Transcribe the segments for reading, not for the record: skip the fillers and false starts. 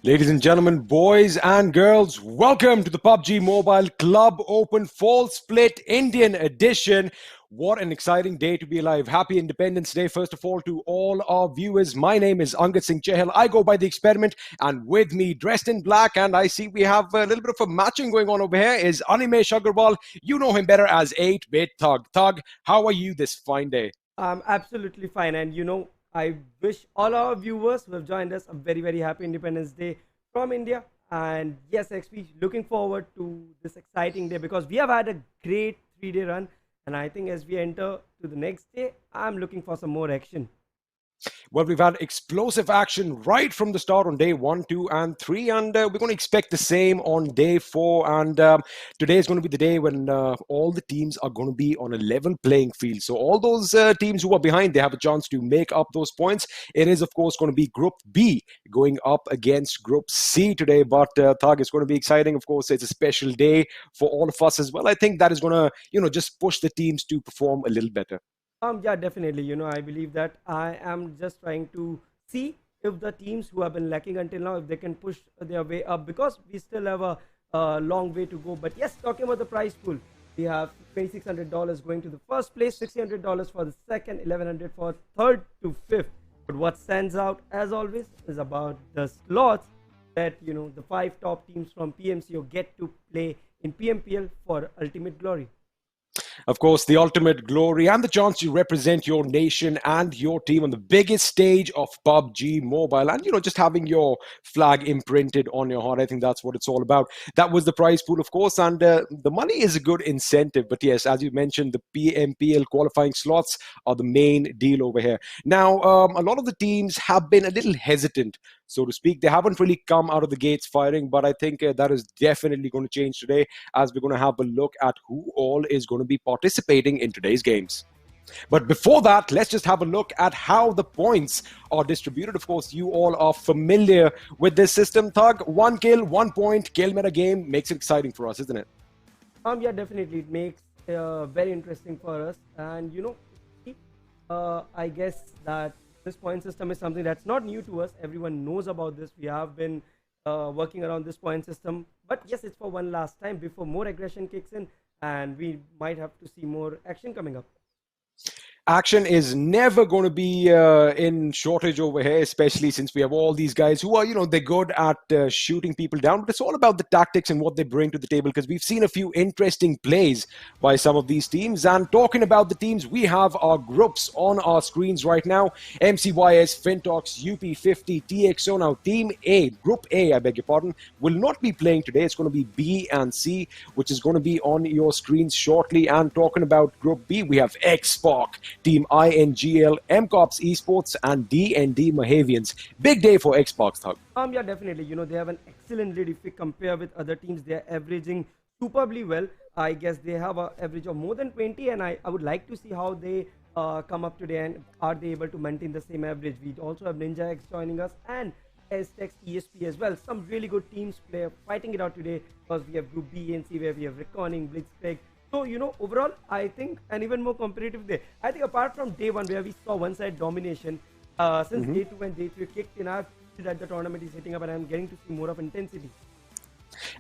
Ladies and gentlemen, boys and girls, welcome to the PUBG Mobile Club Open Fall Split Indian Edition. What an exciting day to be alive. Happy Independence Day, first of all, to all our viewers. My name is Angad Singh Chahal. I go by The Experiment, and with me, dressed in black, and I see we have a little bit of a matching going on over here, is Animesh Agarwal. You know him better as 8-Bit Thug. Thug, how are you this fine day? I'm absolutely fine. And I wish all our viewers who have joined us a very happy Independence Day from India. And yes, XP, looking forward to this exciting day because we have had a great 3-day run. And I think as we enter to the next day, I'm looking for some more action. Well, we've had explosive action right from the start on day 1, 2, and 3, and we're going to expect the same on day 4. And today is going to be the day when all the teams are going to be on a level playing field. So all those teams who are behind, they have a chance to make up those points. It is, of course, going to be Group B going up against Group C today. But Thug, it's going to be exciting. Of course, it's a special day for all of us as well. I think that is going to, just push the teams to perform a little better. Yeah, definitely. I believe that I am just trying to see if the teams who have been lacking until now, if they can push their way up because we still have a long way to go. But yes, talking about the prize pool, we have $2,600 going to the first place, $600 for the second, $1,100 for third to fifth. But what stands out as always is about the slots that, the 5 top teams from PMCO get to play in PMPL for ultimate glory. Of course, the ultimate glory and the chance to represent your nation and your team on the biggest stage of PUBG Mobile. And, just having your flag imprinted on your heart, I think that's what it's all about. That was the prize pool, of course, and the money is a good incentive. But yes, as you mentioned, the PMPL qualifying slots are the main deal over here. Now, a lot of the teams have been a little hesitant, so to speak. They haven't really come out of the gates firing, but I think that is definitely going to change today as we're going to have a look at who all is going to be participating in today's games. But before that, let's just have a look at how the points are distributed. Of course, you all are familiar with this system, Thug. 1 kill, 1 point, kill meta game makes it exciting for us, isn't it? Yeah, definitely. It makes very interesting for us. And, I guess that this point system is something that's not new to us. Everyone knows about this. We have been working around this point system. But yes, it's for one last time before more aggression kicks in. And we might have to see more action coming up. Action is never going to be in shortage over here, especially since we have all these guys who are, they're good at shooting people down. But it's all about the tactics and what they bring to the table, because we've seen a few interesting plays by some of these teams. And talking about the teams, we have our groups on our screens right now. MCYS, FINTOX, UP50, TXO. Now, Team A, Group A, I beg your pardon, will not be playing today. It's going to be B and C, which is going to be on your screens shortly. And talking about Group B, we have XSpark, Team INGL, MCOPS Esports, and DND MAHEWIANS. Big day for XSpark, Thug. Yeah, definitely. They have an excellent lead if we compare with other teams. They are averaging superbly well. I guess they have an average of more than 20, and I would like to see how they come up today and are they able to maintain the same average. We also have NINJAX joining us and AZTECS ESP as well. Some really good teams fighting it out today because we have Group B and C where we have Reckoning, BlitzkriegXP. So, overall, I think an even more competitive day. I think apart from day 1 where we saw one-side domination, since day 2 and day 3 kicked in, I've seen that the tournament is hitting up and I'm getting to see more of intensity.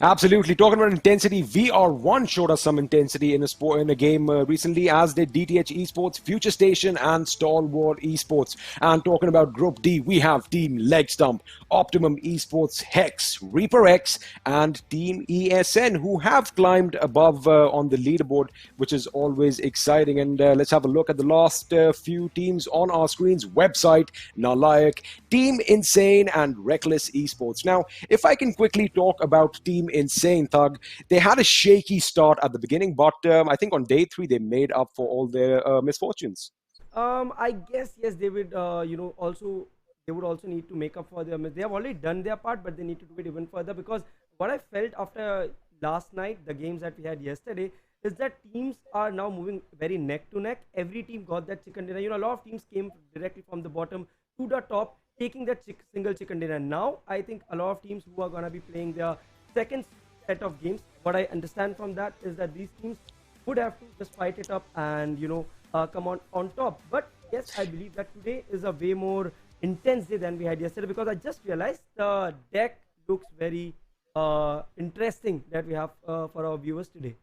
Absolutely. Talking about intensity, VR1 showed us some intensity in a game recently, as did DTHesports, Futurestation, and STALWART Esports. And talking about Group D, we have Team LegStump, Optimum Esports, Hex, Reaper X, and Team ESN, who have climbed above on the leaderboard, which is always exciting. And let's have a look at the last few teams on our screens. Website, Nalayak, Team Insane, and Reckless Esports. Now, if I can quickly talk about Team Insane, Thug, they had a shaky start at the beginning, but I think on day 3 they made up for all their misfortunes. I guess yes, they would also they would also need to make up for them. They have already done their part, but they need to do it even further, because what I felt after last night, the games that we had yesterday, is that teams are now moving very neck to neck. Every team got that chicken dinner. A lot of teams came directly from the bottom to the top, taking that single chicken dinner. Now I think a lot of teams who are going to be playing their second set of games, what I understand from that is that these teams would have to just fight it up and come on top. But yes, I believe that today is a way more intense day than we had yesterday, because I just realized the deck looks very interesting that we have for our viewers today.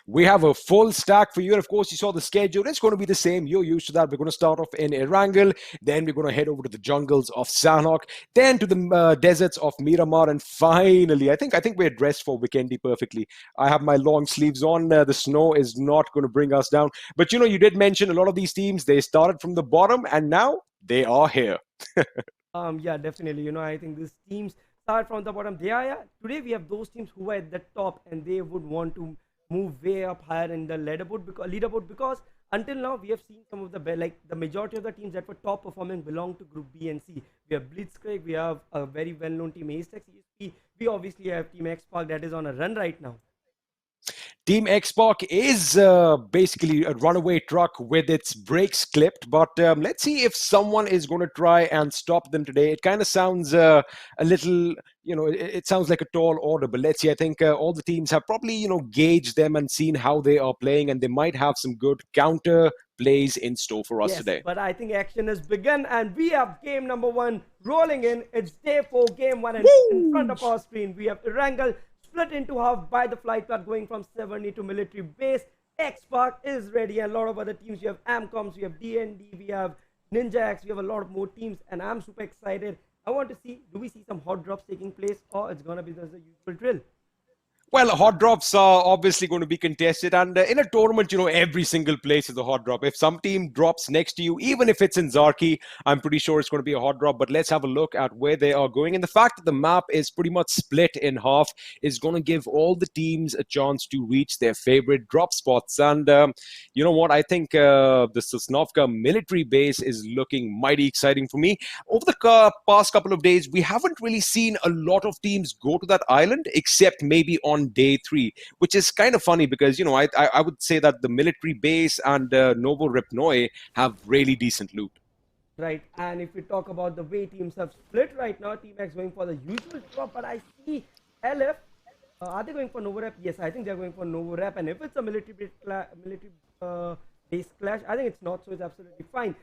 We have a full stack for you. And of course, you saw the schedule. It's going to be the same. You're used to that. We're going to start off in Erangel. Then we're going to head over to the jungles of Sanhok. Then to the deserts of Miramar. And finally, I think we're dressed for Vikendi perfectly. I have my long sleeves on. The snow is not going to bring us down. But, you know, you did mention a lot of these teams, they started from the bottom and now they are here. Yeah, definitely. You know, I think these teams start from the bottom. They are, yeah. Today we have those teams who are at the top and they would want to move way up higher in the leaderboard because until now we have seen some of the majority of the teams that were top performing belong to Group B and C. We have Blitzkrieg, we have a very well-known team AZTECS, we obviously have Team XSpark that is on a run right now. Team XSpark is basically a runaway truck with its brakes clipped, but let's see if someone is going to try and stop them today. It kind of sounds a little, you know, it sounds like a tall order, but let's see. I think all the teams have probably, you know, gauged them and seen how they are playing, and they might have some good counter plays in store for us today. But I think action has begun, and we have game number 1 rolling in. It's day 4, game 1, and in front of our screen we have Erangel split into half by the flight path going from 70 to military base. XSpark is ready, and a lot of other teams. You have MCOPS, we have DND, we have NINJAX, we have a lot of more teams, and I'm super excited. I want to see, do we see some hot drops taking place, or it's gonna be the usual drill? Well, hot drops are obviously going to be contested, and in a tournament, you know, every single place is a hot drop. If some team drops next to you, even if it's in Zarki, I'm pretty sure it's going to be a hot drop. But let's have a look at where they are going. And the fact that the map is pretty much split in half is going to give all the teams a chance to reach their favorite drop spots. And you know what? I think the Sosnovka military base is looking mighty exciting for me. Over the past couple of days, we haven't really seen a lot of teams go to that island, except maybe on day 3, which is kind of funny because, you know, I would say that the military base and Novoripnoye have really decent loot. Right, and if we talk about the way teams have split right now, Team X going for the usual drop, but I see LF, are they going for Novorep? Yes, I think they're going for Novorep, and if it's a military base clash, I think it's not, so it's absolutely fine.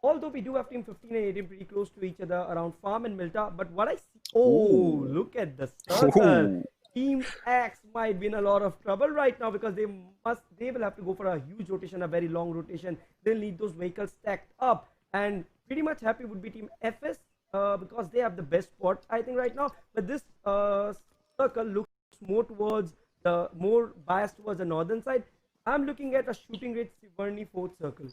Although we do have Team 15 and 18 pretty close to each other around Farm and Milta, but what I see, look at the circle. Team X might be in a lot of trouble right now because they will have to go for a huge rotation, a very long rotation. They'll need those vehicles stacked up, and pretty much happy would be Team FS because they have the best spot, I think, right now. But this circle looks more biased towards the northern side. I'm looking at a shooting rate Siverny 4th circle.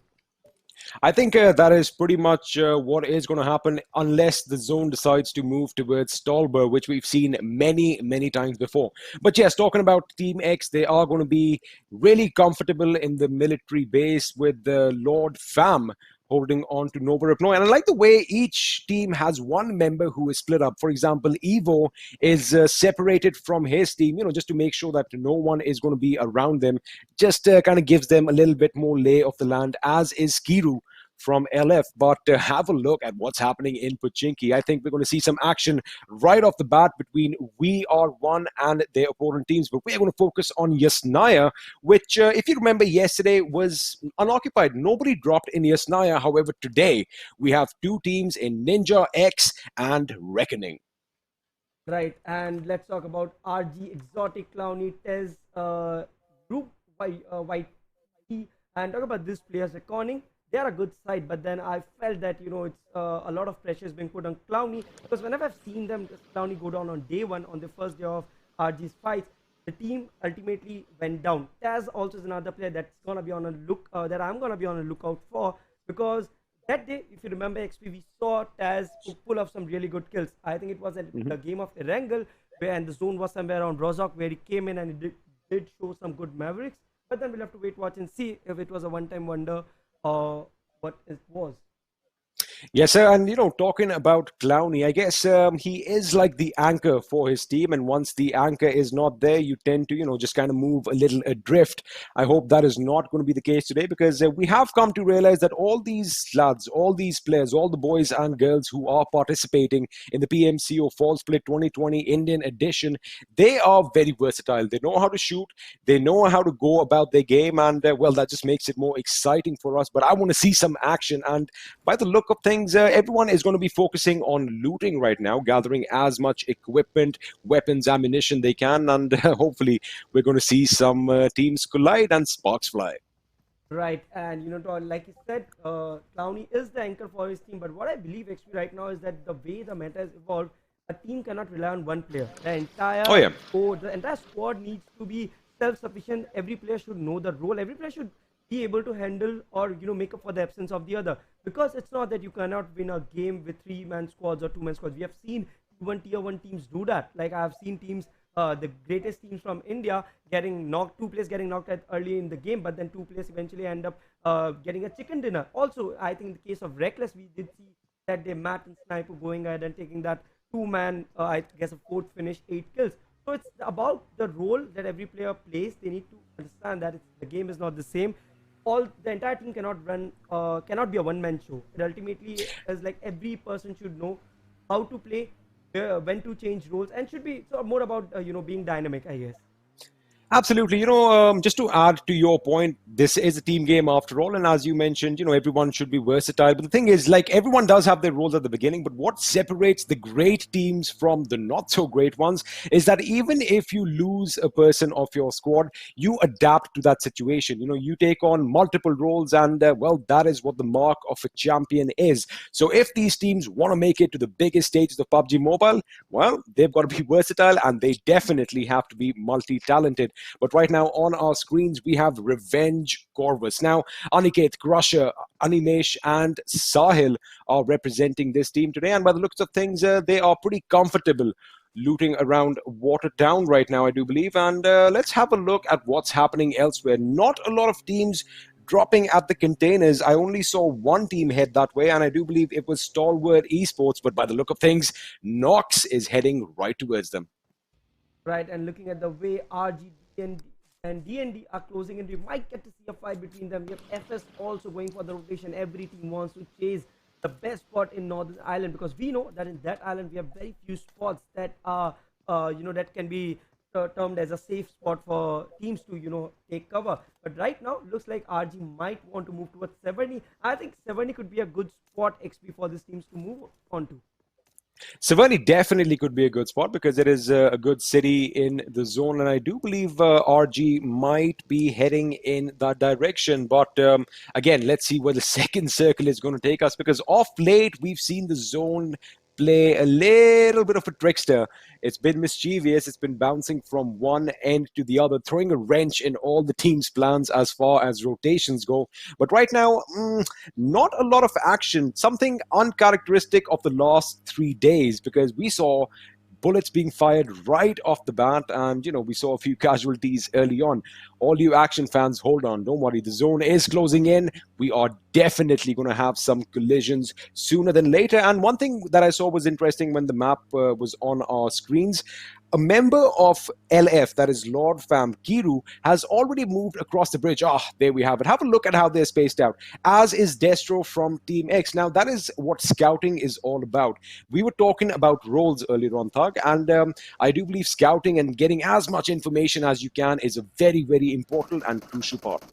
I think that is pretty much what is going to happen unless the zone decides to move towards STALWART, which we've seen many, many times before. But yes, talking about Team X, they are going to be really comfortable in the military base with Lord Fam holding on to Novoripnoye. And I like the way each team has one member who is split up. For example, Evo is separated from his team, you know, just to make sure that no one is going to be around them. Just kind of gives them a little bit more lay of the land, as is Kiru from LF. But have a look at what's happening in Pochinki. I think we're going to see some action right off the bat between VR1 and their opponent teams. But we're going to focus on Yasnaya, which, if you remember, yesterday was unoccupied. Nobody dropped in Yasnaya. However, today we have 2 teams in NINJAX and Reckoning. Right, and let's talk about RG, Exotic, Clowny, Tez, Group White, and talk about this players reckoning. They are a good side, but then I felt that, you know, it's a lot of pressure is being put on Clowny, because whenever I've seen them, Clowny go down on day 1, on the first day of RG's fights, the team ultimately went down. Taz also is another player that's gonna be on a that I'm gonna be on a lookout for, because that day, if you remember XP, we saw Taz pull off some really good kills. I think it was at the game of Erangel, and the zone was somewhere around Rozhok, where he came in and he did show some good Mavericks. But then we'll have to wait, watch, and see if it was a one-time wonder or what it was. Yes, sir. And, you know, talking about Clowny, I guess he is like the anchor for his team. And once the anchor is not there, you tend to, you know, just kind of move a little adrift. I hope that is not going to be the case today, because we have come to realize that all these lads, all these players, all the boys and girls who are participating in the PMCO Fall Split 2020 Indian edition, they are very versatile. They know how to shoot. They know how to go about their game. And, well, that just makes it more exciting for us. But I want to see some action. And by the look of things, things, everyone is going to be focusing on looting right now, gathering as much equipment, weapons, ammunition they can, and hopefully we're going to see some teams collide and sparks fly. Right, and like you said, Clowny is the anchor for his team. But what I believe actually right now is that the way the meta has evolved, a team cannot rely on one player. Oh yeah. The entire squad needs to be self-sufficient. Every player should know the role. Every player should be able to handle or make up for the absence of the other. Because it's not that you cannot win a game with 3-man squads or 2-man squads. We have seen even tier 1 teams do that. Like I have seen teams. The greatest teams from India getting knocked, 2 players getting knocked at early in the game, but then 2 players eventually end up getting a chicken dinner. Also, I think in the case of Reckless, we did see that they Matt and Sniper going ahead and taking that 2-man, I guess a 4th finish, 8 kills. So it's about the role that every player plays. They need to understand that the game is not the same. The entire team cannot run, cannot be a one-man show. It ultimately is like every person should know how to play, when to change roles, and should be more about being dynamic, I guess. Absolutely. Just to add to your point, this is a team game after all. And as you mentioned, everyone should be versatile. But the thing is, like, everyone does have their roles at the beginning. But what separates the great teams from the not so great ones is that even if you lose a person of your squad, you adapt to that situation. You take on multiple roles, and well, that is what the mark of a champion is. So if these teams want to make it to the biggest stages of PUBG Mobile, well, they've got to be versatile, and they definitely have to be multi-talented. But right now on our screens, we have Revenge CORVUS. Now, Aniket, Crusher, Animesh, and Sahil are representing this team today. And by the looks of things, they are pretty comfortable looting around Watertown right now, I do believe. And let's have a look at what's happening elsewhere. Not a lot of teams dropping at the containers. I only saw one team head that way, and I do believe it was STALWART Esports. But by the look of things, Nox is heading right towards them. Right, and looking at the way RG and D&D are closing in, we might get to see a fight between them. We have FS also going for the rotation. Every team wants to chase the best spot in Northern Ireland, because we know that in that island we have very few spots that are that can be termed as a safe spot for teams to take cover. But right now looks like RG might want to move towards 70. I think 70 could be a good spot XP for these teams to move on to. Severny definitely could be a good spot because it is a good city in the zone, and I do believe RG might be heading in that direction. But again, let's see where the second circle is going to take us, because off late we've seen the zone play a little bit of a trickster. It's been mischievous. It's been bouncing from one end to the other, throwing a wrench in all the team's plans as far as rotations go. But right now, not a lot of action. Something uncharacteristic of the last 3 days, because we saw bullets being fired right off the bat, and we saw a few casualties early on. All you action fans, hold on, don't worry, the zone is closing in. We are definitely going to have some collisions sooner than later. And one thing that I saw was interesting when the map was on our screens. A member of LF, that is Lord Fam Kiru, has already moved across the bridge. There we have it. Have a look at how they're spaced out, as is Destro from Team X. Now, that is what scouting is all about. We were talking about roles earlier on, Thug, and I do believe scouting and getting as much information as you can is a very, very important and crucial part.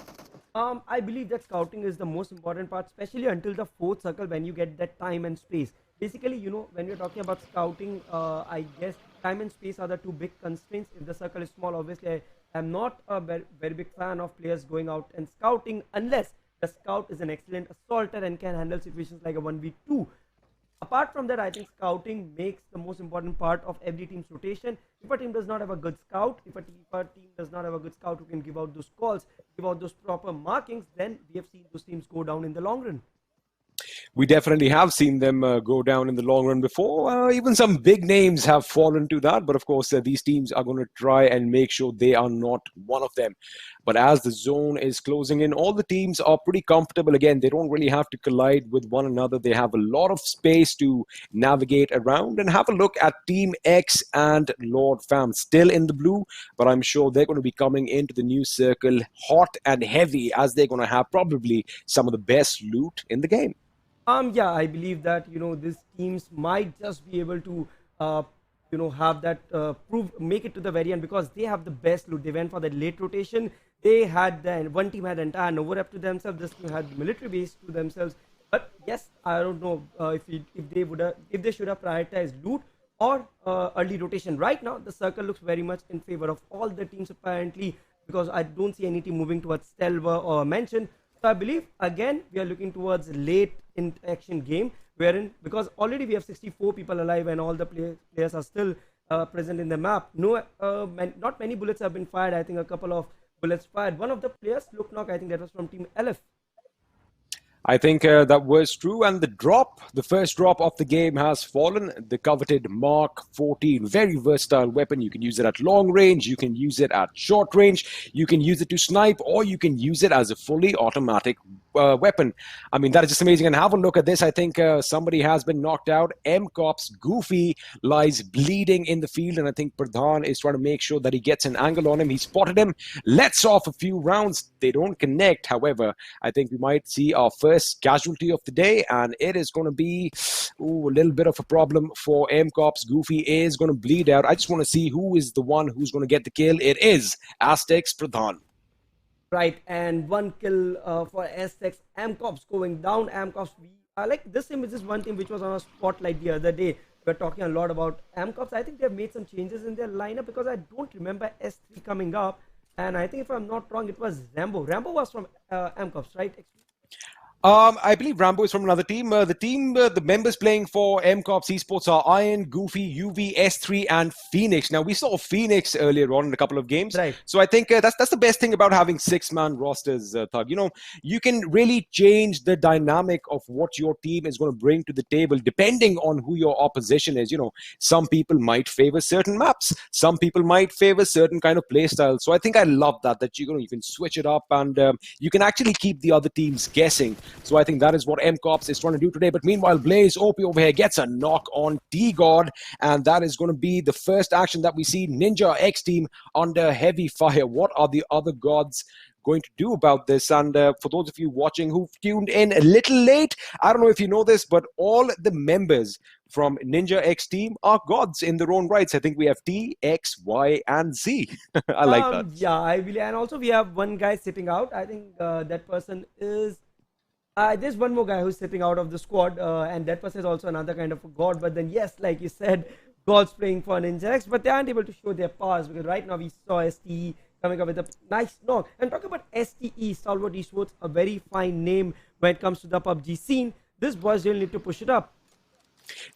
I believe that scouting is the most important part, especially until the 4th circle, when you get that time and space. Basically, when you're talking about scouting, I guess time and space are the 2 big constraints. If the circle is small, obviously I am not a very big fan of players going out and scouting unless the scout is an excellent assaulter and can handle situations like a 1v2. Apart from that, I think scouting makes the most important part of every team's rotation. If a team does not have a good scout, if a team does not have a good scout who can give out those calls, give out those proper markings, then we have seen those teams go down in the long run. We definitely have seen them go down in the long run before. Even some big names have fallen to that. But of course, these teams are going to try and make sure they are not one of them. But as the zone is closing in, all the teams are pretty comfortable. Again, they don't really have to collide with one another. They have a lot of space to navigate around. And have a look at Team X and Lord Fam, still in the blue. But I'm sure they're going to be coming into the new circle hot and heavy, as they're going to have probably some of the best loot in the game. Yeah, I believe that these teams might just be able to have that make it to the very end, because they have the best loot. They went for the late rotation. They had one team had entire Nova rep to themselves. This team had military base to themselves. But yes, I don't know if they should have prioritized loot or early rotation. Right now, the circle looks very much in favor of all the teams apparently, because I don't see any team moving towards Stelva or Mention. So I believe again we are looking towards late interaction game, wherein because already we have 64 people alive and all the players are still present in the map. No, not many bullets have been fired. I think a couple of bullets fired. One of the players, Luknok, I think that was from Team LF. I think that was true. And the first drop of the game has fallen. The coveted Mark 14, very versatile weapon. You can use it at long range. You can use it at short range. You can use it to snipe, or you can use it as a fully automatic weapon. I mean, that is just amazing. And have a look at this. I think somebody has been knocked out. MCOPS Goofy lies bleeding in the field, and I think Pradhan is trying to make sure that he gets an angle on him. He spotted him, lets off a few rounds. They don't connect. However, I think we might see our first casualty of the day, and it is going to be a little bit of a problem for MCOPS. Goofy is going to bleed out. I just want to see who is the one who's going to get the kill. It is AZTECS Pradhan. Right, and one kill for AZTECS. MCOPS going down. MCOPS, like this team is just one team which was on a spotlight the other day. We're talking a lot about MCOPS. I think they've made some changes in their lineup, because I don't remember S3 coming up. And I think if I'm not wrong, it was Rambo. Rambo was from MCOPS, right? I believe Rambo is from another team. The members playing for MCOPS Esports are Iron, Goofy, UV, S3, and Phoenix. Now, we saw Phoenix earlier on in a couple of games. Right. So I think that's the best thing about having six-man rosters, Thug. You know, you can really change the dynamic of what your team is going to bring to the table depending on who your opposition is. You know, some people might favor certain maps. Some people might favor certain kind of play styles. So I think I love that you can switch it up, and you can actually keep the other teams guessing. So I think that is what MCOPS is trying to do today. But meanwhile, Blaze OP over here gets a knock on T-God, and that is going to be the first action that we see NINJAX team under heavy fire. What are the other gods going to do about this? And for those of you watching who've tuned in a little late, I don't know if you know this, but all the members from NINJAX team are gods in their own rights. I think we have T, X, Y, and Z. I like that. Yeah, I believe. And also we have one guy sitting out. I think that person is... there's one more guy who's sitting out of the squad, and that person is also another kind of a god. But then, yes, like you said, gods playing for NINJAX, but they aren't able to show their powers, because right now we saw STE coming up with a nice knock. And talk about STE, STALWART Esports, a very fine name when it comes to the PUBG scene. This boys really need to push it up.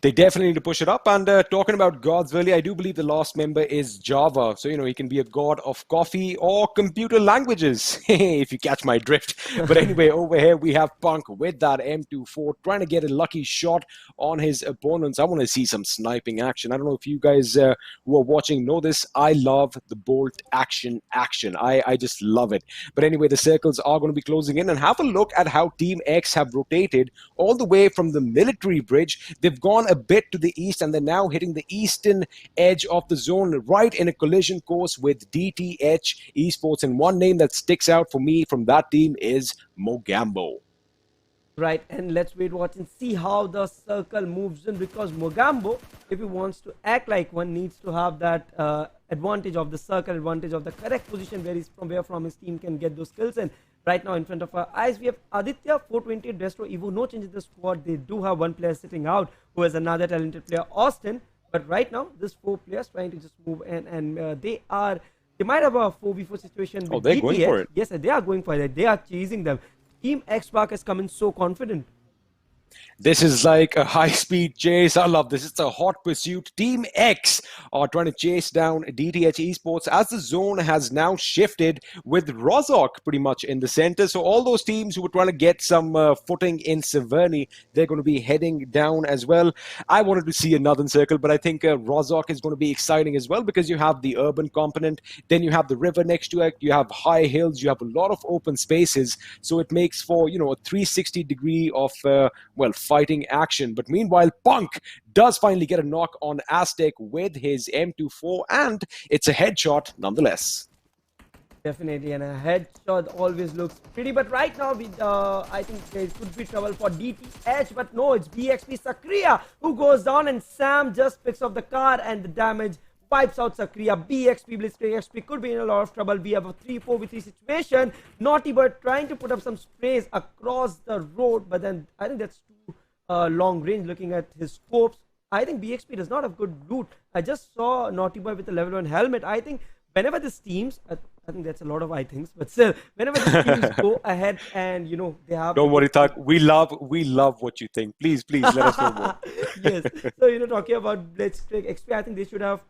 They definitely need to push it up. And talking about gods, really, I do believe the last member is Java. So, you know, he can be a god of coffee or computer languages, if you catch my drift. But anyway, over here we have Punk with that M24 trying to get a lucky shot on his opponents. I want to see some sniping action. I don't know if you guys who are watching know this. I love the bolt action. I just love it. But anyway, the circles are going to be closing in. And have a look at how Team X have rotated all the way from the military bridge. They've gone a bit to the east, and they're now hitting the eastern edge of the zone, right in a collision course with DTHesports. And one name that sticks out for me from that team is Mogambo. Right, and let's wait, watch, and see how the circle moves in, because Mogambo, if he wants to act like one, needs to have that advantage of the circle, advantage of the correct position where from his team can get those kills. And right now in front of our eyes, we have Aditya, 428, Destro, Evo. No change in the squad. They do have one player sitting out who is another talented player, Austin. But right now, this four players trying to just move in, and they might have a 4v4 situation with they're DTH. going for it. Yes, they are going for it. They are chasing them. Team XSpark has come in so confident. This is like a high-speed chase. I love this. It's a hot pursuit. Team X are trying to chase down DTHesports as the zone has now shifted with Rozok pretty much in the center. So all those teams who were trying to get some footing in Severny, they're going to be heading down as well. I wanted to see a northern circle, but I think Rozok is going to be exciting as well, because you have the urban component, then you have the river next to it, you have high hills, you have a lot of open spaces. So it makes for, you know, a 360 degree of, fighting action. But meanwhile, Punk does finally get a knock on Aztec with his M24, and it's a headshot nonetheless. Definitely, and a headshot always looks pretty. But right now, I think there could be trouble for DTH, but no, it's BXP Sakriya who goes down, and Sam just picks up the car, and the damage wipes out Sakriya. BXP, BlitzkriegXP could be in a lot of trouble. We have a 3-4v3 situation. Naughty Bird trying to put up some sprays across the road, but then I think that's too long range looking at his scopes. I think BXP does not have good loot. I just saw Naughty Boy with a level 1 helmet. I think whenever these teams, I think that's a lot of I thinks, but still, whenever these teams go ahead and, you know, they have... Don't worry, Thug. We love what you think. Please, let us know more. Yes. So, you know, talking about BlitzkriegXP, I think they should have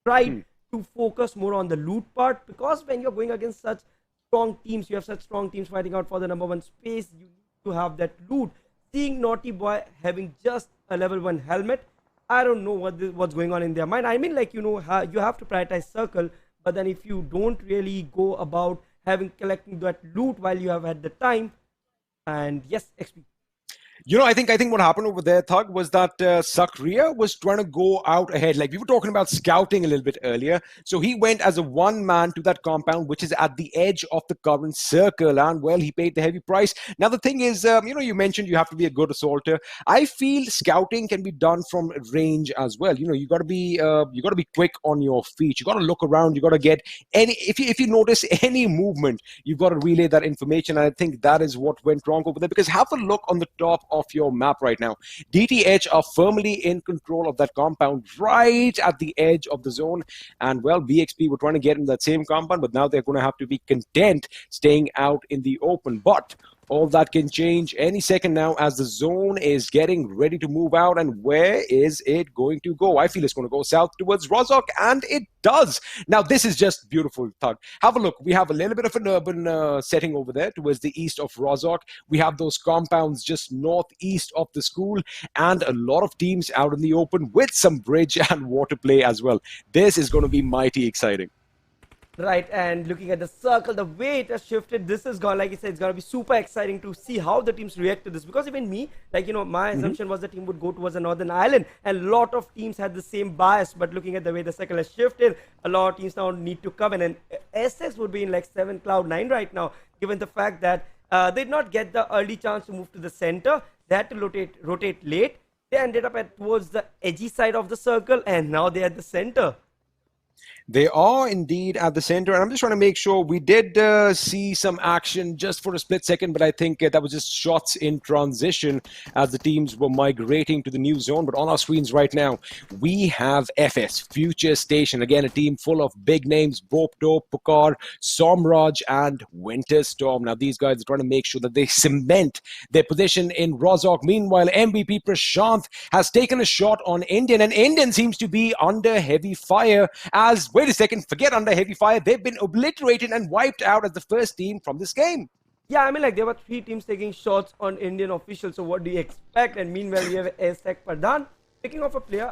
tried to focus more on the loot part, because when you're going against such strong teams, you have such strong teams fighting out for the #1 space, you need to have that loot. Seeing Naughty Boy having just a level 1 helmet, I don't know what's going on in their mind. I mean, like, you know, you have to prioritize circle, but then if you don't really go about collecting that loot while you have had the time, and yes, XP. You know, I think what happened over there, Thug, was that Sakriya was trying to go out ahead. Like we were talking about scouting a little bit earlier. So he went as a one man to that compound, which is at the edge of the current circle. And well, he paid the heavy price. Now, the thing is, you know, you mentioned you have to be a good assaulter. I feel scouting can be done from range as well. You know, you got to be quick on your feet. You got to look around. You got to get if you notice any movement, you've got to relay that information. And I think that is what went wrong over there, because have a look on the top of your map right now. DTH are firmly in control of that compound right at the edge of the zone. And well, BXP were trying to get in that same compound, but now they're going to have to be content staying out in the open. But all that can change any second now as the zone is getting ready to move out. And where is it going to go? I feel it's going to go south towards Rozhok, and it does. Now, this is just beautiful, Thug. Have a look. We have a little bit of an urban setting over there towards the east of Rozhok. We have those compounds just northeast of the school, and a lot of teams out in the open with some bridge and water play as well. This is going to be mighty exciting. Right, and looking at the circle, the way it has shifted, this is gone, like I said, it's going to be super exciting to see how the teams react to this. Because even me, like, you know, my assumption was the team would go towards the northern island, and a lot of teams had the same bias. But looking at the way the circle has shifted, a lot of teams now need to come in, and AZTECS would be in like 7 cloud 9 right now, given the fact that they did not get the early chance to move to the center. They had to rotate late. They ended up towards the edgy side of the circle, and now they're at the center. They are indeed at the center, and I'm just trying to make sure. We did see some action just for a split second, but I think that was just shots in transition as the teams were migrating to the new zone. But on our screens right now, we have FS, Futurestation, again, a team full of big names: Bopto, Pukar, Somraj, and Winter Storm. Now, these guys are trying to make sure that they cement their position in Rozhok. Meanwhile, MVP Prashant has taken a shot on Indian, and Indian seems to be under heavy fire as... Wait a second, forget under heavy fire. They've been obliterated and wiped out as the first team from this game. Yeah, I mean, like, there were 3 teams taking shots on Indian officials, so what do you expect? And meanwhile, we have AZTECS Pradhan picking off a player,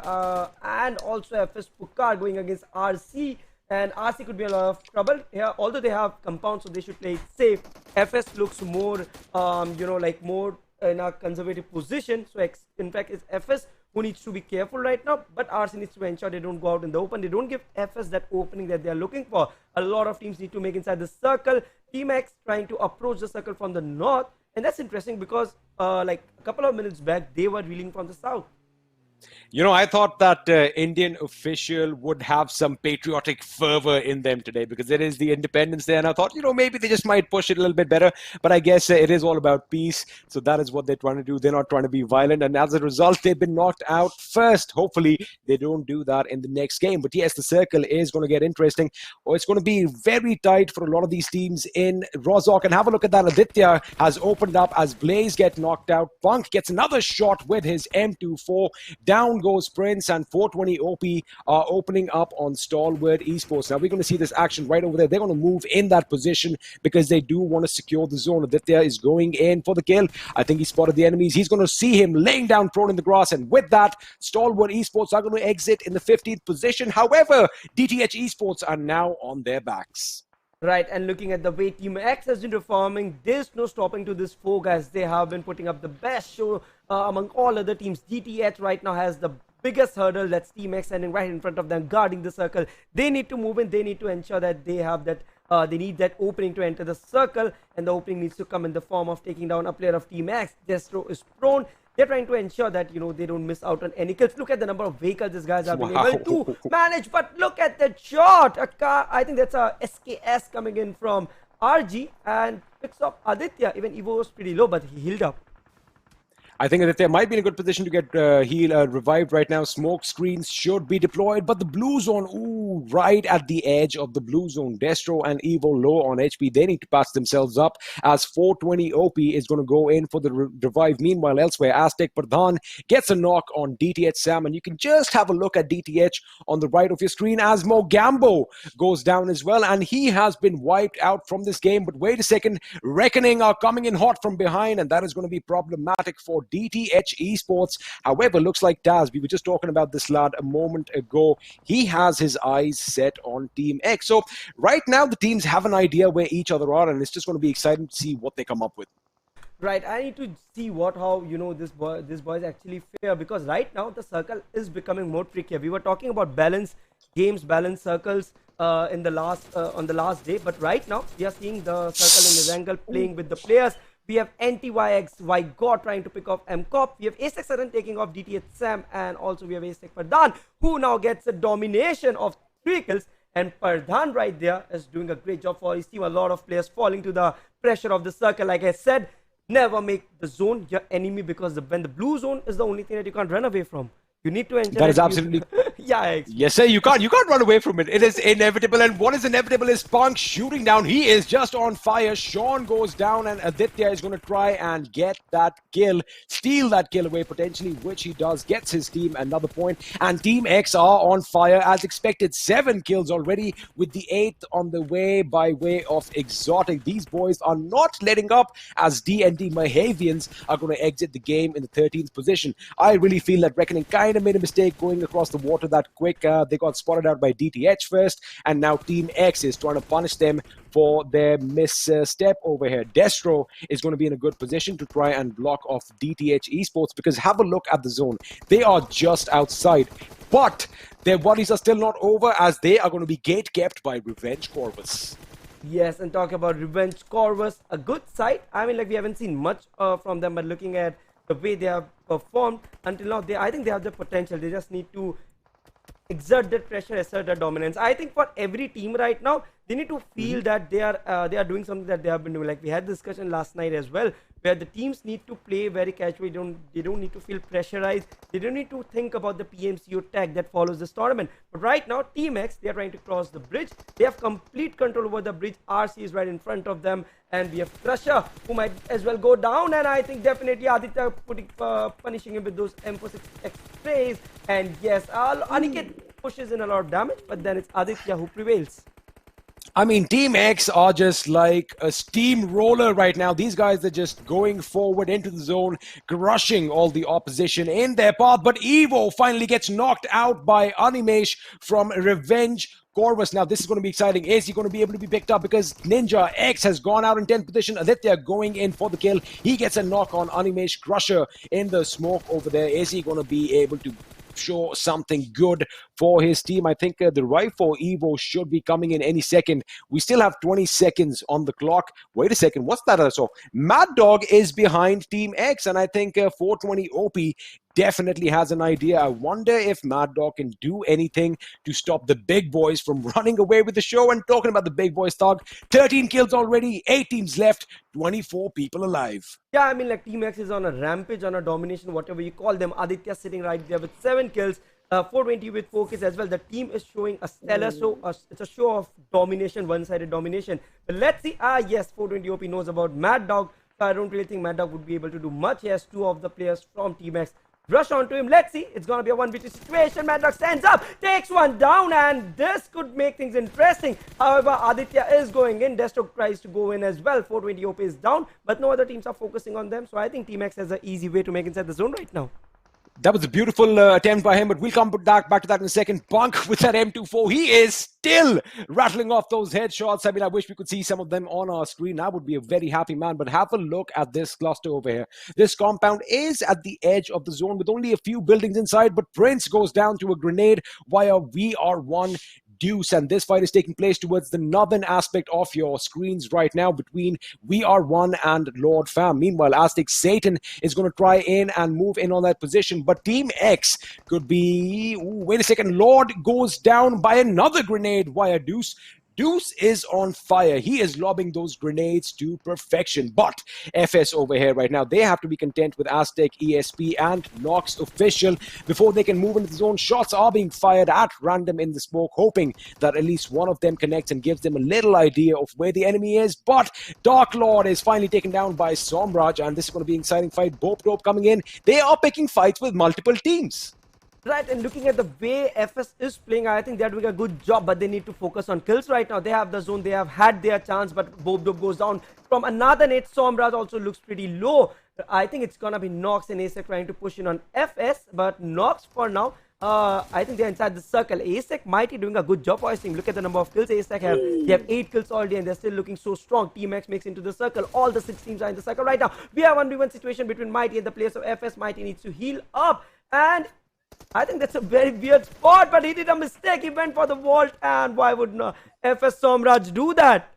and also FS Pukar going against RC, and RC could be in a lot of trouble here, although they have compounds, so they should play it safe. FS looks more, you know, like more in a conservative position, so in fact, it's FS who needs to be careful right now, but RC needs to ensure they don't go out in the open. They don't give FS that opening that they are looking for. A lot of teams need to make inside the circle. Team X trying to approach the circle from the north, and that's interesting because like a couple of minutes back, they were reeling from the south. You know, I thought that Indian official would have some patriotic fervor in them today, because it is the Independence Day, and I thought, you know, maybe they just might push it a little bit better, but I guess it is all about peace, so that is what they're trying to do. They're not trying to be violent, and as a result, they've been knocked out first. Hopefully, they don't do that in the next game, but yes, the circle is going to get interesting. Oh, it's going to be very tight for a lot of these teams in Rozhok, and have a look at that. Aditya has opened up as Blaze get knocked out. Punk gets another shot with his M24. Down goes Prince, and 420 OP are opening up on Stalwart Esports. Now we're going to see this action right over there. They're going to move in that position because they do want to secure the zone. Aditya is going in for the kill. I think he spotted the enemies. He's going to see him laying down prone in the grass, and with that, Stalwart Esports are going to exit in the 15th position. However, DTH Esports are now on their backs. Right, and looking at the way Team X has been performing, there's no stopping to this 4 guys. They have been putting up the best show among all other teams. DTH right now has the biggest hurdle. That's Team X standing right in front of them, guarding the circle. They need to move in. They need to ensure that they have that They need that opening to enter the circle, and the opening needs to come in the form of taking down a player of Team X. Destro is prone. They're trying to ensure that, they don't miss out on any kills. Look at the number of vehicles these guys have been able to manage. But look at that shot. A car, I think that's a SKS coming in from RG and picks up Aditya. Even Evo was pretty low, but he healed up. I think that they might be in a good position to get revived right now. Smoke screens should be deployed, but the blue zone, right at the edge of the blue zone. Destro and Evo low on HP. They need to patch themselves up as 420 OP is going to go in for the revive. Meanwhile, elsewhere, Aztec Pradhan gets a knock on DTH Sam, and you can just have a look at DTH on the right of your screen as Mogambo goes down as well, and he has been wiped out from this game. But wait a second, Reckoning are coming in hot from behind, and that is going to be problematic for DTH Esports. However, looks like Taz, we were just talking about this lad a moment ago. He has his eyes set on Team X. So right now, the teams have an idea where each other are, and it's just going to be exciting to see what they come up with. Right, I need to see how this boy is actually fair, because right now the circle is becoming more trickier. We were talking about balance games, balance circles in the last on the last day, but right now we are seeing the circle in Erangel playing with the players. We have NTYX, Vigot trying to pick off MCOPS. We have AZTECS taking off DTH Sam, and also we have Aztec Pradhan, who now gets a domination of 3 kills. And Pradhan right there is doing a great job for his team. A lot of players falling to the pressure of the circle. Like I said, never make the zone your enemy, because when the blue zone is the only thing that you can't run away from. You need to enter. That is absolutely. Yes, sir. You can't run away from it. It is inevitable. And what is inevitable is Punk shooting down. He is just on fire. Sean goes down, and Aditya is going to try and get that kill, steal that kill away potentially, which he does. Gets his team another point. And Team X are on fire as expected. 7 kills already, with the 8th on the way by way of Exotic. These boys are not letting up as D&D MAHEWIANS are going to exit the game in the 13th position. I really feel that Reckoning kind of made a mistake going across the water that quick. They got spotted out by DTH first, and now Team X is trying to punish them for their misstep over here. Destro is going to be in a good position to try and block off DTH Esports, because have a look at the zone. They are just outside, but their worries are still not over, as they are going to be gate kept by Revenge CORVUS. Yes, and talk about Revenge CORVUS, a good side. I mean, like, we haven't seen much from them, but looking at the way they have performed until now, I think they have the potential. They just need to exert that pressure, assert that dominance. I think for every team right now, they need to feel that they are doing something that they have been doing. Like we had this discussion last night as well, where the teams need to play very casually. They don't need to feel pressurized. They don't need to think about the PMCO tag that follows this tournament. But right now, Team X, they are trying to cross the bridge. They have complete control over the bridge. RC is right in front of them, and we have Crusher, who might as well go down. And I think definitely Aditya punishing him with those M46 X-rays. And yes, Aniket pushes in a lot of damage, but then it's Aditya who prevails. I mean, Team X are just like a steamroller right now. These guys are just going forward into the zone, crushing all the opposition in their path. But Evo finally gets knocked out by Animesh from Revenge CORVUS. Now, this is going to be exciting. Is he going to be able to be picked up? Because NINJAX has gone out in 10th position. Aditya going in for the kill. He gets a knock on Animesh. Crusher in the smoke over there. Is he going to be able to show something good for his team? I think the right for Evo should be coming in any second. We still have 20 seconds on the clock. Wait a second, what's that? So Mad Dog is behind Team X, and I think 420 OP definitely has an idea. I wonder if Mad Dog can do anything to stop the big boys from running away with the show. And talking about the big boys, Thug, 13 kills already, 8 teams left, 24 people alive. Yeah, I mean, like, Team X is on a rampage, on a domination, whatever you call them. Aditya sitting right there with 7 kills, 420 with 4 kills as well. The team is showing a stellar show. It's a show of domination, one-sided domination. But let's see. Yes, 420 OP knows about Mad Dog. So I don't really think Mad Dog would be able to do much. He has 2 of the players from Team X rush onto him. Let's see. It's going to be a 1v2 situation. Mad Dog stands up, takes one down, and this could make things interesting. However, Aditya is going in. Destro tries to go in as well. 420 OP is down, but no other teams are focusing on them. So I think Team X has an easy way to make inside the zone right now. That was a beautiful attempt by him, but we'll come back to that in a second. Punk with that M24. He is still rattling off those headshots. I mean, I wish we could see some of them on our screen. I would be a very happy man, but have a look at this cluster over here. This compound is at the edge of the zone with only a few buildings inside, but Prince goes down to a grenade via VR1 Deuce, and this fight is taking place towards the northern aspect of your screens right now between VR1 and Lord Fam. Meanwhile, AZTECS Satan is going to try in and move in on that position, but Team X could be... Ooh, wait a second. Lord goes down by another grenade via Deuce. Deuce is on fire. He is lobbing those grenades to perfection. But FS over here right now, they have to be content with Aztec, ESP, and Nox Official before they can move into the zone. Shots are being fired at random in the smoke, hoping that at least one of them connects and gives them a little idea of where the enemy is. But Dark Lord is finally taken down by Somraj, and this is going to be an exciting fight. Bope Dope coming in. They are picking fights with multiple teams. Right, and looking at the way FS is playing, I think they're doing a good job, but they need to focus on kills right now. They have the zone, they have had their chance, but Bob Dope goes down from another nade. Somraj also looks pretty low. I think it's gonna be Nox and ASEC trying to push in on FS, but Nox for now, I think they're inside the circle. ASEC Mighty doing a good job for his team. Look at the number of kills ASEC have. They have 8 kills already, and they're still looking so strong. Team X makes into the circle. All the 6 teams are in the circle right now. We have a 1v1 situation between Mighty and the players of FS. Mighty needs to heal up, and I think that's a very weird spot, but he did a mistake. He went for the vault, and why would FS Somraj do that?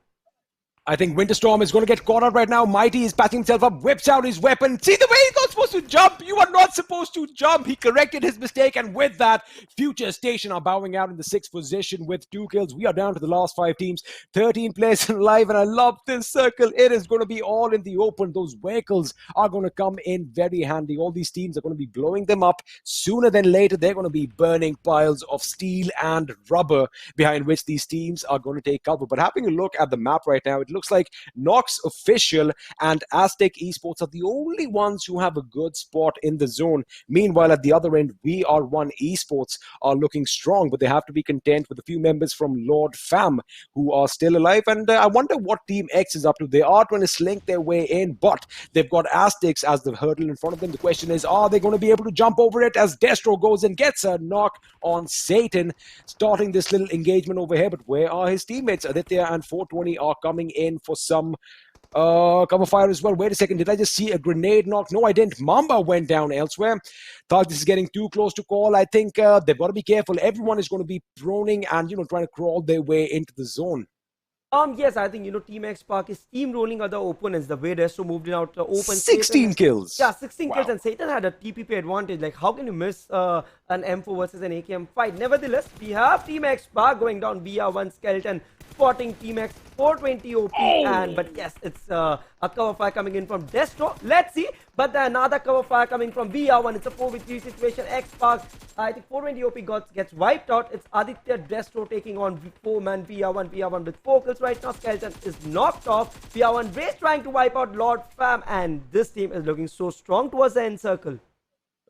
I think Winterstorm is going to get caught out right now. Mighty is patching himself up, whips out his weapon. See the way he's not supposed to jump. You are not supposed to jump. He corrected his mistake, and with that, Futurestation are bowing out in the 6th position with 2 kills. We are down to the last 5 teams, 13 players live, and I love this circle. It is going to be all in the open. Those vehicles are going to come in very handy. All these teams are going to be blowing them up. Sooner than later, they're going to be burning piles of steel and rubber behind which these teams are going to take cover. But having a look at the map right now, it looks like Nox Official and Aztec Esports are the only ones who have a good spot in the zone. Meanwhile, at the other end, VR1 Esports are looking strong, but they have to be content with a few members from Lord Fam who are still alive. And I wonder what Team X is up to. They are trying to slink their way in, but they've got Aztecs as the hurdle in front of them. The question is, are they going to be able to jump over it as Destro goes and gets a knock on Satan, starting this little engagement over here? But where are his teammates? Aditya and 420 are coming in for some cover fire as well. Wait a second, did I just see a grenade knock? No, I didn't. Mamba went down elsewhere. Thought this is getting too close to call. I think they've got to be careful. Everyone is going to be proning and, trying to crawl their way into the zone. Yes, I think, Team XSpark is steamrolling other opponents. The way Destro moved it out to open. 16 kills. Yeah, 16 kills, and Satan had a TPP advantage. Like, how can you miss an M4 versus an AKM fight? Nevertheless, we have Team XSpark going down via one skeleton, spotting Team X 420 OP, but yes, it's a cover fire coming in from Destro. Let's see, but another cover fire coming from VR1. It's a 4v3 situation. XSpark, I think 420 OP gets wiped out. It's Aditya Destro taking on 4-man VR1 with 4 kills right now. Skeleton is knocked off. VR1 race trying to wipe out Lord Fam, and this team is looking so strong towards the end circle.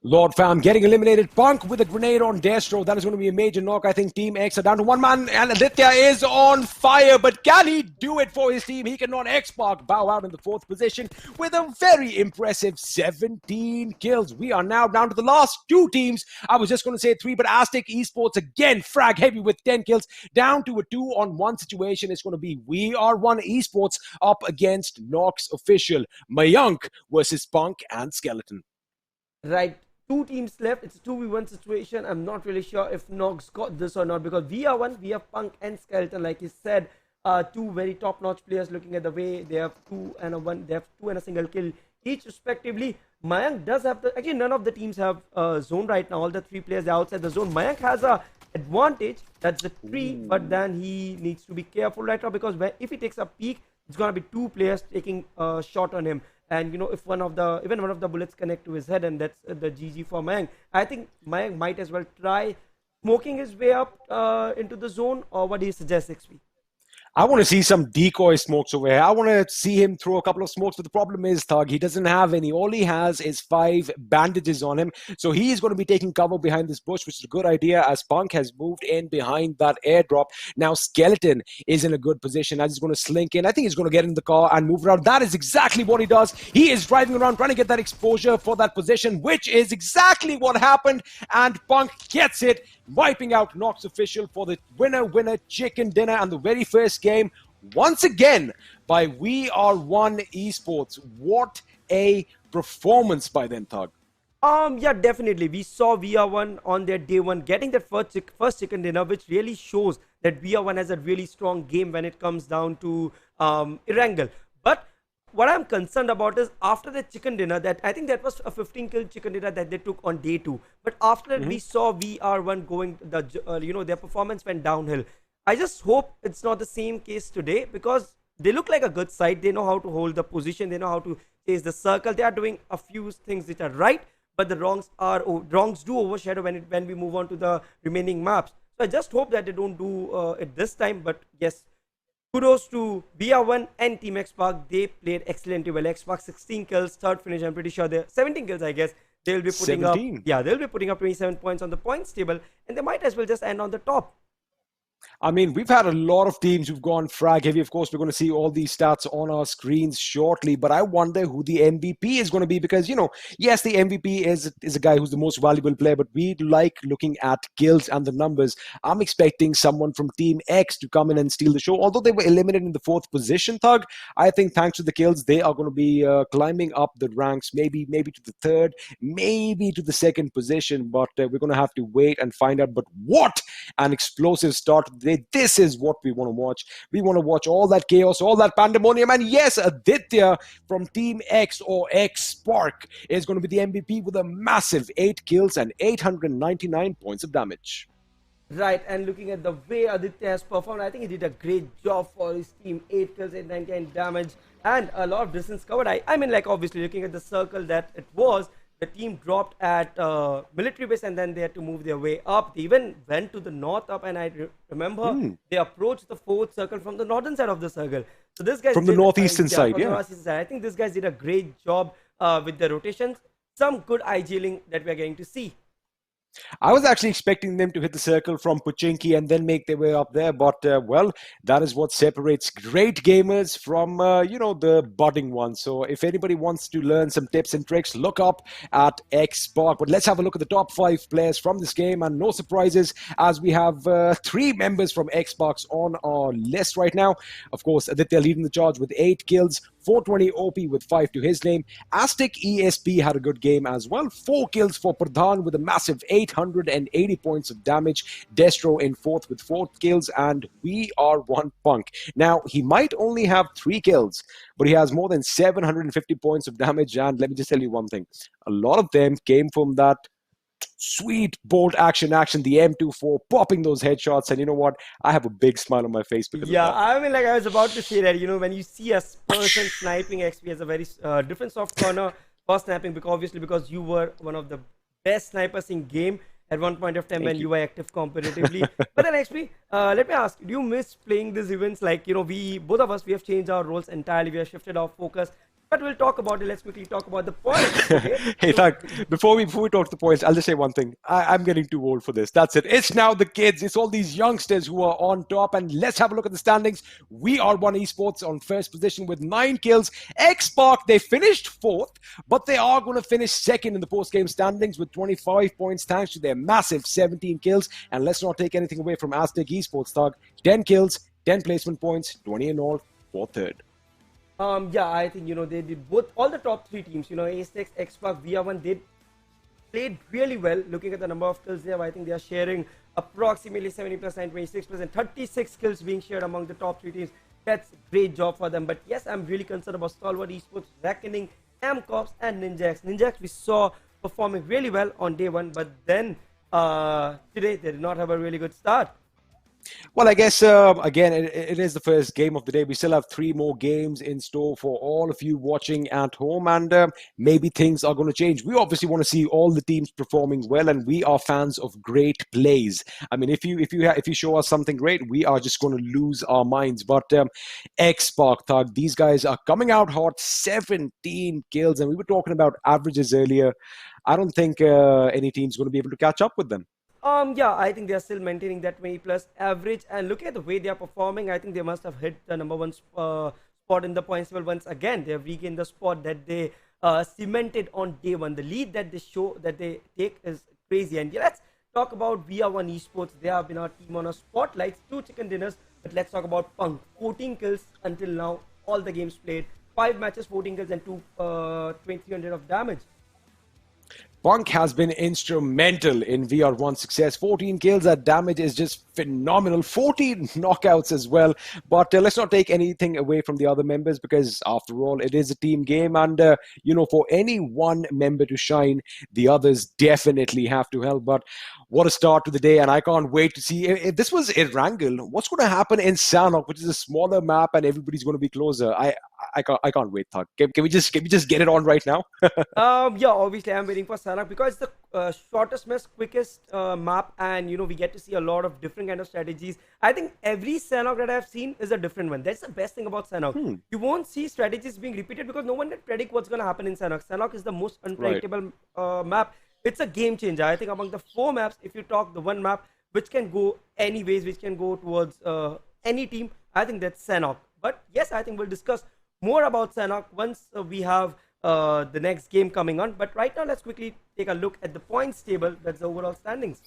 Lord Fam getting eliminated. Punk with a grenade on Destro. That is going to be a major knock. I think Team X are down to 1 man, and Aditya is on fire. But can he do it for his team? He cannot. XSpark bow out in the 4th position with a very impressive 17 kills. We are now down to the last 2 teams. I was just going to say 3, but Aztec Esports again frag heavy with 10 kills. Down to a 2-on-1 situation. It's going to be VR1 Esports up against Nox Official. Mayank versus Punk and Skeleton. Right. 2 teams left. It's a 2v1 situation. I'm not really sure if Nox got this or not, because VR1, we have Punk and Skeleton, like you said, 2 very top-notch players. Looking at the way they have 2 and a 1, they have 2 and a single kill each respectively. Mayank does have the, actually none of the teams have zone right now. All the 3 players are outside the zone. Mayank has a advantage, that's the tree, but then he needs to be careful right now, because if he takes a peek, it's gonna be 2 players taking a shot on him. And if even one of the bullets connect to his head, and that's the GG for Mayank. I think Mayank might as well try smoking his way up into the zone, or what do you suggest, XP? I want to see some decoy smokes over here. I want to see him throw a couple of smokes, but the problem is, Thug, he doesn't have any. All he has is 5 bandages on him. So he is going to be taking cover behind this bush, which is a good idea as Punk has moved in behind that airdrop. Now Skeleton is in a good position as he's going to slink in. I think he's going to get in the car and move around. That is exactly what he does. He is driving around trying to get that exposure for that position, which is exactly what happened. And Punk gets it, wiping out Nox Official for the winner chicken dinner and the very first game once again by VR1 Esports. What a performance by them, Thug. Yeah, definitely. We saw VR1 on their day one getting that first chicken dinner, which really shows that VR1 has a really strong game when it comes down to Erangel. But what I'm concerned about is after the chicken dinner, that I think that was a 15 kill chicken dinner that they took on day two. But after that, we saw VR1 going their performance went downhill. I just hope it's not the same case today, because they look like a good side. They know how to hold the position. They know how to chase the circle. They are doing a few things which are right, but the wrongs do overshadow when we move on to the remaining maps. So I just hope that they don't do it this time. But yes, kudos to BR1 and Team XSpark. They played excellently well. XSpark 16 kills, third finish. I'm pretty sure they're 17 kills. I guess they'll be putting 17. up. Yeah, they'll be putting up 27 points on the points table, and they might as well just end on the top. I mean, we've had a lot of teams who've gone frag heavy. Of course, we're going to see all these stats on our screens shortly, but I wonder who the MVP is going to be, because, yes, the MVP is a guy who's the most valuable player, but we like looking at kills and the numbers. I'm expecting someone from Team X to come in and steal the show. Although they were eliminated in the 4th position, Thug, I think thanks to the kills, they are going to be climbing up the ranks, maybe to the 3rd, maybe to the 2nd position, but we're going to have to wait and find out. But what an explosive start today. This is what we want to watch. We want to watch all that chaos, all that pandemonium. And yes, Aditya from Team X or XSpark is going to be the MVP with a massive 8 kills and 899 points of damage. Right, and looking at the way Aditya has performed, I think he did a great job for his team. 8 kills, 899 damage, and a lot of distance covered. I mean, like, obviously, looking at the circle that it was, the team dropped at military base, and then they had to move their way up. They even went to the north up, and I remember they approached the 4th circle from the northern side of the circle. So this guy from the northeastern side, from the northeastern side. I think this guys did a great job with the rotations. Some good IGLing that we are going to see. I was actually expecting them to hit the circle from Pochinki and then make their way up there. But, well, that is what separates great gamers from, the budding ones. So if anybody wants to learn some tips and tricks, look up at XSpark. But let's have a look at the top 5 players from this game. And no surprises, as we have 3 members from XSpark on our list right now. Of course, Aditya leading the charge with 8 kills. 420 OP with 5 to his name. AZTECS ESP had a good game as well. 4 kills for Pradhan with a massive 880 points of damage. Destro in 4th with 4 kills. And VR1 Punk. Now, he might only have 3 kills, but he has more than 750 points of damage. And let me just tell you one thing. A lot of them came from that sweet bolt action, the M24, popping those headshots. And you know what? I have a big smile on my face because of that. I mean, like, I was about to say that, when you see a person sniping, XP has a very different soft corner for sniping, because you were one of the best snipers in game at one point of time when you were active competitively. But then XP, let me ask, do you miss playing these events? Like, both of us, we have changed our roles entirely. We have shifted our focus. But we'll talk about it. Let's quickly talk about the points. Okay? Hey, before we talk the points, I'll just say one thing. I'm getting too old for this. That's it. It's now the kids. It's all these youngsters who are on top. And let's have a look at the standings. VR1 Esports on 1st position with 9 kills. XSpark, they finished 4th, but they are going to finish 2nd in the post-game standings with 25 points thanks to their massive 17 kills. And let's not take anything away from AZTECS Esports, Thug. 10 kills, 10 placement points, 20 in all, for 3rd. I think, they did all the top 3 teams, AZTECS, XSpark, VR1, they played really well. Looking at the number of kills there, I think they are sharing approximately 70%, 26%, 36 kills being shared among the top 3 teams. That's a great job for them. But yes, I'm really concerned about STALWART Esports, Reckoning, MCOPS, and NINJAX. NINJAX we saw performing really well on day 1, but then today they did not have a really good start. Well, I guess, again, it is the first game of the day. We still have 3 more games in store for all of you watching at home, and maybe things are going to change. We obviously want to see all the teams performing well, and we are fans of great plays. I mean, if you show us something great, we are just going to lose our minds. But XSpark, Thug, these guys are coming out hot, 17 kills, and we were talking about averages earlier. I don't think any team's going to be able to catch up with them. I think they are still maintaining that 20+ average, and look at the way they are performing. I think they must have hit the number 1 spot in the points table once again. They have regained the spot that they cemented on day 1. The lead that they take is crazy. And let's talk about VR1 Esports. They have been our team on a spotlight, 2 chicken dinners. But let's talk about Punk. 14 kills until now, all the games played. 5 matches, 14 kills, and 2300 of damage. Punk has been instrumental in VR1's success. 14 kills, that damage is just phenomenal. 14 knockouts as well. But let's not take anything away from the other members, because after all, it is a team game. And, for any one member to shine, the others definitely have to help. But what a start to the day. And I can't wait to see if this was Erangel. What's going to happen in Sanhok, which is a smaller map and everybody's going to be closer. I can't wait, Thug. Can we just get it on right now? Yeah, obviously I'm waiting for Sanhok because it's the shortest mess, quickest map, and we get to see a lot of different kind of strategies. I think every Sanhok that I've seen is a different one. That's the best thing about Sanhok. You won't see strategies being repeated because no one can predict what's going to happen in Sanhok. Sanhok is the most unpredictable map. It's a game changer. I think among the 4 maps, if you talk the one map which can go anyways, which can go towards any team, I think that's Sanhok. But yes, I think we'll discuss more about Sanhok once we have the next game coming on. But right now, let's quickly take a look at the points table. That's the overall standings.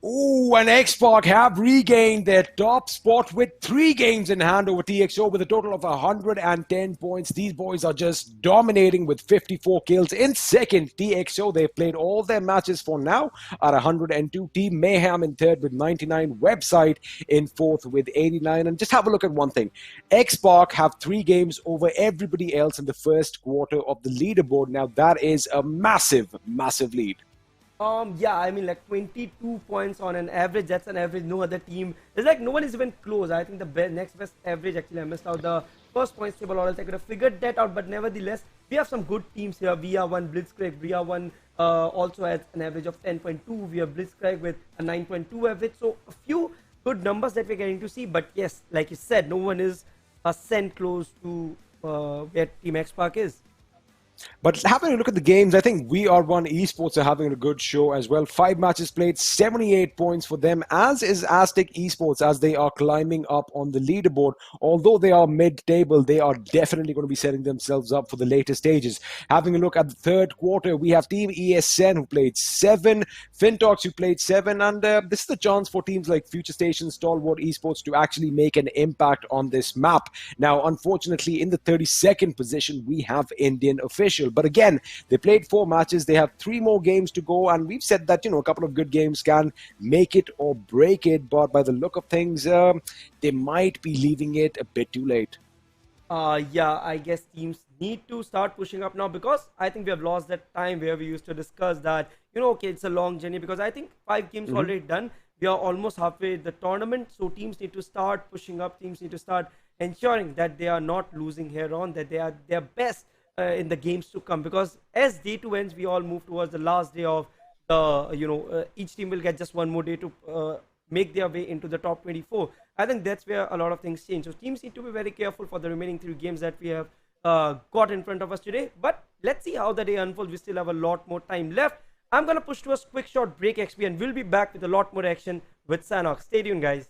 Ooh, and XSpark have regained their top spot with 3 games in hand over TXO with a total of 110 points. These boys are just dominating with 54 kills. In second, TXO, they've played all their matches for now at 102. Team Mayhem in third with 99. Website in fourth with 89. And just have a look at one thing. XSpark have 3 games over everybody else in the first quarter of the leaderboard. Now, that is a massive, massive lead. Yeah, I mean, like 22 points on an average. That's an average. No other team. It's like no one is even close. I think the next best average, actually, I missed out the first points table, or else I could have figured that out. But nevertheless, we have some good teams here. VR1, Blitzkrieg, VR1 also has an average of 10.2. We have Blitzkrieg with a 9.2 average. So a few good numbers that we're getting to see. But yes, like you said, no one is a cent close to where Team XSpark is. But having a look at the games, I think VR1 Esports are having a good show as well. 5 matches played, 78 points for them, as is AZTECS Esports, as they are climbing up on the leaderboard. Although they are mid-table, they are definitely going to be setting themselves up for the later stages. Having a look at the third quarter, we have Team ESN who played 7, FINTOX who played 7, and this is the chance for teams like Futurestation, STALWART Esports to actually make an impact on this map. Now, unfortunately, in the 32nd position, we have Indian officials. But again, they played 4 matches. They have 3 more games to go. And we've said that, a couple of good games can make it or break it. But by the look of things, they might be leaving it a bit too late. Yeah, I guess teams need to start pushing up now, because I think we have lost that time where we used to discuss that, okay, it's a long journey, because I think 5 games already done. We are almost halfway the tournament. So teams need to start pushing up. Teams need to start ensuring that they are not losing here on, that they are their best in the games to come, because as day 2 ends, we all move towards the last day of the each team will get just one more day to make their way into the top 24. I think that's where a lot of things change. So teams need to be very careful for the remaining 3 games that we have got in front of us today. But let's see how the day unfolds. We still have a lot more time left. I'm gonna push to a quick short break, XP, and we'll be back with a lot more action with Sanhok. Stay tuned, guys.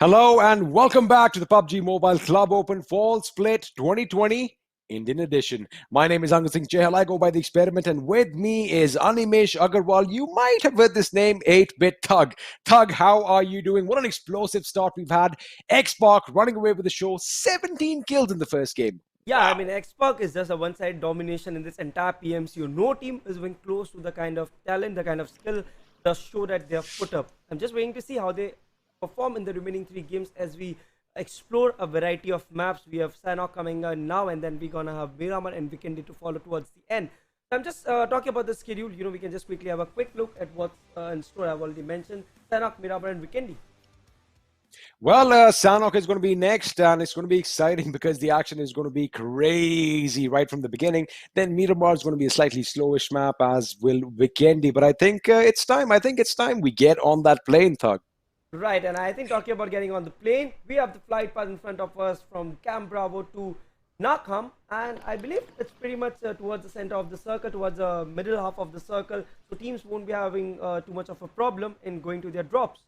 Hello and welcome back to the PUBG Mobile Club Open Fall Split 2020 Indian Edition. My name is Angel Singh Chehal. I go by the Experiment, and with me is Animesh Agarwal. You might have heard this name, 8-Bit Thug. Thug, how are you doing? What an explosive start we've had. XSpark running away with the show, 17 kills in the first game. Yeah, I mean, XSpark is just a one-side domination in this entire PMCO. No team is even close to the kind of talent, the kind of skill, the show that they have put up. I'm just waiting to see how they perform in the remaining 3 games as we explore a variety of maps. We have Sanhok coming in now, and then we're gonna have Miramar and Vikendi to follow towards the end. I'm just talking about the schedule. We can just quickly have a quick look at what's in store. I've already mentioned Sanhok, Miramar, and Vikendi. Well, Sanhok is going to be next, and it's going to be exciting because the action is going to be crazy right from the beginning. Then Miramar is going to be a slightly slowish map, as will Vikendi. But I think it's time. I think it's time we get on that plane, Thug. Right, and I think talking about getting on the plane, we have the flight path in front of us from Camp Bravo to Nakham, and I believe it's pretty much towards the center of the circle, towards the middle half of the circle, so teams won't be having too much of a problem in going to their drops.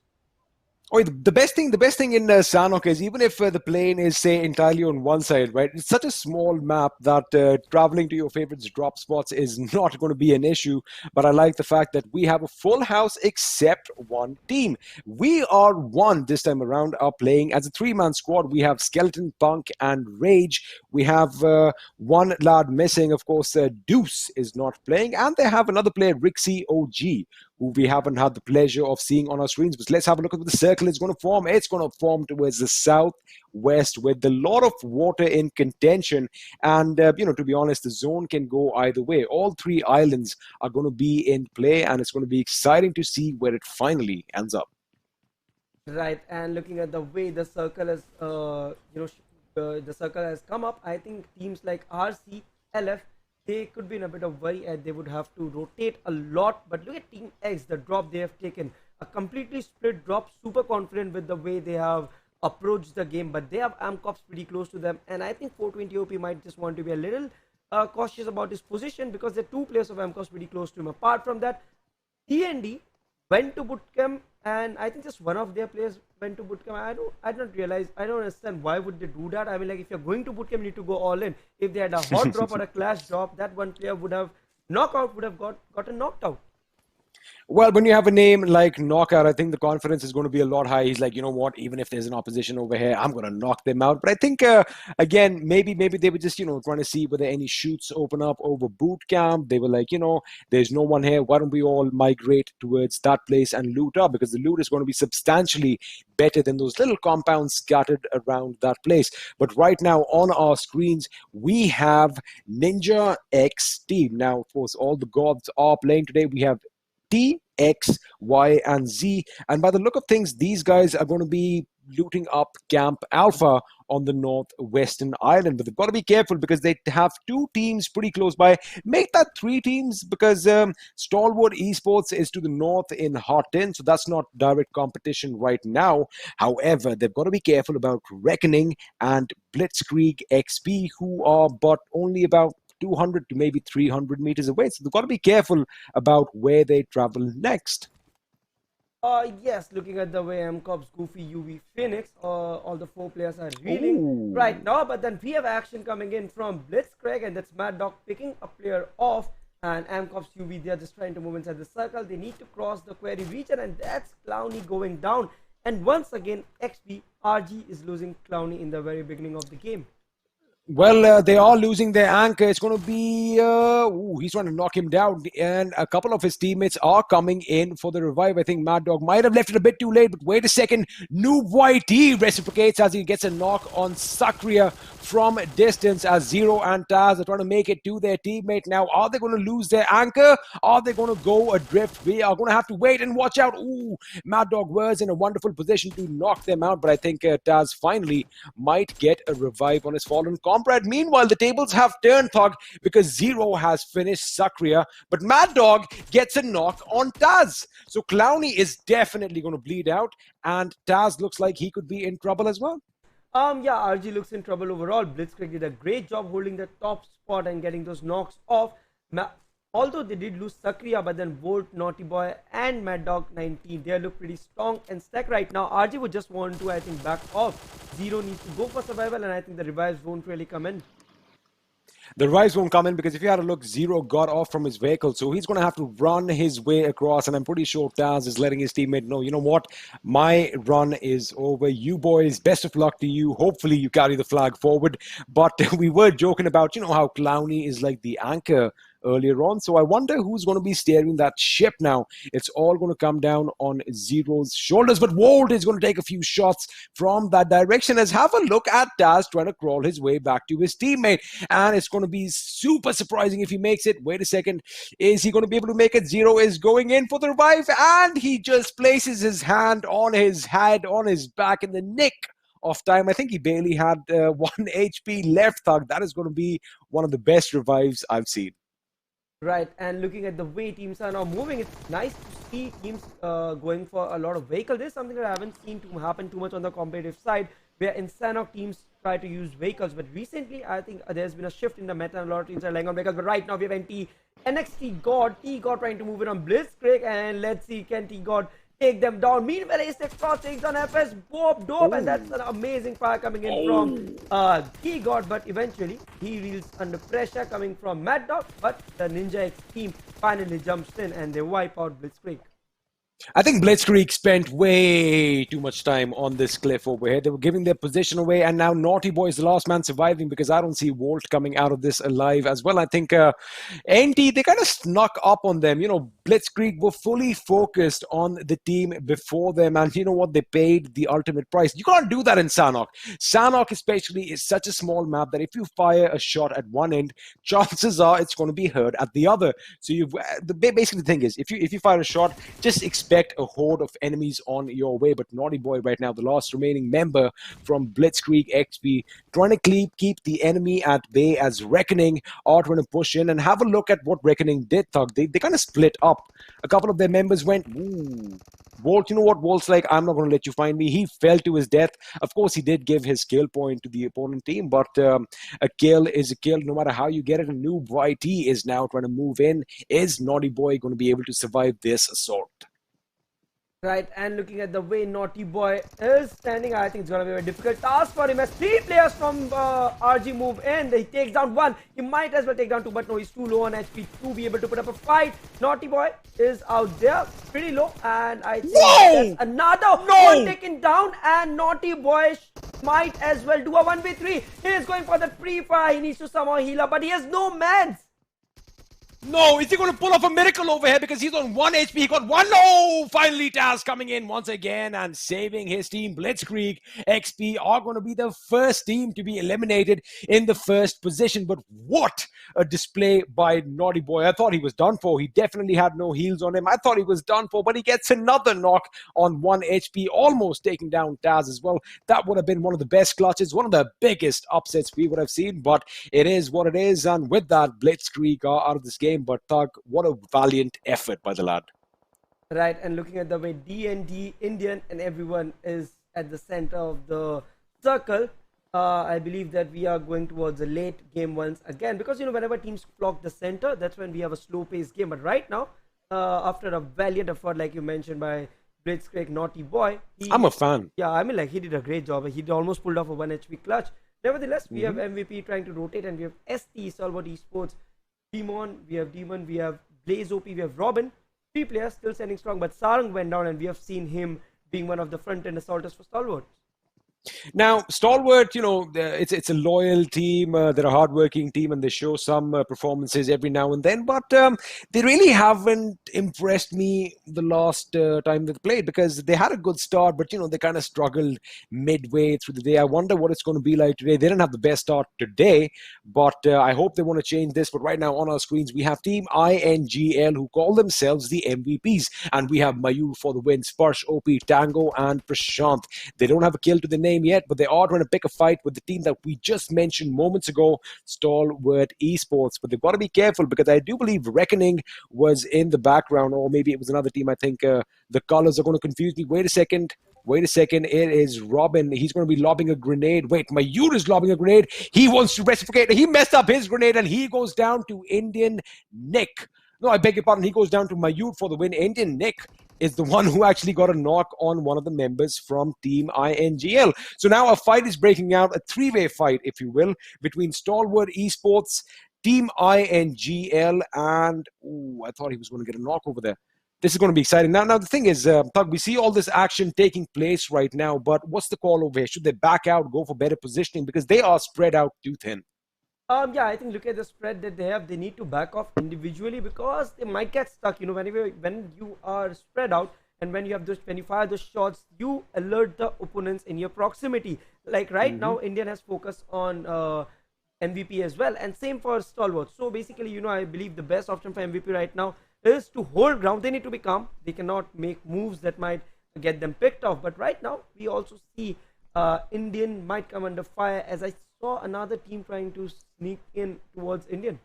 Oh, the best thing in Sanhok is even if the plane is, say, entirely on one side, right? It's such a small map that traveling to your favorite drop spots is not going to be an issue. But I like the fact that we have a full house except one team. We are one this time around, are playing as a 3-man squad. We have Skeleton, Punk, and Rage. We have one lad missing, of course. Deuce is not playing, and they have another player, Rixie OG, who we haven't had the pleasure of seeing on our screens. But let's have a look at what the circle is going to form. It's going to form towards the southwest with a lot of water in contention. And, to be honest, the zone can go either way. All 3 islands are going to be in play, and it's going to be exciting to see where it finally ends up. Right, and looking at the way the circle has, the circle has come up, I think teams like RC, LF, they could be in a bit of worry and they would have to rotate a lot. But look at Team X, the drop they have taken, a completely split drop, super confident with the way they have approached the game. But they have MCOPS pretty close to them, and I think 420 OP might just want to be a little cautious about his position because there are 2 players of MCOPS pretty close to him. Apart from that, TND went to bootcamp, and I think just one of their players went to bootcamp. I don't realize, I don't understand why would they do that. I mean, like, if you're going to bootcamp, you need to go all in. If they had a hot drop or a clash drop, that one player would have gotten knocked out. Well, when you have a name like Knockout, I think the confidence is going to be a lot high. He's like, you know what, even if there's an opposition over here, I'm going to knock them out. But I think, again, maybe they were just, trying to see whether any shoots open up over boot camp. They were like, there's no one here. Why don't we all migrate towards that place and loot up? Because the loot is going to be substantially better than those little compounds scattered around that place. But right now on our screens, we have NINJAX team. Now, of course, all the gods are playing today. We have T, X, Y, and Z. And by the look of things, these guys are going to be looting up Camp Alpha on the northwestern island. But they've got to be careful because they have 2 teams pretty close by. Make that 3 teams because Stalwart Esports is to the north in Hot 10, so that's not direct competition right now. However, they've got to be careful about Reckoning and BlitzkriegXP, who are but only about 200 to maybe 300 meters away. So they've got to be careful about where they travel next. Yes, looking at the way MCOPS, Goofy, UV, Phoenix, all the 4 players are reeling right now. But then we have action coming in from Blitzkrieg, and that's Mad Dog picking a player off. And MCOPS, UV, they are just trying to move inside the circle. They need to cross the query region, and that's Clowny going down. And once again, XP, RG is losing Clowny in the very beginning of the game. Well, they are losing their anchor. It's going to be... he's trying to knock him down. And a couple of his teammates are coming in for the revive. I think Mad Dog might have left it a bit too late. But wait a second. Noob YT reciprocates as he gets a knock on Sakria from distance as Zero and Taz are trying to make it to their teammate. Now, are they going to lose their anchor? Are they going to go adrift? We are going to have to wait and watch out. Ooh, Mad Dog was in a wonderful position to knock them out. But I think Taz finally might get a revive on his fallen comrade. Meanwhile, the tables have turned, Thug, because Zero has finished Sakria, but Mad Dog gets a knock on Taz. So Clowny is definitely going to bleed out, and Taz looks like he could be in trouble as well. Yeah, RG looks in trouble overall. Blitzkrieg did a great job holding the top spot and getting those knocks off. although they did lose Sakriya, but then Volt, Naughty Boy, and Mad Dog 19, they look pretty strong and stacked right now. RG would just want to, I think, back off. Zero needs to go for survival, and I think the revives won't really come in. The revives won't come in because if you had a look, Zero got off from his vehicle. So he's going to have to run his way across. And I'm pretty sure Taz is letting his teammate know, you know what? My run is over. You boys, best of luck to you. Hopefully you carry the flag forward. But we were joking about, you know, how Clowny is like the anchor earlier on. So I wonder who's going to be steering that ship now. It's all going to come down on Zero's shoulders. But Wold is going to take a few shots from that direction. Let's have a look at Taz trying to crawl his way back to his teammate. And it's going to be super surprising if he makes it. Wait a second. Is he going to be able to make it? Zero is going in for the revive. And he just places his hand on his head, on his back in the nick of time. I think he barely had 1 HP left, Thug. That is going to be one of the best revives I've seen. Right, and looking at the way teams are now moving, it's nice to see teams going for a lot of vehicles. This is something that I haven't seen to happen too much on the competitive side, where in Sanhok teams try to use vehicles. But recently, I think there's been a shift in the meta, and a lot of teams are relying on vehicles. But right now, we have NXT God, T-God trying to move it on Blitzkrieg, and let's see, can T-God take them down? Meanwhile, AZTECS takes on FS Dope, and that's an amazing fire coming in from T-God, but eventually he reels under pressure coming from Mad Dog, but the NINJAX team finally jumps in and they wipe out Blitzkrieg. I think Blitzkrieg spent way too much time on this cliff over here. They were giving their position away, and now Naughty Boy is the last man surviving because I don't see Volt coming out of this alive as well. I think NT, they kind of snuck up on them. You know, Blitzkrieg were fully focused on the team before them, and you know what? They paid the ultimate price. You can't do that in Sanhok. Sanhok especially is such a small map that if you fire a shot at one end, chances are it's going to be heard at the other. So basically the thing is, if you fire a shot, just expect a horde of enemies on your way. But Naughty Boy right now, the last remaining member from BlitzkriegXP, trying to keep the enemy at bay as Reckoning are trying to push in. And have a look at what Reckoning did, Thug. They kind of split up. A couple of their members went, ooh, Volt, you know what? Volt's like, I'm not going to let you find me. He fell to his death. Of course, he did give his kill point to the opponent team, but a kill is a kill no matter how you get it. A Noob YT is now trying to move in. Is Naughty Boy going to be able to survive this assault? Right, and looking at the way Naughty Boy is standing, I think it's going to be a very difficult task for him as 3 players from RG move in. He takes down 1. He might as well take down 2, but no, he's too low on HP to be able to put up a fight. Naughty Boy is out there, pretty low, and I think there's another one taken down, and Naughty Boy might as well do a 1v3. He is going for the pre-fire. He needs to somehow heal up, but he has no mans. No, is he going to pull off a miracle over here because he's on 1 HP? He got 1. No! Finally, Taz coming in once again and saving his team. BlitzkriegXP are going to be the first team to be eliminated in the first position. But what a display by Naughty Boy. I thought he was done for. He definitely had no heals on him. I thought he was done for, but he gets another knock on 1 HP, almost taking down Taz as well. That would have been one of the best clutches, one of the biggest upsets we would have seen, but it is what it is. And with that, Blitzkrieg are out of this game. But Thug, what a valiant effort by the lad. Right, and looking at the way DND, Indian, and everyone is at the center of the circle, I believe that we are going towards a late game once again. Because, you know, whenever teams flock the center, that's when we have a slow-paced game. But right now, after a valiant effort, like you mentioned, by Blitzkrieg, Naughty Boy. I'm a fan. Yeah, I mean, like, he did a great job. He almost pulled off a 1 HP clutch. Nevertheless, we have MVP trying to rotate, and we have ST, STALWART Esports, Demon, we have Blaze OP, we have Robin. 3 players still standing strong, but Sarang went down, and we have seen him being one of the front-end assaulters for Stalwart. Now, Stalwart, you know, it's a loyal team. They're a hardworking team, and they show some performances every now and then. But they really haven't impressed me the last time they played, because they had a good start, but, you know, they kind of struggled midway through the day. I wonder what it's going to be like today. They didn't have the best start today, but I hope they want to change this. But right now on our screens, we have Team INGL, who call themselves the MVPs. And we have Mayur for the win, Sparsh, OP, Tango, and Prashant. They don't have a kill to the name yet, but they are trying to pick a fight with the team that we just mentioned moments ago, STALWART Esports. But they've got to be careful, because I do believe Reckoning was in the background, or maybe it was another team. I think the colors are going to confuse me. Wait a second. It is Robin. He's going to be lobbing a grenade. Wait, Mayur is lobbing a grenade. He wants to reciprocate. He messed up his grenade, and he goes down to Indian Nick. No, I beg your pardon. He goes down to Mayur for the win. Indian Nick is the one who actually got a knock on one of the members from Team INGL. So now a fight is breaking out, a three-way fight, if you will, between STALWART Esports, Team INGL, and I thought he was going to get a knock over there. This is going to be exciting. Now the thing is, Thug, we see all this action taking place right now, but what's the call over here? Should they back out, go for better positioning? Because they are spread out too thin. Yeah, I think look at the spread that they have. They need to back off individually because they might get stuck. You know, when you are spread out and when you have those, when you fire those shots, you alert the opponents in your proximity. Like right now, Indian has focused on MVP as well, and same for Stalwart. So basically, you know, I believe the best option for MVP right now is to hold ground. They need to be calm. They cannot make moves that might get them picked off. But right now, we also see Indian might come under fire, as I saw another team trying to sneak in towards Indian.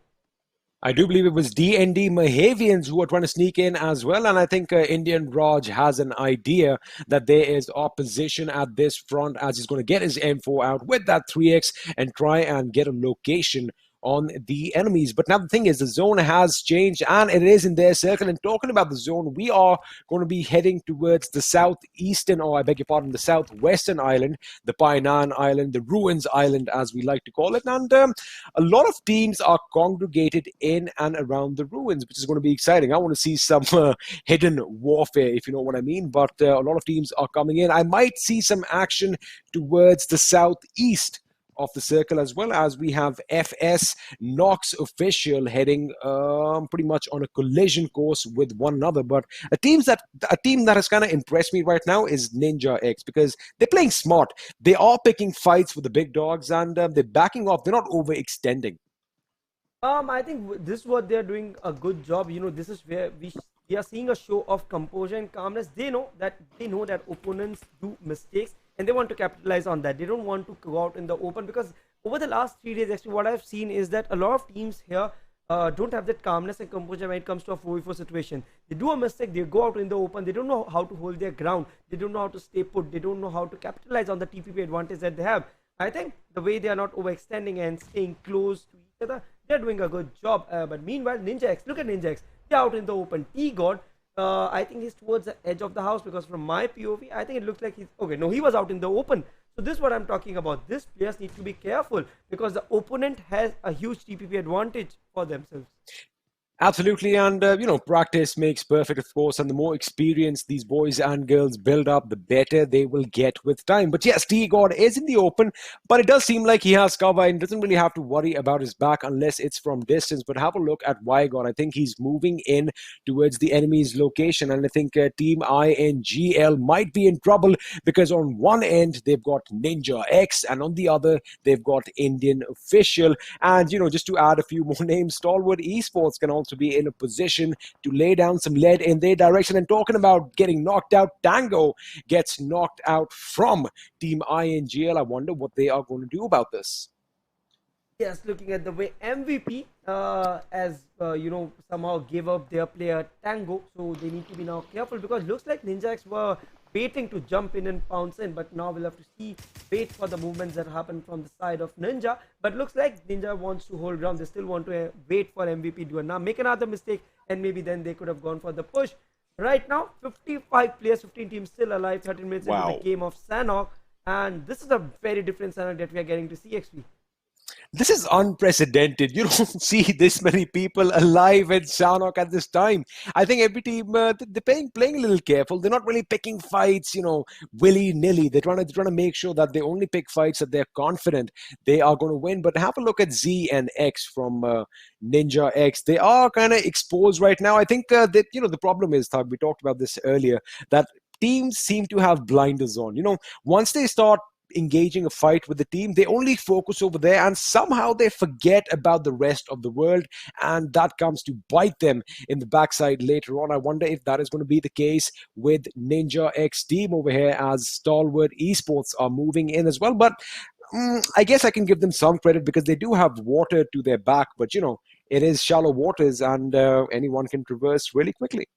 I do believe it was DND MAHEWIANS who are trying to sneak in as well. And I think Indian Raj has an idea that there is opposition at this front as he's going to get his M4 out with that 3x and try and get a location on the enemies. But now the thing is, the zone has changed and it is in their circle. And talking about the zone, we are going to be heading towards the southeastern, or I beg your pardon, the southwestern island, the Painan Island, the Ruins Island, as we like to call it. And a lot of teams are congregated in and around the ruins, which is going to be exciting. I want to see some hidden warfare, if you know what I mean. But a lot of teams are coming in. I might see some action towards the southeast of the circle, as well as we have FS Nox official heading pretty much on a collision course with one another. But a team that has kind of impressed me right now is NINJAX, because they're playing smart. They are picking fights with the big dogs and they're backing off. They're not overextending. I think this is what they're doing a good job. You know, this is where we are seeing a show of composure and calmness. They know that opponents do mistakes, and they want to capitalize on that. They don't want to go out in the open, because over the last 3 days, actually, what I've seen is that a lot of teams here don't have that calmness and composure when it comes to a 4v4 situation. They do a mistake, they go out in the open, they don't know how to hold their ground, they don't know how to stay put, they don't know how to capitalize on the TPP advantage that they have. I think the way they are not overextending and staying close to each other, they're doing a good job. But meanwhile, NINJAX, look at NINJAX, they're out in the open. T-God, I think he's towards the edge of the house, because from my POV, I think it looks like he's okay. No, he was out in the open. So this is what I'm talking about. These players need to be careful, because the opponent has a huge TPP advantage for themselves. Absolutely, and practice makes perfect, of course, and the more experience these boys and girls build up, the better they will get with time. But yes, T-God is in the open, but it does seem like he has cover and doesn't really have to worry about his back unless it's from distance. But have a look at Y-God. I think he's moving in towards the enemy's location, and I think Team INGL might be in trouble, because on one end, they've got NINJAX, and on the other, they've got Indian Official. And, just to add a few more names, STALWART Esports can also to be in a position to lay down some lead in their direction. And talking about getting knocked out, Tango gets knocked out from Team INGL. I wonder what they are going to do about this. Yes, looking at the way MVP somehow gave up their player Tango, so they need to be now careful, because looks like NINJAX were waiting to jump in and pounce in, but now we'll have to wait for the movements that happen from the side of Ninja. But looks like Ninja wants to hold ground. They still want to wait for MVP to now make another mistake, and maybe then they could have gone for the push. Right now, 55 players, 15 teams still alive, 13 minutes into the game of Sanhok, and this is a very different Sanhok that we are getting to see, XP. This is unprecedented. You don't see this many people alive in Sanhok at this time. I think every team, they're playing a little careful. They're not really picking fights, willy-nilly. They're trying to make sure that they only pick fights that they're confident they are going to win. But have a look at Z and X from NINJAX. They are kind of exposed right now. I think that, the problem is, Thug, we talked about this earlier, that teams seem to have blinders on. Once they start engaging a fight with the team, they only focus over there, and somehow they forget about the rest of the world, and that comes to bite them in the backside later on. I wonder if that is going to be the case with NINJAX team over here, as STALWART Esports are moving in as well. But I guess I can give them some credit, because they do have water to their back, but it is shallow waters, and anyone can traverse really quickly.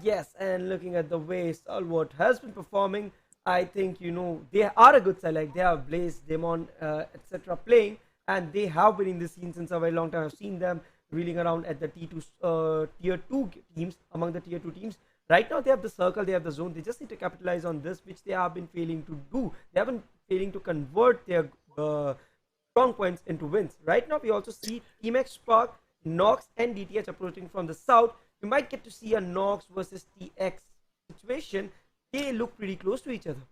Yes, and looking at the way STALWART has been performing, I think, they are a good side. Like, they have Blaze, Demon, etc. playing, and they have been in the scene since a very long time. I've seen them reeling around at the tier 2 teams, among the tier 2 teams. Right now they have the circle, they have the zone. They just need to capitalize on this, which they have been failing to do. They have been failing to convert their strong points into wins. Right now we also see Team XSpark, NOX and DTH approaching from the south. You might get to see a NOX versus TX situation. They look pretty close to each other.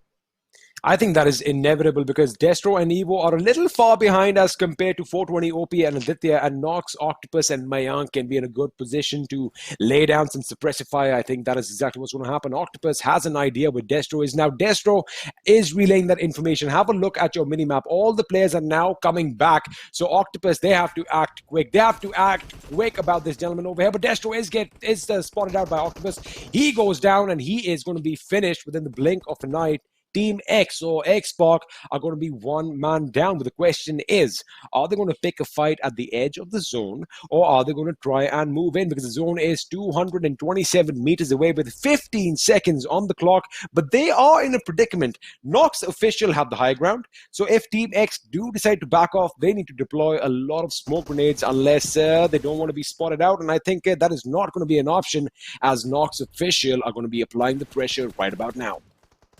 I think that is inevitable because Destro and Evo are a little far behind as compared to 420 OP and Aditya, and Nox, Octopus and Mayank can be in a good position to lay down some suppressive fire. I think that is exactly what's going to happen. Octopus has an idea where Destro is. Now Destro is relaying that information. Have a look at your minimap. All the players are now coming back. So Octopus, they have to act quick. They have to act quick about this gentleman over here. But Destro is spotted out by Octopus. He goes down and he is going to be finished within the blink of an eye. Team X or XSpark are going to be one man down. But the question is, are they going to pick a fight at the edge of the zone, or are they going to try and move in? Because the zone is 227 meters away with 15 seconds on the clock. But they are in a predicament. Nox official have the high ground. So if Team X do decide to back off, they need to deploy a lot of smoke grenades unless they don't want to be spotted out. And I think that is not going to be an option, as Nox official are going to be applying the pressure right about now.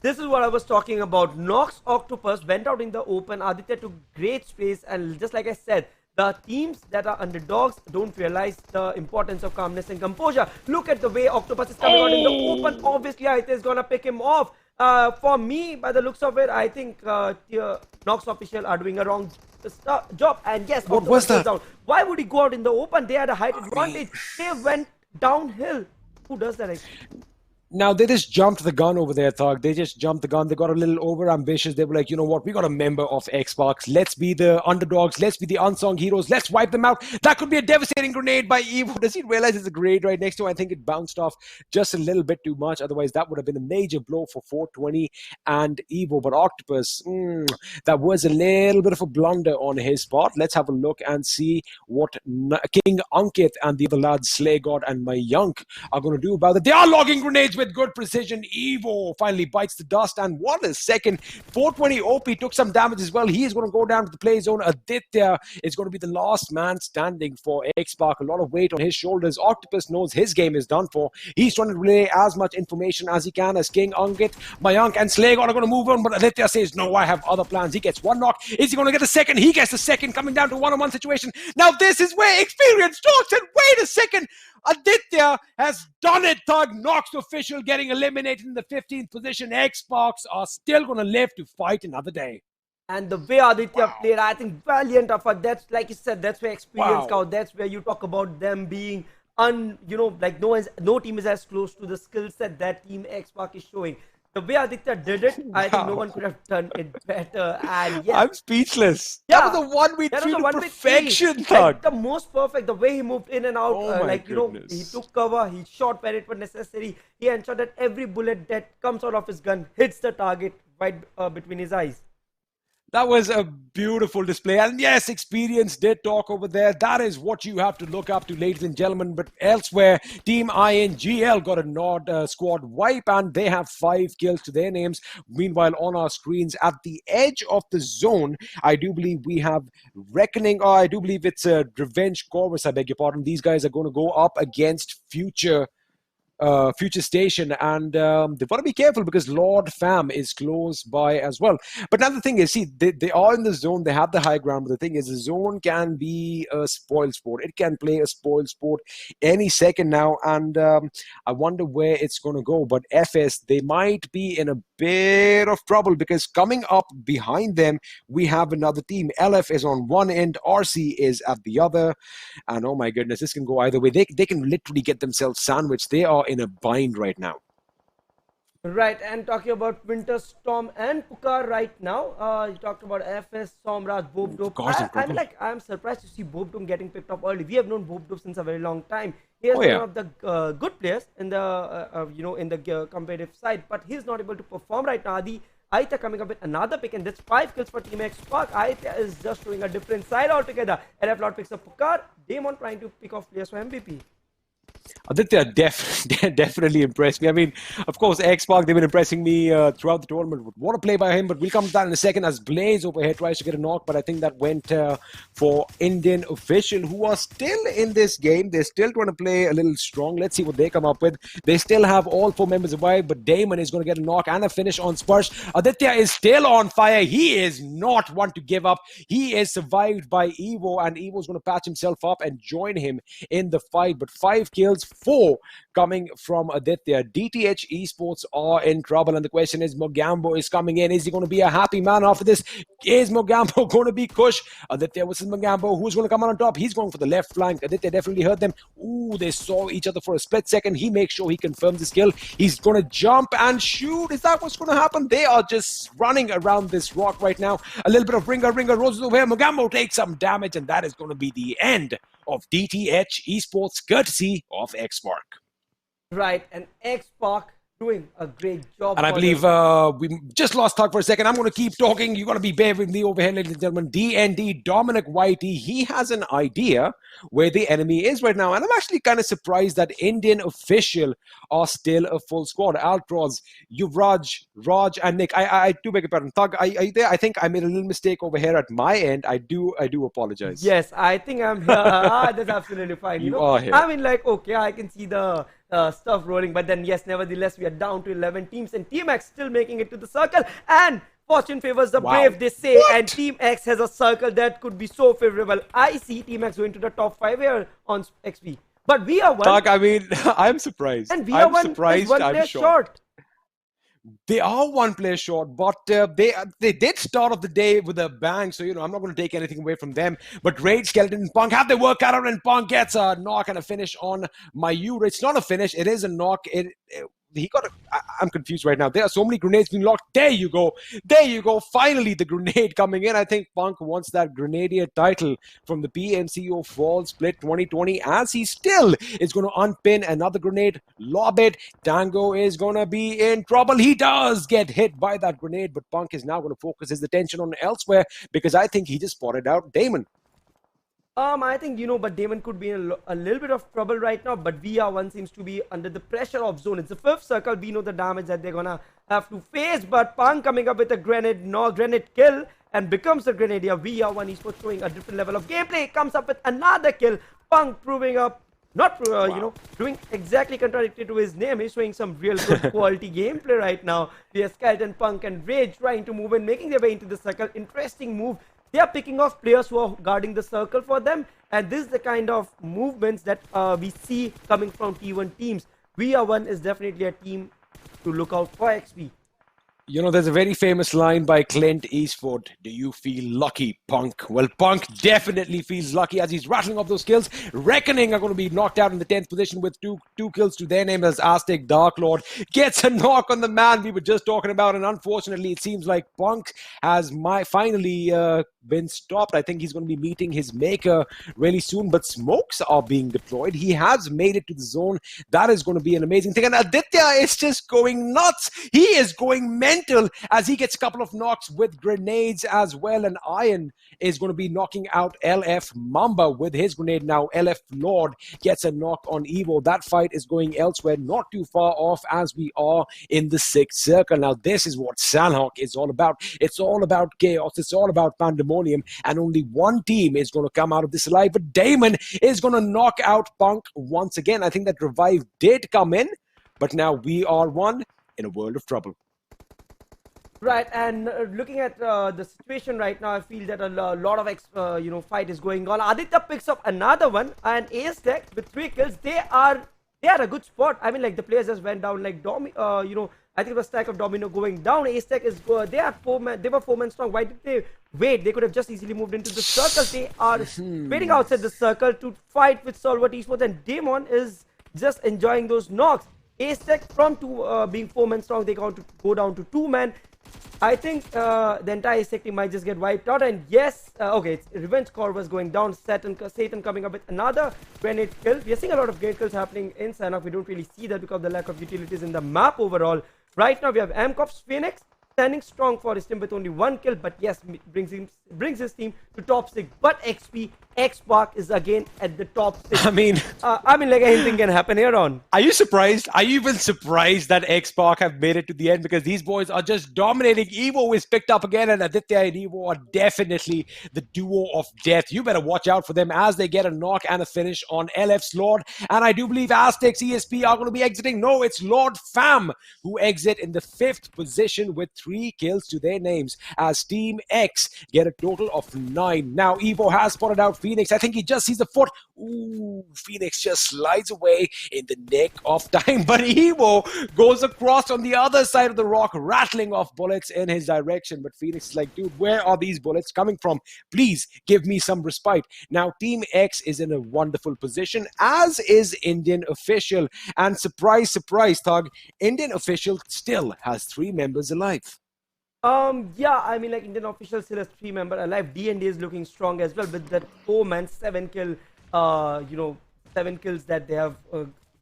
This is what I was talking about. Nox Octopus went out in the open. Aditya took great space, and just like I said, the teams that are underdogs don't realize the importance of calmness and composure. Look at the way Octopus is coming out in the open. Obviously, Aditya is gonna pick him off. For me, by the looks of it, I think Nox official are doing a wrong job. And yes, what was that? Down. Why would he go out in the open? They had a height advantage. They went downhill. Who does that actually? Now, they just jumped the gun over there, Thug. They just jumped the gun. They got a little over-ambitious. They were like, you know what? We got a member of Xbox. Let's be the underdogs. Let's be the unsung heroes. Let's wipe them out. That could be a devastating grenade by Evo. Does he realize it's a grenade right next to him? I think it bounced off just a little bit too much. Otherwise, that would have been a major blow for 420 and Evo. But Octopus, that was a little bit of a blunder on his part. Let's have a look and see what King Ankit and the other lads, Slay God and Mayank, are going to do about it. They are logging grenades with good precision. Evo finally bites the dust, and what a second. 420 OP took some damage as well. He is going to go down to the play zone. Aditya is going to be the last man standing for XSpark. A lot of weight on his shoulders. Octopus knows his game is done for. He's trying to relay as much information as he can as King Ankit, Mayank and Slay God are going to move on, but Aditya says, no, I have other plans. He gets one knock. Is he going to get a second? He gets the second, coming down to one-on-one situation. Now this is where experience talks, and wait a second. Aditya has done it, Thug. Nox official getting eliminated in the 15th position. Xbox are still going to live to fight another day. And the way Aditya played, I think valiant effort. That's, like you said, that's where experience counts. That's where you talk about them being like no team is as close to the skill set that Team Xbox is showing. The way Aditya did it, I think no one could have done it better. And yes, I'm speechless. Yeah, that was a 1v3 to perfection, Thug. Like, the most perfect, the way he moved in and out, he took cover, he shot where it was necessary. He ensured that every bullet that comes out of his gun hits the target right between his eyes. That was a beautiful display. And yes, experience did talk over there. That is what you have to look up to, ladies and gentlemen. But elsewhere, Team INGL got a nod squad wipe, and they have 5 kills to their names. Meanwhile, on our screens, at the edge of the zone, I do believe we have Reckoning. I do believe it's a Revenge CORVUS, I beg your pardon. These guys are going to go up against Futurestation, and they've got to be careful because Lord Fam is close by as well. But now the thing is, see, they are in the zone, they have the high ground, but the thing is, the zone can be a spoil sport. It can play a spoil sport any second now, and I wonder where it's going to go. But FS, they might be in a bit of trouble because coming up behind them, we have another team. LF is on one end, RC is at the other, and oh my goodness, this can go either way. They can literally get themselves sandwiched. They are in a bind right now. Right, and talking about Winter Storm and Pukar right now, you talked about FS, Somraj, Bobdope. I'm surprised to see Bobdope getting picked up early. We have known Bobdope since a very long time. He is one of the good players in the in the competitive side, but he's not able to perform right now. Aita coming up with another pick, and that's 5 kills for Team XSpark. Aita is just showing a different side altogether. LF Lord picks up Pukar. Damon trying to pick off players for MVP. Aditya definitely impressed me. I mean, of course, XSpark, they've been impressing me throughout the tournament. What a play by him, but we'll come to that in a second as Blaze over here tries to get a knock, but I think that went for Indian official, who are still in this game. They're still trying to play a little strong. Let's see what they come up with. They still have all 4 members alive, but Damon is going to get a knock and a finish on Spurs. Aditya is still on fire. He is not one to give up. He is survived by Evo, and Evo's going to patch himself up and join him in the fight, but 5 kills, 4 coming from Aditya. DTHesports are in trouble, and the question is, Mogambo is coming in. Is he going to be a happy man after this? Is Mogambo going to be Kush? Aditya versus Mogambo. Who's going to come out on top? He's going for the left flank. Aditya definitely heard them. Ooh, they saw each other for a split second. He makes sure he confirms his kill. He's going to jump and shoot. Is that what's going to happen? They are just running around this rock right now. A little bit of ringer roses over here. Mogambo takes some damage, and that is going to be the end of DTHesports, courtesy of XSpark. Right, and XSpark doing a great job. And I believe we just lost talk for a second. I'm going to keep talking. You're going to be bear with me over here, ladies and gentlemen. DND, Dominic Whitey, he has an idea where the enemy is right now. And I'm actually kind of surprised that Indian official are still a full squad. Altroz, Yuvraj, Raj, and Nick. I do beg your pardon. Thug, are you there? I think I made a little mistake over here at my end. I do apologize. Yes, I think I'm here. That's absolutely fine. You are here. I mean, like, okay, I can see the stuff rolling, but then yes, nevertheless, we are down to 11 teams, and Team X still making it to the circle, and fortune favors the brave, they say. What? And Team X has a circle that could be so favorable. I see Team X going to the top 5 here on XP, but we are one. Talk, I mean, I'm surprised. And we are one player short. They are 1 player short, but they did start off the day with a bang, so, I'm not going to take anything away from them. But Rage, Skeleton, and Punk have their work cut out, and Punk gets a knock and a finish on Mayur. It's not a finish, it is a knock. I'm confused right now. There are so many grenades being locked. There you go. Finally, the grenade coming in. I think Punk wants that Grenadier title from the PMCO Fall Split 2020, as he still is going to unpin another grenade, lob it. Tango is going to be in trouble. He does get hit by that grenade, but Punk is now going to focus his attention on elsewhere, because I think he just spotted out Damon. I think, but Damon could be in a little bit of trouble right now, but VR1 seems to be under the pressure of zone. It's the 5th circle. We know the damage that they're gonna have to face, but Punk coming up with a grenade kill and becomes the Grenadier. VR1 Esports showing a different level of gameplay, comes up with another kill. Punk proving up, doing exactly contradictory to his name. He's showing some real good quality gameplay right now. We have Skeleton, Punk, and Rage trying to move in, making their way into the circle. Interesting move. They are picking off players who are guarding the circle for them, and this is the kind of movements that we see coming from T1 teams. VR1 is definitely a team to look out for XP. There's a very famous line by Clint Eastwood. Do you feel lucky, Punk? Well, Punk definitely feels lucky as he's rattling off those kills. Reckoning are going to be knocked out in the 10th position with two kills to their name as Aztec Dark Lord gets a knock on the man we were just talking about. And unfortunately, it seems like Punk has finally been stopped. I think he's going to be meeting his maker really soon. But smokes are being deployed. He has made it to the zone. That is going to be an amazing thing. And Aditya is just going nuts. He is going mental as he gets a couple of knocks with grenades as well. And Iron is going to be knocking out LF Mamba with his grenade now. LF Lord gets a knock on Evo. That fight is going elsewhere, not too far off, as we are in the 6th circle. Now, this is what Sanhok is all about. It's all about chaos. It's all about pandemonium. And only one team is going to come out of this alive. But Damon is going to knock out Punk once again. I think that revive did come in, but now we are one in a world of trouble. Right, and looking at the situation right now, I feel that a lot of fight is going on. Aditya picks up another one, and AZTECS with 3 kills. They are a good spot. I mean, like, the players just went down, like I think it was stack of Domino going down. AZTECS is they are 4 men. They were 4 men strong. Why did they wait? They could have just easily moved into the circle. They are waiting outside the circle to fight with STALWART Esports, and Damon is just enjoying those knocks. AZTECS from being 4 men strong, they going to go down to 2 men. I think the entire AZTECS team might just get wiped out. And yes, okay, it's Revenge CORVUS going down. Satan coming up with another grenade kill. We are seeing a lot of grenade kills happening in Sanhok. We don't really see that because of the lack of utilities in the map overall. Right now we have MCOPS Phoenix standing strong for his team with only 1 kill, but yes, brings his team to top 6. But XP XSpark is again at the top 6. I mean, like anything can happen here on. are you surprised? Are you even surprised that XSpark have made it to the end? Because these boys are just dominating. Evo is picked up again, and Aditya and Evo are definitely the duo of death. You better watch out for them as they get a knock and a finish on LF's Lord. And I do believe AZTECS ESP are going to be exiting. No, it's Lord Fam who exit in the 5th position with 3 kills to their names, as Team X get a total of 9. Now, Evo has spotted out Phoenix. I think he just sees the foot. Ooh, Phoenix just slides away in the nick of time. But Evo goes across on the other side of the rock, rattling off bullets in his direction. But Phoenix is like, dude, where are these bullets coming from? Please give me some respite. Now, Team X is in a wonderful position, as is Indian Official. And surprise, surprise, Thug, Indian Official still has 3 members alive. Yeah, I mean, like Indian Official still has 3 members alive. D&D is looking strong as well with that 4-man 7 kill, 7 kills that they have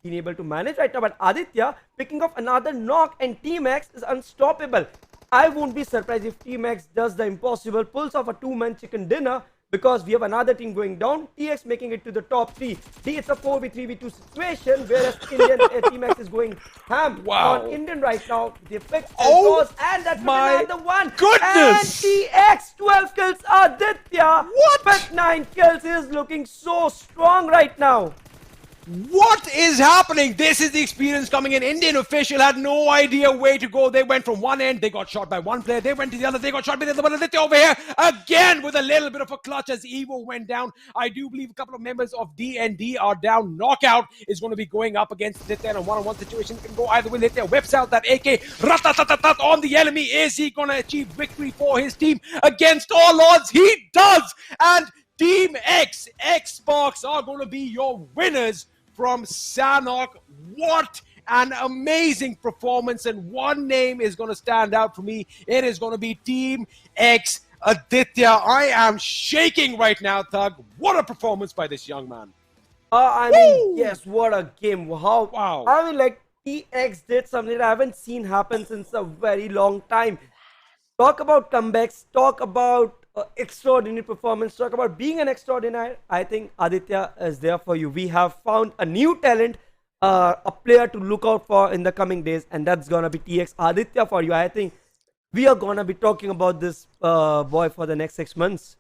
been able to manage right now. But Aditya picking up another knock, and Team X is unstoppable. I won't be surprised if Team X does the impossible, pulls off a 2-man chicken dinner, because we have another team going down. TX making it to the top 3. It's a 4v3v2 situation, whereas Indian Team X is going ham on Indian right now. They picked and that's another one. Goodness! And TX 12 kills. Aditya with 9 kills is looking so strong right now. What is happening? This is the experience coming in. Indian Official had no idea where to go. They went from one end, they got shot by one player. They went to the other, they got shot by the other. But Aditya over here again with a little bit of a clutch as Evo went down. I do believe a couple of members of D&D are down. Knockout is going to be going up against Aditya in a one-on-one situation. It can go either way. Aditya whips out that AK ratatatat on the enemy. Is he going to achieve victory for his team against all odds? He does! And Team X, XSparks are going to be your winners from Sanhok. What an amazing performance, and one name is going to stand out for me. It is going to be Team X Aditya. I am shaking right now, Thug. What a performance by this young man. I mean, yes, what a game. Wow. I mean, like, TX did something that I haven't seen happen since a very long time. Talk about comebacks, talk about extraordinary performance, talk about being an extraordinary. I think Aditya is there for you. We have found a new talent, a player to look out for in the coming days, and that's gonna be TX Aditya for you. I think we are gonna be talking about this boy for the next 6 months.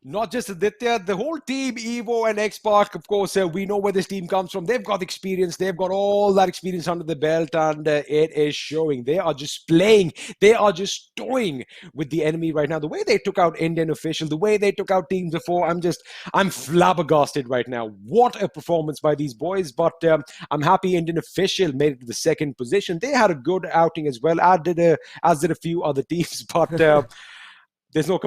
Not just Aditya, the whole team, Evo and XSpark, of course, we know where this team comes from. They've got experience. They've got all that experience under the belt, and it is showing. They are just playing. They are just toying with the enemy right now. The way they took out Indian Official, the way they took out teams before, I'm flabbergasted right now. What a performance by these boys. But I'm happy Indian Official made it to the 2nd position. They had a good outing as well, as did a few other teams. But there's no.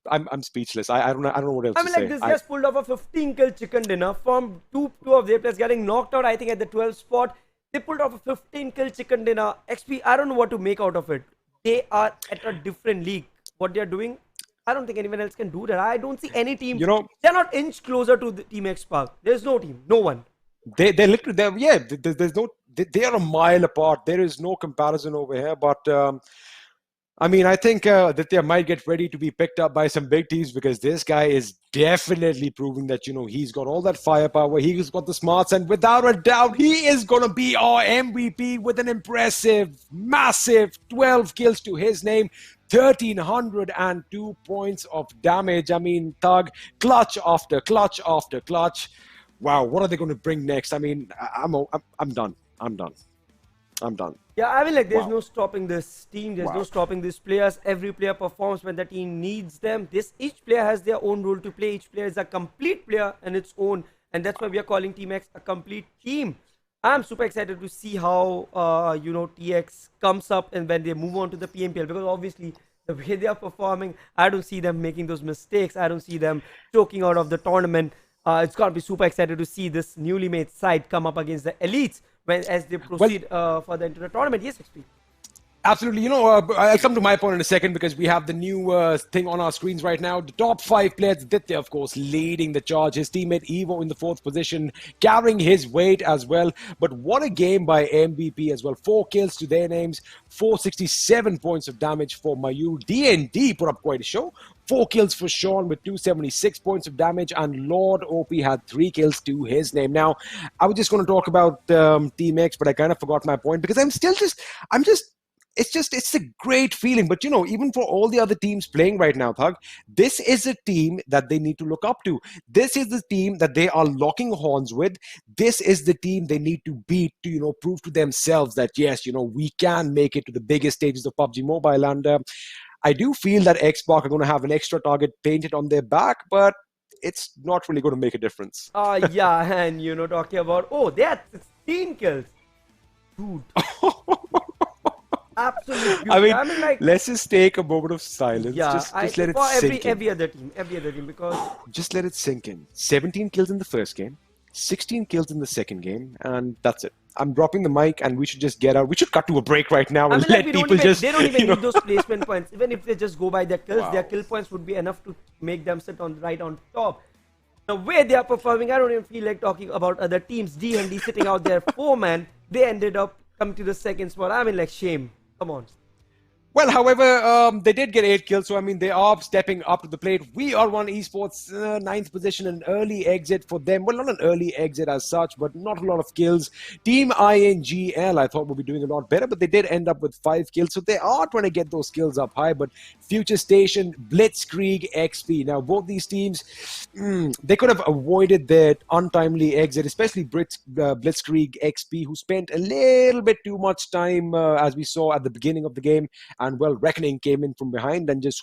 I'm speechless. I don't know what else to say. I mean, like, this guy's pulled off a 15 kill chicken dinner from two of their players getting knocked out. I think at the 12th spot, they pulled off a 15 kill chicken dinner. XP, I don't know what to make out of it. They are at a different league. What they are doing, I don't think anyone else can do that. I don't see any team. They're not inch closer to the Team XSpark. There's no team, no one. They're literally there's no. They are a mile apart. There is no comparison over here. But I think that they might get ready to be picked up by some big teams, because this guy is definitely proving that, he's got all that firepower. He's got the smarts, and without a doubt, he is going to be our MVP with an impressive, massive 12 kills to his name. 1,302 points of damage. I mean, Thug, clutch after clutch after clutch. Wow, what are they going to bring next? I mean, I'm done. I'm done. Yeah, I mean, like, there's no stopping this team. There's no stopping these players. Every player performs when the team needs them. Each player has their own role to play. Each player is a complete player on its own. And that's why we are calling Team X a complete team. I'm super excited to see how, TX comes up and when they move on to the PMPL. Because obviously, the way they are performing, I don't see them making those mistakes. I don't see them choking out of the tournament. It's going to be super excited to see this newly made side come up against the elites as they proceed further into the tournament. Yes, XP. Absolutely. I'll come to my point in a second because we have the new thing on our screens right now. The top 5 players, Ditya, of course, leading the charge. His teammate Evo in the 4th position, carrying his weight as well. But what a game by MVP as well. 4 kills to their names, 467 points of damage for Mayur. D&D put up quite a show. 4 kills for Sean with 276 points of damage, and Lord OP had 3 kills to his name. Now, I was just going to talk about Team X, but I kind of forgot my point because it's a great feeling. But even for all the other teams playing right now, Thug, this is a team that they need to look up to. This is the team that they are locking horns with. This is the team they need to beat to prove to themselves that yes, we can make it to the biggest stages of PUBG Mobile. And I do feel that XSpark are going to have an extra target painted on their back, but it's not really going to make a difference. Yeah, and talking about, they had 16 kills. Dude. Absolutely. I mean, like, let's just take a moment of silence. Yeah, just let it sink in. Every other team, because just let it sink in. 17 kills in the first game, 16 kills in the second game, and that's it. I'm dropping the mic, and we should just get out. We should cut to a break right now and let people just. They don't even need those placement points. Even if they just go by their kills, their kill points would be enough to make them sit right on top. The way they are performing, I don't even feel like talking about other teams. D&D sitting out there 4-man, they ended up coming to the second spot. I mean, like, shame. Come on. Well, however, they did get 8 kills, so I mean, they are stepping up to the plate. VR1 Esports, 9th position, an early exit for them. Well, not an early exit as such, but not a lot of kills. Team INGL, I thought would be doing a lot better, but they did end up with 5 kills, so they are trying to get those kills up high. But Futurestation, BlitzkriegXP. Now, both these teams, they could have avoided that untimely exit, especially BlitzkriegXP, who spent a little bit too much time, as we saw at the beginning of the game. And well, Reckoning came in from behind and just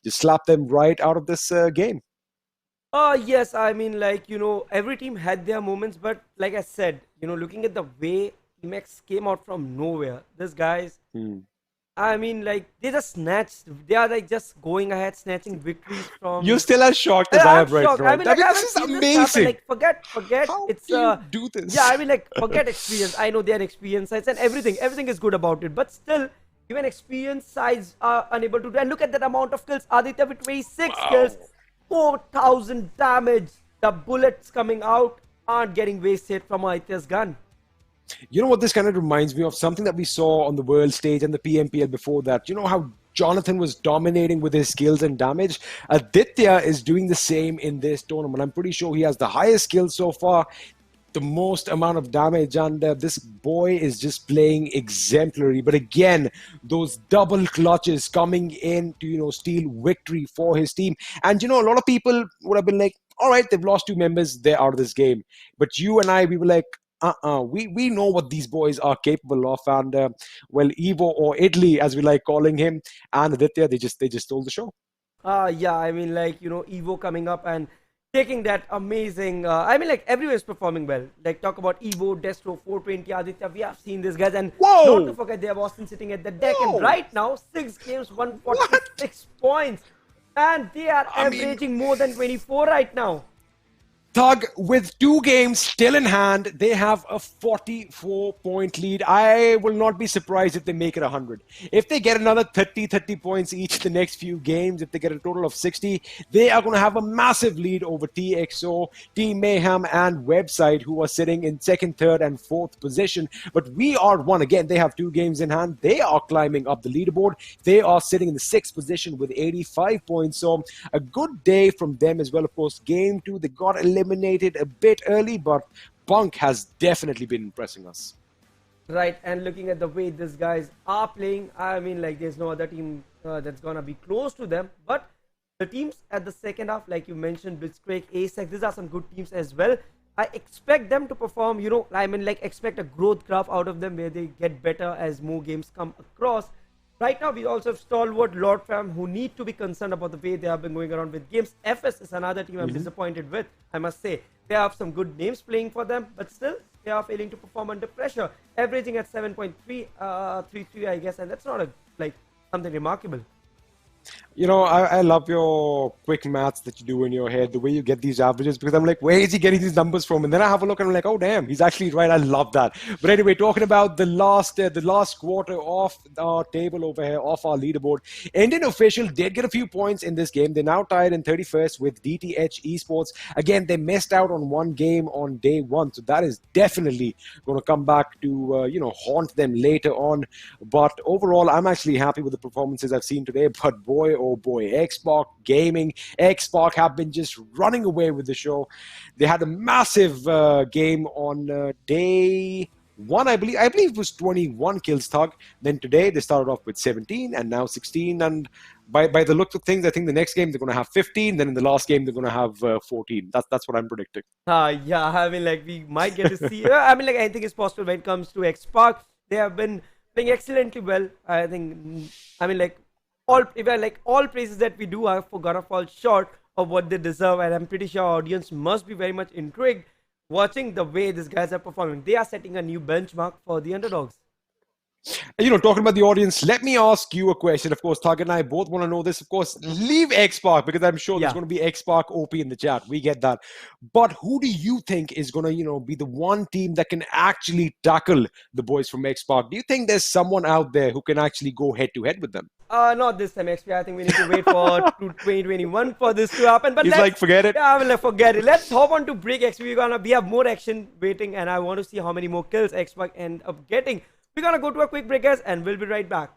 slapped them right out of this game. Yes, I mean, like, every team had their moments, but like I said, looking at the way Team X came out from nowhere, these guys, I mean, like, they just snatched, they are like just going ahead, snatching victories from. You're still as shocked as I am right now. I mean, like, this is amazing. Like, forget. How It's do you do this? Yeah, I mean, like, forget experience. I know they are experienced sides and everything is good about it, but still. Even experienced sides are unable to do. And look at that amount of kills. Aditya with 26 kills, 4,000 damage. The bullets coming out aren't getting wasted from Aditya's gun. You know what this kind of reminds me of? Something that we saw on the world stage and the PMPL before that. You know how Jonathan was dominating with his skills and damage? Aditya is doing the same in this tournament. I'm pretty sure he has the highest skills so far, the most amount of damage, and this boy is just playing exemplary. But again, those double clutches coming in to steal victory for his team. And a lot of people would have been like, all right, they've lost 2 members, they're out of this game. But you and I, we were like, we know what these boys are capable of. And well, Evo, or Italy as we like calling him, and Aditya, they just stole the show. Yeah, I mean, like, Evo coming up and taking that amazing, I mean, like, everyone is performing well. Like, talk about Evo, Destro, 420, Aditya, we have seen these guys. And not to forget, they have Austin sitting at the deck. And right now, 6 games, 146 points. And they are averaging more than 24 right now. Thug, with 2 games still in hand, they have a 44-point lead. I will not be surprised if they make it 100. If they get another 30 points each the next few games, if they get a total of 60, they are going to have a massive lead over TXO, Team Mayhem, and Website, who are sitting in 2nd, 3rd, and 4th position. But we are one. Again, they have 2 games in hand. They are climbing up the leaderboard. They are sitting in the 6th position with 85 points. So a good day from them as well. Of course, game 2, they got eliminated a bit early, but Bunk has definitely been impressing us. Right, and looking at the way these guys are playing, I mean, like, there's no other team that's gonna be close to them. But the teams at the second half, like you mentioned, Blitzkrieg, AZTECS, these are some good teams as well. I expect them to perform, I mean, like, expect a growth graph out of them where they get better as more games come across. Right now, we also have Stalwart, Lord Fam, who need to be concerned about the way they have been going around with games. FS is another team I'm disappointed with, I must say. They have some good names playing for them, but still, they are failing to perform under pressure. Averaging at 7.33, I guess, and that's not something remarkable. I love your quick maths that you do in your head, the way you get these averages, because I'm like, where is he getting these numbers from? And then I have a look and I'm like, oh, damn, he's actually right. I love that. But anyway, talking about the last quarter of our table over here, off our leaderboard, Indian official did get a few points in this game. They're now tied in 31st with DTHesports. Again, they missed out on one game on day one. So that is definitely going to come back to, haunt them later on. But overall, I'm actually happy with the performances I've seen today. But boy, oh boy, XSpark Gaming, XSpark have been just running away with the show. They had a massive game on day one, I believe. I believe it was 21 kills, Thug. Then today they started off with 17 and now 16. And by the looks of things, I think the next game they're going to have 15. Then in the last game they're going to have 14. That's what I'm predicting. Yeah, I mean, like, we might get to see. I mean, like, I think it's possible when it comes to XSpark. They have been playing excellently well. I think, I mean, like, all praises that we do are for gonna fall short of what they deserve, and I'm pretty sure our audience must be very much intrigued watching the way these guys are performing. They are setting a new benchmark for the underdogs. Talking about the audience, let me ask you a question. Of course, Thug and I both want to know this. Of course, leave XSpark because I'm sure there's going to be XSpark OP in the chat. We get that. But who do you think is going to, be the one team that can actually tackle the boys from XSpark? Do you think there's someone out there who can actually go head to head with them? Not this time, XP. I think we need to wait for 2021 for this to happen. But he's like, forget it. Yeah, I will forget it. Let's hop on to break, XP. We have more action waiting, and I want to see how many more kills XSpark end up getting. We're gonna go to a quick break, guys, and we'll be right back.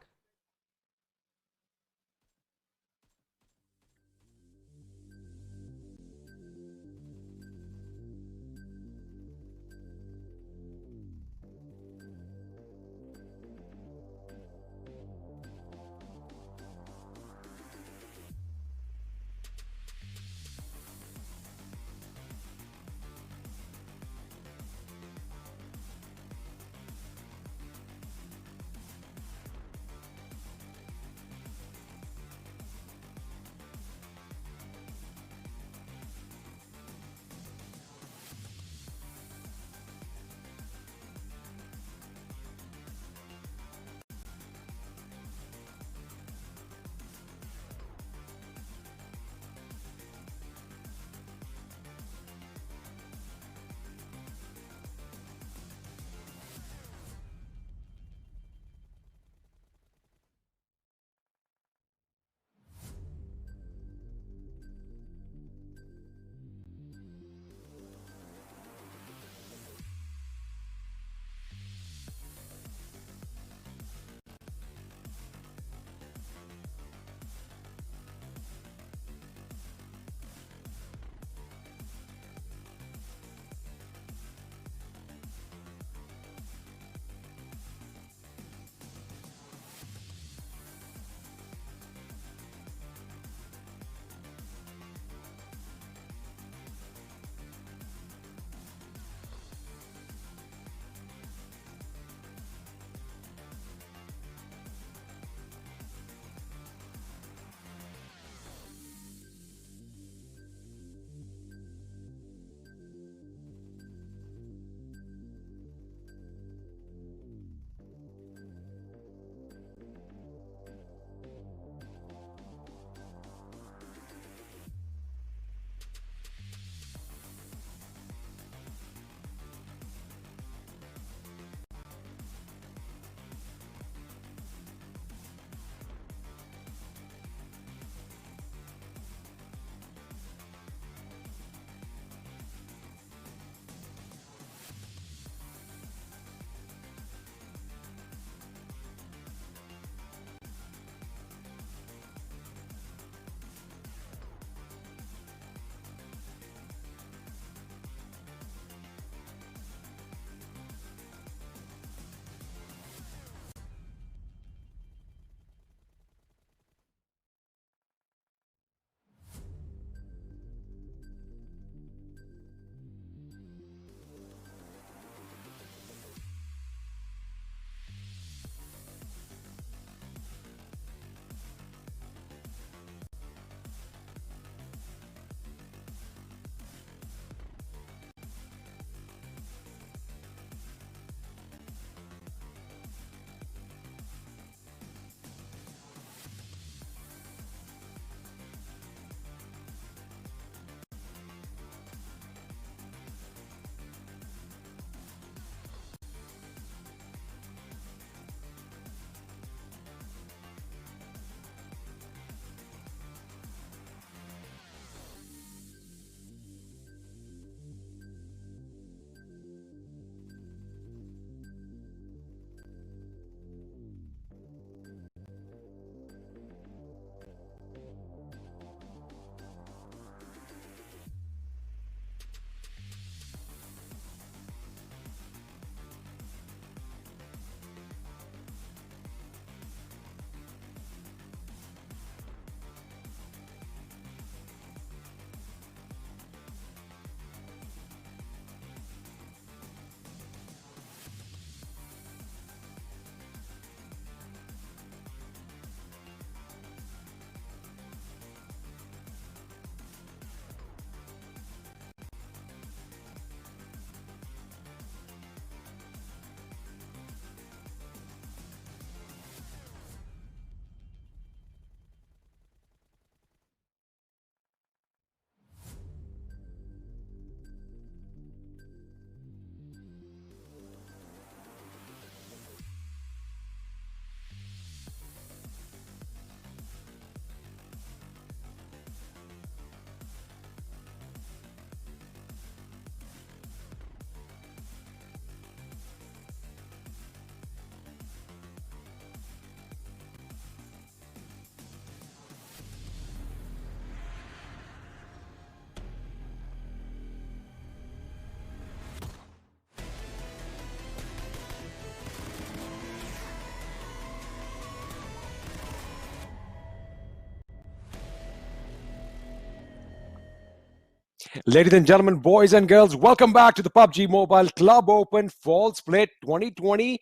Ladies and gentlemen, boys and girls, welcome back to the PUBG Mobile Club Open Fall Split 2020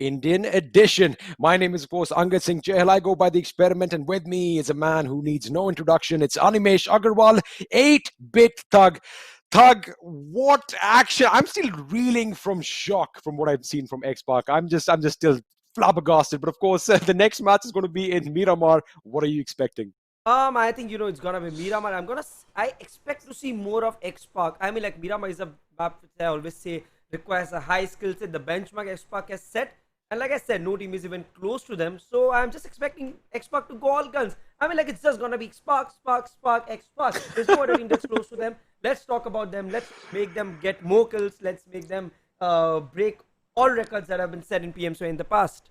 Indian edition. My name is, of course, Angad Singh Chahal. I go by the Experiment, and with me is a man who needs no introduction. It's Animesh Agarwal, 8-bit thug. Thug, what action? I'm still reeling from shock from what I've seen from XSpark. I'm just still flabbergasted. But of course, the next match is going to be in Miramar. What are you expecting? I think it's gonna be Miramar. I expect to see more of XSpark. I mean, like Miramar is a map which I always say requires a high skill set. The benchmark XSpark has set, and like I said, no team is even close to them. So I'm just expecting XSpark to go all guns. I mean, like it's just gonna be XSpark, XSpark. There's no other team that's close to them. Let's talk about them. Let's make them get more kills. Let's make them break all records that have been set in PMCO in the past.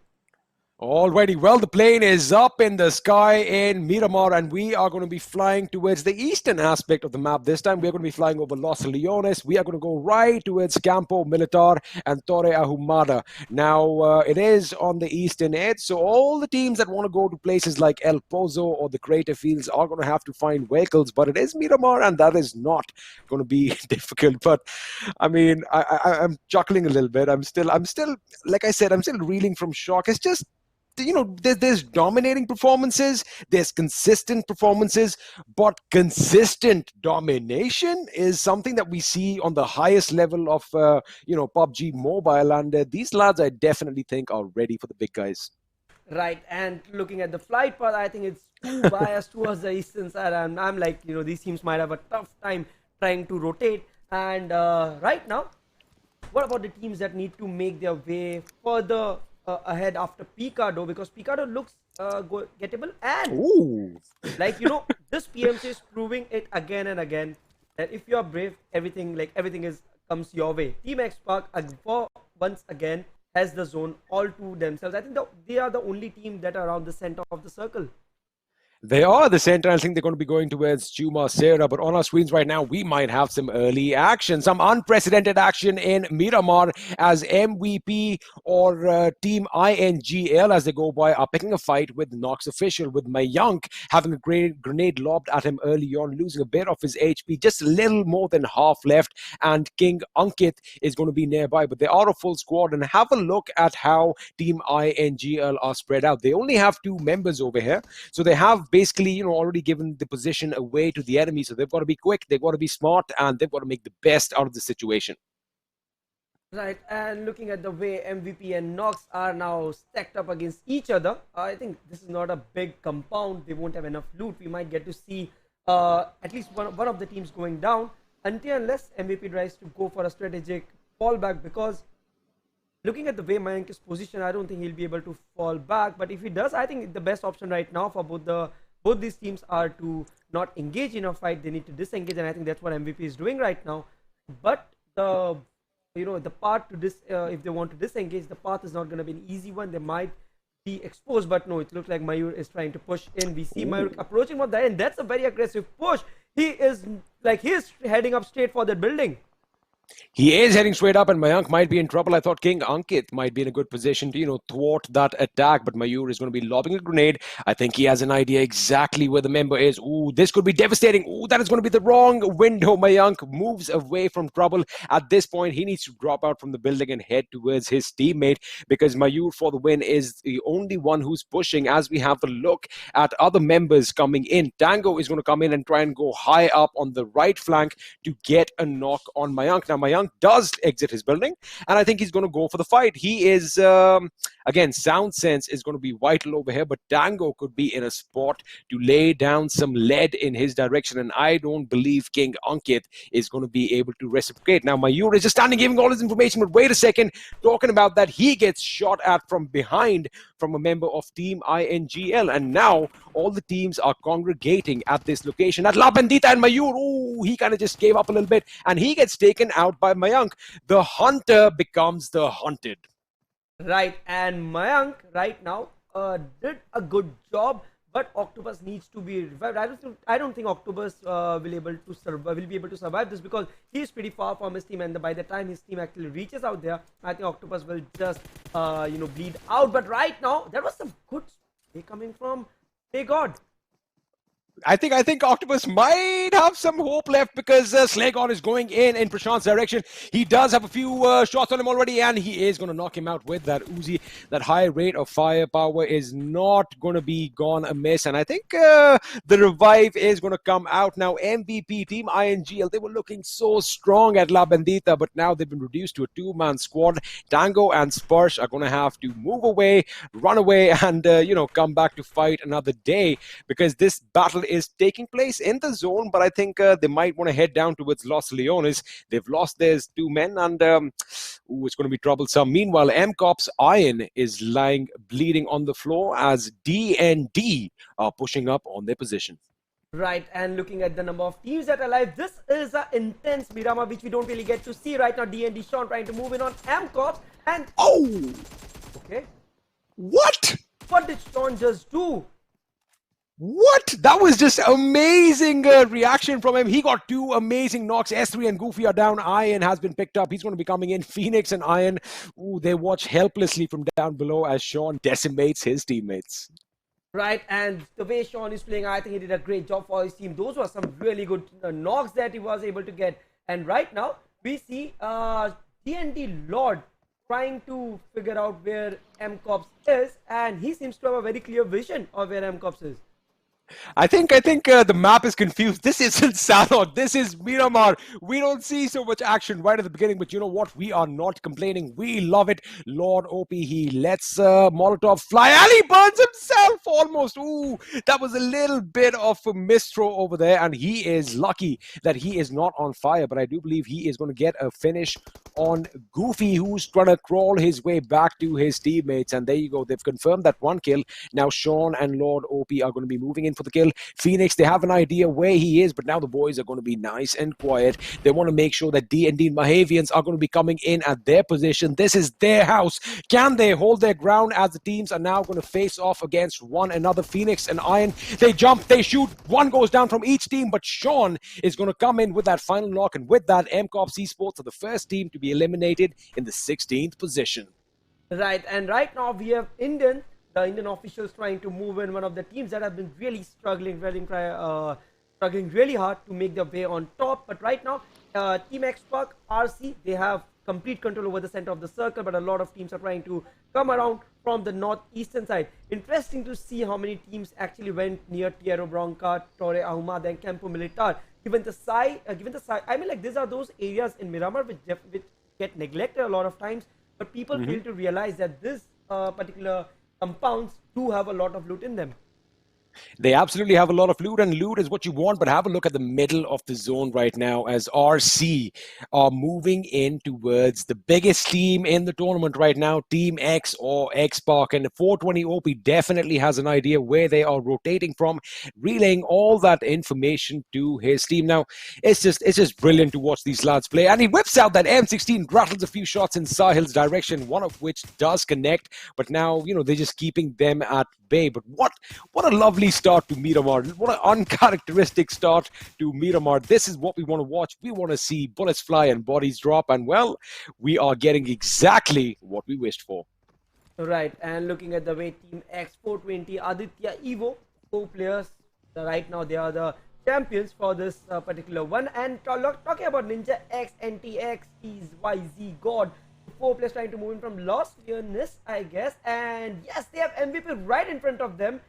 Alrighty, well, the plane is up in the sky in Miramar, and we are going to be flying towards the eastern aspect of the map this time. We're going to be flying over Los Leones. We are going to go right towards Campo Militar and Torre Ahumada. Now, it is on the eastern edge, so all the teams that want to go to places like El Pozo or the Crater Fields are going to have to find vehicles, but it is Miramar, and that is not going to be difficult. But, I mean, I'm chuckling a little bit. I'm still, like I said, I'm still reeling from shock. It's just, there's dominating performances, there's consistent performances, but consistent domination is something that we see on the highest level of PUBG Mobile, and these lads I definitely think are ready for the big guys. Right, and looking at the flight path, I think it's too biased towards the eastern side, and I'm like, these teams might have a tough time trying to rotate. And right now, what about the teams that need to make their way further ahead after Picado, because Picado looks gettable, and this PMC is proving it again and again that if you are brave, everything comes your way. Team XSpark for once again has the zone all to themselves. I think they are the only team that are around the center of the circle. They are the center. I think they're going to be going towards Chuma Serra, but on our screens right now, we might have some early action, some unprecedented action in Miramar as MVP or Team INGL, as they go by, are picking a fight with Nox Official, with Mayank having a great grenade lobbed at him early on, losing a bit of his HP, just a little more than half left, and King Ankit is going to be nearby, but they are a full squad, and have a look at how Team INGL are spread out. They only have 2 members over here, so they have basically, already given the position away to the enemy. So they've got to be quick, they've got to be smart, and they've got to make the best out of the situation. Right, and looking at the way MVP and Nox are now stacked up against each other, I think this is not a big compound. They won't have enough loot. We might get to see at least one of the teams going down unless MVP tries to go for a strategic fallback, because looking at the way Mayank is positioned, I don't think he'll be able to fall back. But if he does, I think the best option right now for both these teams are to not engage in a fight. They need to disengage, and I think that's what MVP is doing right now. But the path to this, if they want to disengage, the path is not going to be an easy one. They might be exposed, but no, it looks like Mayur is trying to push in. We see Mayur approaching from there, and that's a very aggressive push. He is heading up straight for that building. He is heading straight up, and Mayank might be in trouble. I thought King Ankit might be in a good position to, thwart that attack, but Mayur is going to be lobbing a grenade. I think he has an idea exactly where the member is. Ooh, this could be devastating. Ooh, that is going to be the wrong window. Mayank moves away from trouble. At this point, he needs to drop out from the building and head towards his teammate, because Mayur for the win is the only one who's pushing. As we have a look at other members coming in, Tango is going to come in and try and go high up on the right flank to get a knock on Mayank. Now, Mayank does exit his building, and I think he's going to go for the fight. He is, again, sound sense is going to be vital over here, but Tango could be in a spot to lay down some lead in his direction, and I don't believe King Ankit is going to be able to reciprocate. Now, Mayur is just standing giving all his information, but wait a second, talking about that, he gets shot at from behind from a member of Team INGL, and now all the teams are congregating at this location. At La Bandita, and Mayur, ooh, he kind of just gave up a little bit, and he gets taken out by Mayank. The hunter becomes the hunted. Right, and Mayank right now did a good job, but Octopus needs to be revived. I don't think Octopus will be able to survive this, because he is pretty far from his team, and by the time his team actually reaches out there, I think Octopus will just bleed out. But right now, there was some good play coming from Hey God. I think Octopus might have some hope left because Slagon is going in Prashant's direction. He does have a few shots on him already, and he is going to knock him out with that Uzi. That high rate of firepower is not going to be gone amiss, and I think the revive is going to come out now. MVP team INGL, they were looking so strong at La Bendita, but now they've been reduced to a two-man squad. Tango and Spurs are going to have to move away, run away, and come back to fight another day, because this battle is taking place in the zone, but I think they might want to head down towards Los Leones. They've lost their two men, and it's going to be troublesome. Meanwhile, MCOPS Iron is lying bleeding on the floor as D&D are pushing up on their position. Right, and looking at the number of teams that are alive, this is an intense Miramar which we don't really get to see right now. D&D Sean trying to move in on MCOPS, and okay, what did Sean just do? What? That was just amazing reaction from him. He got two amazing knocks. S3 and Goofy are down. Iron has been picked up. He's going to be coming in. Phoenix and Iron, they watch helplessly from down below as Sean decimates his teammates. Right, and the way Sean is playing, I think he did a great job for his team. Those were some really good knocks that he was able to get. And right now, we see D&D Lord trying to figure out where MCOPS is, and he seems to have a very clear vision of where MCOPS is. I think the map is confused. This isn't Sanhok. This is Miramar. We don't see so much action right at the beginning, but you know what? We are not complaining. We love it. Lord OP, he lets Molotov fly, and he burns himself almost. Ooh, that was a little bit of a misthrow over there, and he is lucky that he is not on fire, but I do believe he is going to get a finish on Goofy, who's trying to crawl his way back to his teammates. And there you go. They've confirmed that one kill. Now Sean and Lord OP are going to be moving in for the kill. Phoenix, they have an idea where he is, but now the boys are going to be nice and quiet. They want to make sure that D&D MAHEWIANS are going to be coming in at their position. This is their house. Can they hold their ground as the teams are now going to face off against one another? Phoenix and Iron, they jump, they shoot. One goes down from each team, but Sean is going to come in with that final knock, and with that, MCOPS Esports are the first team to be eliminated in the 16th position. Right, and right now we have the Indian officials trying to move in, one of the teams that have been really struggling really hard to make their way on top. But right now, Team XSpark, RC, they have complete control over the center of the circle, but a lot of teams are trying to come around from the northeastern side. Interesting to see how many teams actually went near Tierra Bronca, Torre Ahumada, and Campo Militar. Given the size, I mean, like, these are those areas in Miramar which get neglected a lot of times, but people fail to realize that this particular compounds do have a lot of loot in them. They absolutely have a lot of loot, and loot is what you want, but have a look at the middle of the zone right now as RC are moving in towards the biggest team in the tournament right now, Team X or XSpark, and the 420 OP definitely has an idea where they are rotating from, relaying all that information to his team. Now, it's just brilliant to watch these lads play, and he whips out that M16, rattles a few shots in Sahil's direction, one of which does connect, but now, they're just keeping them at bay. But what a lovely start to Miramar. What an uncharacteristic start to Miramar. This is what we want to watch. We want to see bullets fly and bodies drop, and well, we are getting exactly what we wished for. Right, and looking at the way Team X, 420, Aditya, Evo, 4 players, right now they are the champions for this particular one. And talking about NINJAX, NTX, YZ, God, 4 players trying to move in from Los Leones, I guess. And yes, they have MVP right in front of them.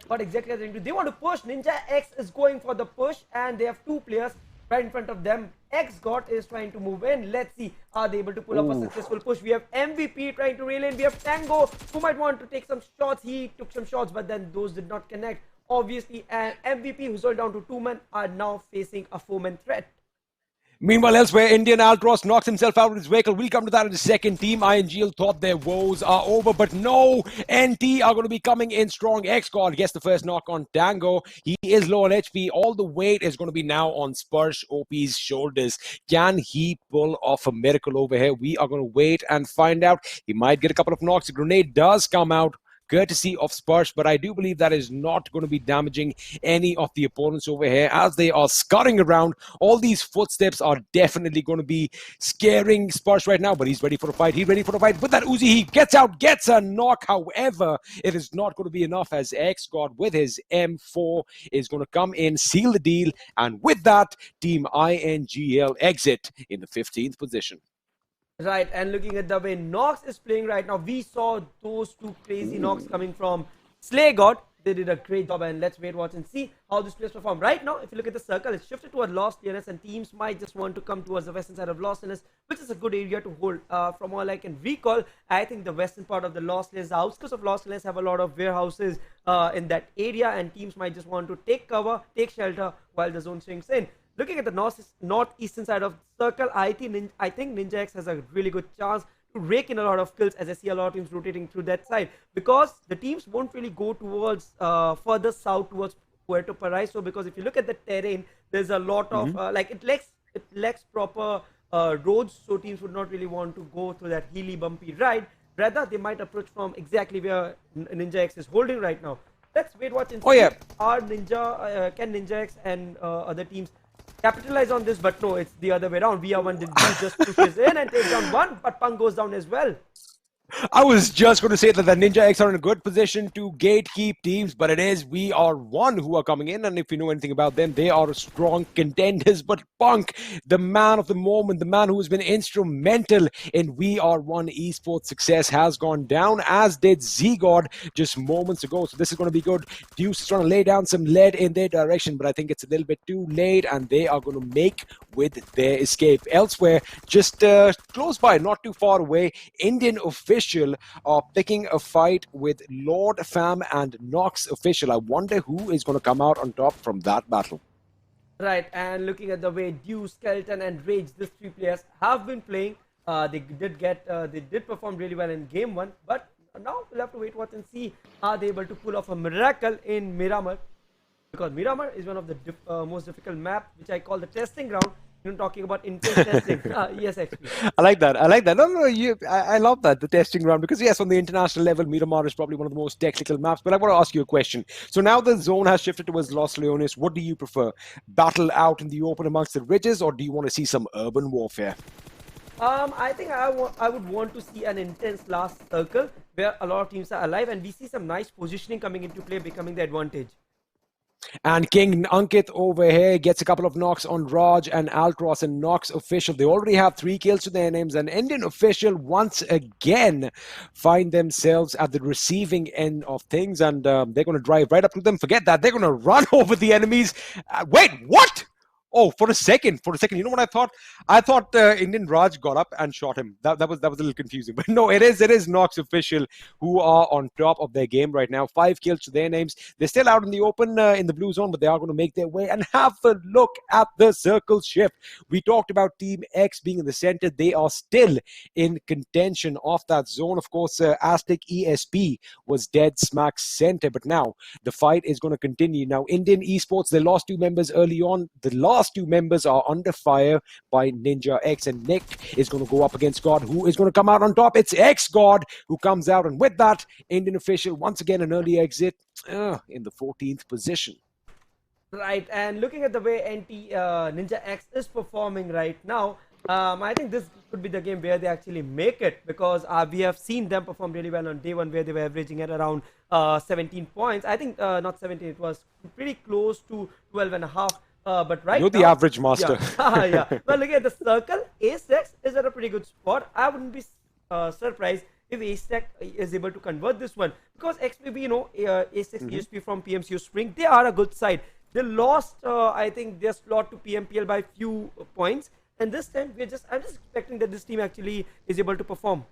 What exactly are they doing? They want to push. NINJAX is going for the push, and they have 2 players right in front of them. X-God is trying to move in. Let's see, are they able to pull off a successful push? We have MVP trying to reel in. We have Tango, who might want to take some shots. He took some shots, but then those did not connect, obviously. And MVP, who's sold down to 2 men, are now facing a 4-man threat. Meanwhile, elsewhere, Indian Altros knocks himself out of his vehicle. We'll come to that in the second. Team INGL thought their woes are over, but no, NT are going to be coming in strong. X-God gets the first knock on Tango. He is low on HP. All the weight is going to be now on Spurs OP's shoulders. Can he pull off a miracle over here? We are going to wait and find out. He might get a couple of knocks. A grenade does come out, courtesy of Spurs, but I do believe that is not going to be damaging any of the opponents over here as they are scurrying around. All these footsteps are definitely going to be scaring Spurs right now, but he's ready for a fight. He's ready for a fight. With that Uzi, he gets out, gets a knock. However, it is not going to be enough as XGod with his M4 is going to come in, seal the deal, and with that, Team INGL exit in the 15th position. Right, and looking at the way Nox is playing right now, we saw those two crazy knocks coming from Slay God. They did a great job, and let's wait, watch, and see how this players perform. Right now, if you look at the circle, it's shifted toward Lost DNS, and teams might just want to come towards the western side of Lost DNS, which is a good area to hold. From all I can recall, I think the western part of the Lost DNS, the outskirts of Lost DNS, have a lot of warehouses in that area, and teams might just want to take cover, take shelter while the zone swings in. Looking at the northeastern side of the circle, I think NINJAX has a really good chance to rake in a lot of kills, as I see a lot of teams rotating through that side, because the teams won't really go towards further south towards Puerto Paraiso, because if you look at the terrain, there's a lot of like it lacks proper roads, so teams would not really want to go through that hilly bumpy ride. Rather, they might approach from exactly where NINJAX is holding right now. Let's wait, watch, and see. Can NINJAX and other teams capitalize on this? But no, it's the other way around. VR1 just pushes in and takes down one, but Punk goes down as well. I was just going to say that the NINJAX are in a good position to gatekeep teams, but it is VR1 who are coming in, and if you know anything about them, they are strong contenders. But Punk, the man of the moment, the man who has been instrumental in VR1 Esports success, has gone down, as did Z-God just moments ago. So this is going to be good. Deuce is trying to lay down some lead in their direction, but I think it's a little bit too late, and they are going to make with their escape. Elsewhere, just close by, not too far away, Indian official are picking a fight with Lord Fam and Nox official. I wonder who is going to come out on top from that battle. Right, and looking at the way Deuce, Skeleton, and Rage, these three players have been playing, they did perform really well in game 1, but now we'll have to wait, watch, and see are they able to pull off a miracle in Miramar, because Miramar is one of the most difficult maps, which I call the testing ground. Talking about intense testing. Yes, actually. I like that. No, I love that, the testing ground, because yes, on the international level, Miramar is probably one of the most technical maps. But I want to ask you a question. So now the zone has shifted towards Los Leones. What do you prefer? Battle out in the open amongst the ridges, or do you want to see some urban warfare? I think I would want to see an intense last circle where a lot of teams are alive, and we see some nice positioning coming into play, becoming the advantage. And King Ankit over here gets a couple of knocks on Raj and Altros, and Nox official. They already have 3 kills to their names, and Indian official once again find themselves at the receiving end of things, and they're going to drive right up to them. Forget that. They're going to run over the enemies. Wait, what? Oh, for a second, you know what I thought? I thought Indian Raj got up and shot him. That was a little confusing. But no, it is Nox official who are on top of their game right now. 5 kills to their names. They're still out in the open in the blue zone, but they are going to make their way. And have a look at the circle shift. We talked about Team X being in the center. They are still in contention of that zone. Of course, Aztec ESP was dead smack center, but now the fight is going to continue. Now, Indian Esports, they lost 2 members early on. The last 2 members are under fire by NINJAX, and Nick is going to go up against God, who is going to come out on top. It's XGod who comes out, and with that, Indian official once again an early exit in the 14th position. Right, and looking at the way NINJAX is performing right now, I think this could be the game where they actually make it, because we have seen them perform really well on day 1, where they were averaging at around 17 points. I think not 17, it was pretty close to 12.5. But right You're now, the average master. Yeah. Yeah. Well, looking at the circle, AZTECS is at a pretty good spot. I wouldn't be surprised if AZTECS is able to convert this one, because XPB, AZTECS ESP from PMCO Spring, they are a good side. They lost, I think, their slot to PMPL by few points, and this time I'm just expecting that this team actually is able to perform.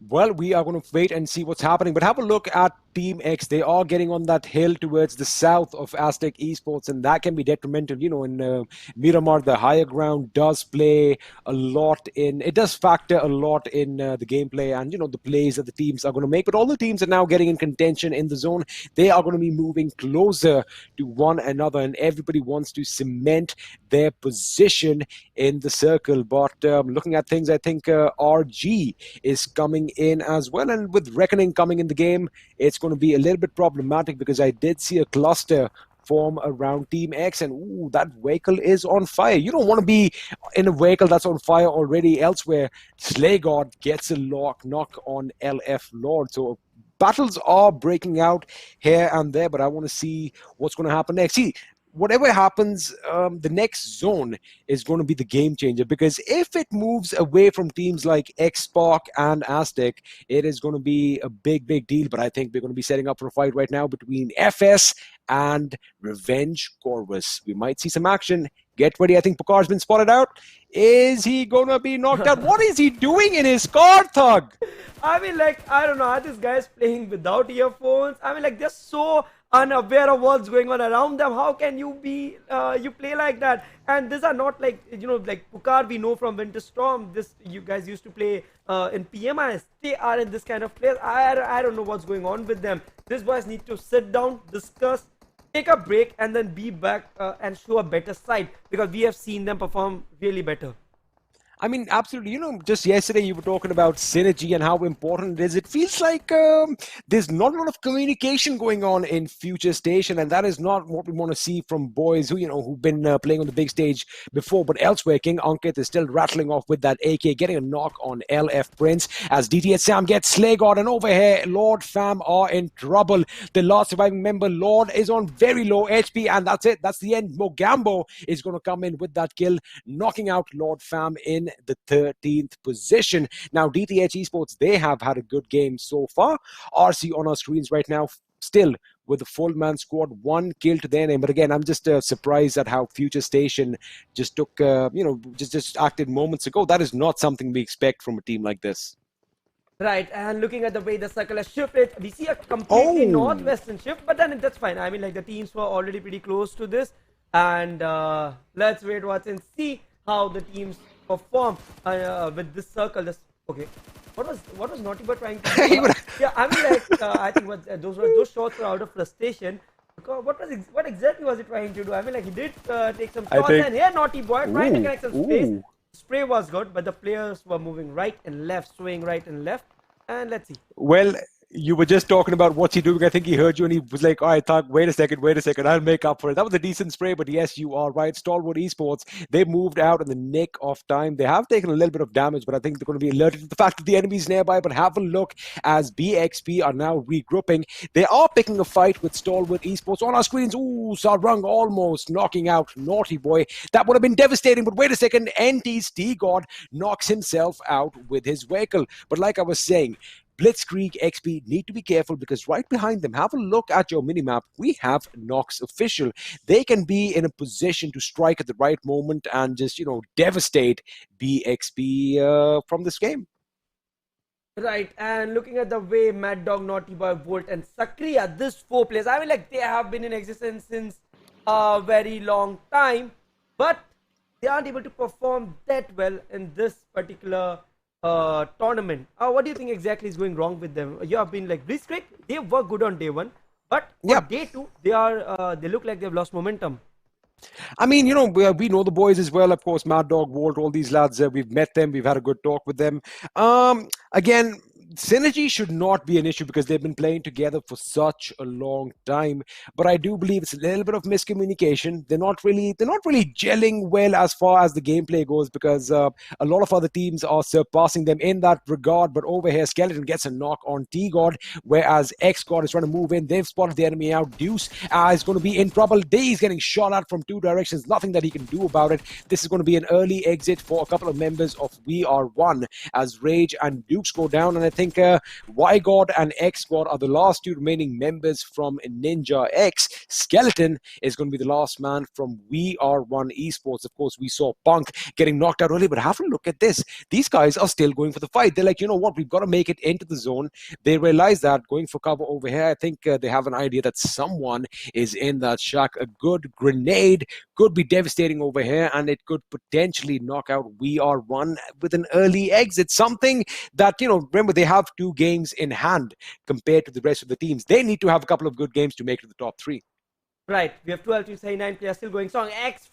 Well, we are going to wait and see what's happening. But have a look at Team X, they are getting on that hill towards the south of Aztec Esports, and that can be detrimental. In Miramar, the higher ground does play a lot in, it does factor a lot in the gameplay and, the plays that the teams are going to make. But all the teams are now getting in contention in the zone. They are going to be moving closer to one another, and everybody wants to cement their position in the circle. But looking at things, I think RG is coming in as well, and with Reckoning coming in the game, it's going to be a little bit problematic, because I did see a cluster form around Team X, and ooh, that vehicle is on fire. You don't want to be in a vehicle that's on fire already elsewhere. Slaygod gets a knock on LF Lord. So battles are breaking out here and there, but I want to see what's going to happen next. See, whatever happens, the next zone is going to be the game changer, because if it moves away from teams like XSpark and Aztec, it is going to be a big deal. But I think we're going to be setting up for a fight right now between FS and Revenge CORVUS. We might see some action. Get ready. I think Pukar's been spotted out. Is he going to be knocked out? What is he doing in his car, Thug? I mean, like, I don't know how this guy's playing without earphones. I mean, like, they're so unaware of what's going on around them. How can you be, you play like that? And these are not like, like Pukar we know from Winter Storm. This, you guys used to play in PMIS. They are in this kind of players. I don't know what's going on with them. These boys need to sit down, discuss, take a break, and then be back and show a better side, because we have seen them perform really better. I mean, absolutely. Just yesterday you were talking about synergy and how important it is. It feels like there's not a lot of communication going on in Futurestation, and that is not what we want to see from boys who've been playing on the big stage before. But elsewhere, King Ankit is still rattling off with that AK, getting a knock on LF Prince as DTH Sam gets Slaygod, and over here, Lord Fam are in trouble. The last surviving member, Lord, is on very low HP, and that's it. That's the end. Mogambo is going to come in with that kill, knocking out Lord Fam in the 13th position. Now, DTH Esports, they have had a good game so far. RC on our screens right now, still with a full man squad, 1 kill to their name. But again, I'm just surprised at how Futurestation just took, just acted moments ago. That is not something we expect from a team like this. Right, and looking at the way the circle has shifted, we see a completely northwestern shift, but then that's fine. I mean, like, the teams were already pretty close to this, and let's wait, watch, and see how the teams perform with this circle. Okay, what was Naughty Bird trying to do? Yeah, I mean, like, I think those shots were out of frustration. Because what exactly was he trying to do? I mean, like, he did take some shots, and here Naughty Boy trying to connect some space. Spray was good, but the players were moving right and left, swaying right and left, and let's see. Well, you were just talking about what's he doing. I think he heard you and he was like, all right, Thug, wait a second, I'll make up for it. That was a decent spray, but yes, you are right. Stalwart Esports, they moved out in the nick of time. They have taken a little bit of damage, but I think they're going to be alerted to the fact that the enemy's nearby. But have a look as BXP are now regrouping. They are picking a fight with Stalwart Esports. On our screens, ooh, Sarung almost knocking out Naughty Boy. That would have been devastating, but wait a second, NT's T-God knocks himself out with his vehicle. But like I was saying, BlitzkriegXP need to be careful, because right behind them, have a look at your minimap. We have Nox official. They can be in a position to strike at the right moment and just, devastate BXP from this game. Right, and looking at the way Mad Dog, Naughty Boy, Volt, and Sakriya, these 4 players, I mean, like, they have been in existence since a very long time, but they aren't able to perform that well in this particular tournament. What do you think exactly is going wrong with them? You have been like Blitzkrieg, they were good on day 1, but on day 2, they look like they've lost momentum. I mean, we know the boys as well, of course, Mad Dog, Walt, all these lads, we've met them, we've had a good talk with them. Again, synergy should not be an issue, because they've been playing together for such a long time. But I do believe it's a little bit of miscommunication. They're not really gelling well as far as the gameplay goes, because a lot of other teams are surpassing them in that regard. But over here, Skeleton gets a knock on T-God, whereas X-God is trying to move in. They've spotted the enemy out. Deuce is going to be in trouble. He's getting shot at from 2 directions. Nothing that he can do about it. This is going to be an early exit for a couple of members of VR1 as Rage and Dukes go down. And I think YGod and XGod are the last two remaining members from NINJAX. Skeleton is going to be the last man from VR1 Esports. Of course, we saw Punk getting knocked out early, but have a look at this. These guys are still going for the fight. They're like, you know what, we've got to make it into the zone. They realize that going for cover over here, I think they have an idea that someone is in that shack. A good grenade could be devastating over here, and it could potentially knock out VR1 with an early exit. Something that, you know, remember, they have 2 games in hand compared to the rest of the teams. They need to have a couple of good games to make it to the top 3. Right, we have 12 to 9 players still going strong.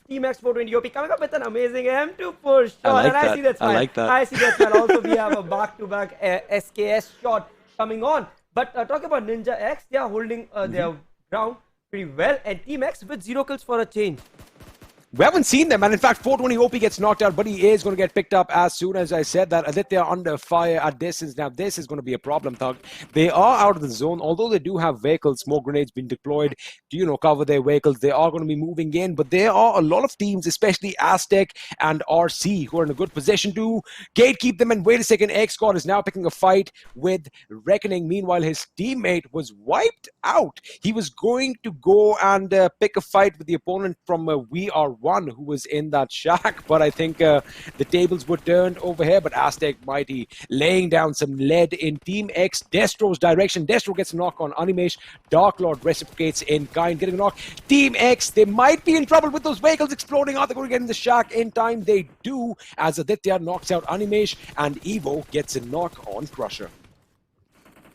Team X 420 OP coming up with an amazing M2 push shot. I see that. I see that. Also, we have a back-to-back SKS shot coming on. But talking about NINJAX, they are holding their ground pretty well. And Team X with 0 kills for a change. We haven't seen them, and in fact, 420 OP gets knocked out, but he is going to get picked up as soon as I said that. Aditya under fire at distance. Now, this is going to be a problem, Thug. They are out of the zone, although they do have vehicles, smoke grenades being deployed to, you know, cover their vehicles. They are going to be moving in, but there are a lot of teams, especially Aztec and RC, who are in a good position to gatekeep them. And wait a second, XGod is now picking a fight with Reckoning. Meanwhile, his teammate was wiped out. He was going to go and pick a fight with the opponent from VR1, who was in that shack, but I think the tables were turned over here. But Aztec Mighty laying down some lead in Team X Destro's direction. Destro gets a knock on Animesh. Dark Lord reciprocates in kind, getting a knock. Team X, they might be in trouble with those vehicles exploding. Are they going to get in the shack in time? They do, as Aditya knocks out Animesh, and Evo gets a knock on Crusher.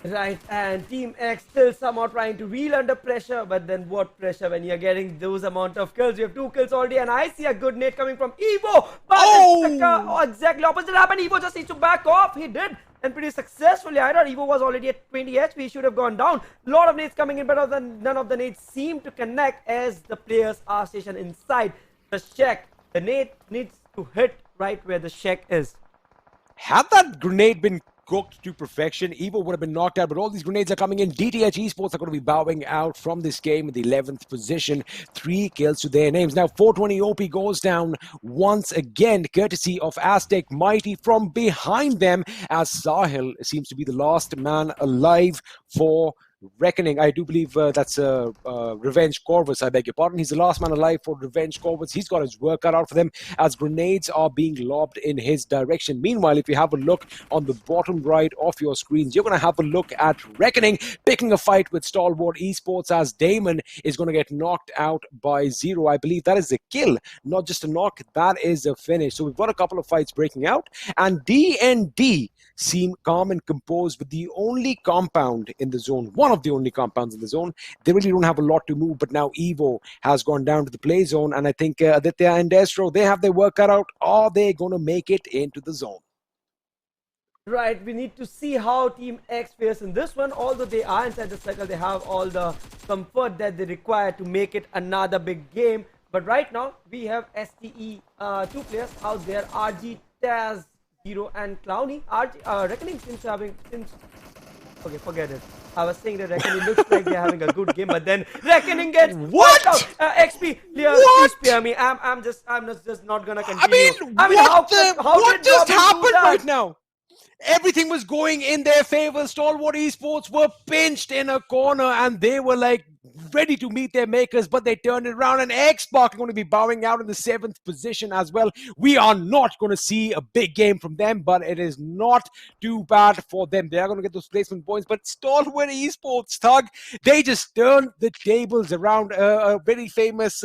Right, and Team X still somehow trying to reel under pressure, but then what pressure when you're getting those amount of kills? You have 2 kills already, and I see a good nade coming from Evo, but exactly opposite happened. Evo just needs to back off. He did, and pretty successfully. I thought Evo was already at 20 HP. He should have gone down. A lot of nades coming in, but none of the nades seem to connect as the players are stationed inside the shack. The nade needs to hit right where the shack is. Had that grenade been cooked to perfection, Evo would have been knocked out, but all these grenades are coming in. DTHesports are going to be bowing out from this game in the 11th position. 3 kills to their names. Now 420 OP goes down once again, courtesy of Aztec Mighty from behind them, as Sahil seems to be the last man alive for Reckoning. I do believe that's Revenge Corvus, I beg your pardon. He's the last man alive for Revenge Corvus. He's got his work cut out for them as grenades are being lobbed in his direction. Meanwhile, if you have a look on the bottom right of your screens, you're going to have a look at Reckoning picking a fight with Stalwart Esports, as Damon is going to get knocked out by Zero. I believe that is a kill, not just a knock. That is a finish. So we've got a couple of fights breaking out, and DND seem calm and composed with the only compound in the zone, one of the only compounds in the zone. They really don't have a lot to move, but now Evo has gone down to the play zone, and I think Aditya and Destro, they have their work cut out. Are they going to make it into the zone? Right, we need to see how Team X fares in this one. Although they are inside the circle, they have all the comfort that they require to make it another big game. But right now, we have STE 2 players out there, RG, Taz, Zero and Clowny. Reckoning seems okay, forget it. I was saying that Reckoning looks like they're having a good game, but then Reckoning gets what? Out. XP, please spare me. I'm just not gonna continue. I mean, what just happened right now? Everything was going in their favor. Stalwart Esports were pinched in a corner, and they were like ready to meet their makers, but they turned it around, and XSpark are going to be bowing out in the 7th position as well. We are not going to see a big game from them, but it is not too bad for them. They are going to get those placement points, but Stalwart Esports, Thug, they just turned the tables around. A very famous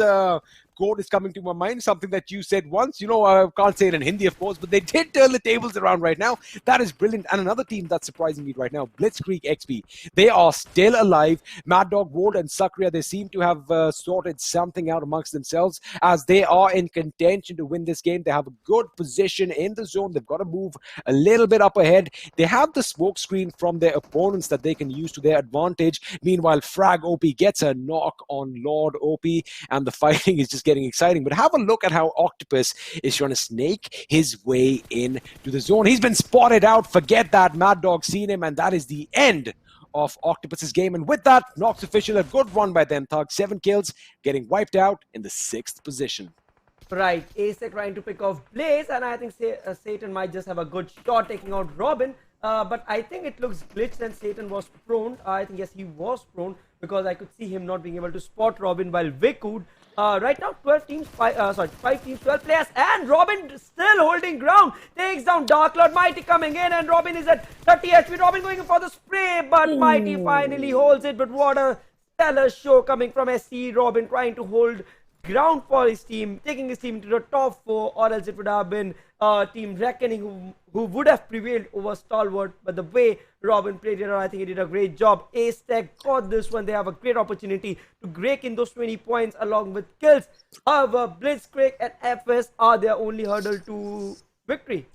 quote is coming to my mind, something that you said once. You know, I can't say it in Hindi, of course, but they did turn the tables around right now. That is brilliant. And another team that's surprising me right now, BlitzkriegXP. They are still alive. Mad Dog, Ward, and Sakria, they seem to have sorted something out amongst themselves, as they are in contention to win this game. They have a good position in the zone. They've got to move a little bit up ahead. They have the smoke screen from their opponents that they can use to their advantage. Meanwhile, Frag OP gets a knock on Lord OP, and the fighting is just getting exciting. But have a look at how Octopus is trying to snake his way in to the zone. He's been spotted out. Forget that. Mad Dog seen him, and that is the end of Octopus's game. And with that, Nox official, a good run by them, Thug. 7 kills, getting wiped out in the 6th position. Right, AZTECS trying to pick off Blaze, and I think Satan might just have a good shot taking out Robin. but I think it looks glitched and Satan was prone. I think yes, he was prone because I could see him not being able to spot Robin while Vikud. Right now, 12 teams, 5 teams, 12 players, and Robin still holding ground. Takes down Dark Lord, Mighty coming in, and Robin is at 30 HP. Robin going in for the spray, but Mighty finally holds it. But what a stellar show coming from SC. Robin trying to hold ground for his team, taking his team to the top 4, or else it would have been Team Reckoning who would have prevailed over Stalwart. But the way Robin played it, I think he did a great job. AZTECS got this one. They have a great opportunity to break in those 20 points along with kills. However, Blitzkrieg and FS are their only hurdle to victory.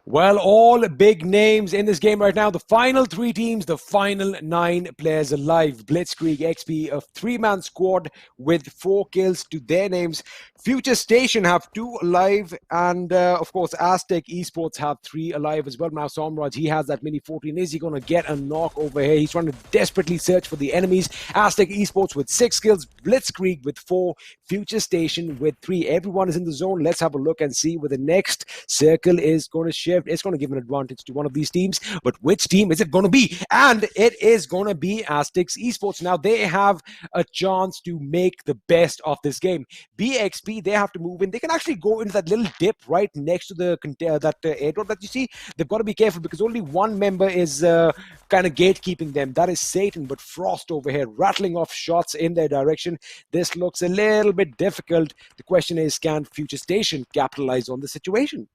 Well, all big names in this game right now. The final 3 teams, the final 9 players alive. BlitzkriegXP, a 3-man squad with 4 kills to their names. Futurestation have 2 alive, and of course, AZTECS have 3 alive as well. Now, Somraj, he has that mini 14. Is he going to get a knock over here? He's trying to desperately search for the enemies. AZTECS with 6 kills, Blitzkrieg with 4, Futurestation with 3. Everyone is in the zone. Let's have a look and see where the next circle is going to shift. It's going to give an advantage to one of these teams, but which team is it going to be? And it is going to be AZTECS. Now they have a chance to make the best of this game. BXP, they have to move in. They can actually go into that little dip right next to the airdrop that you see. They've got to be careful because only one member is kind of gatekeeping them. That is Satan, but Frost over here rattling off shots in their direction. This looks a little bit difficult. The question is, can Futurestation capitalize on the situation?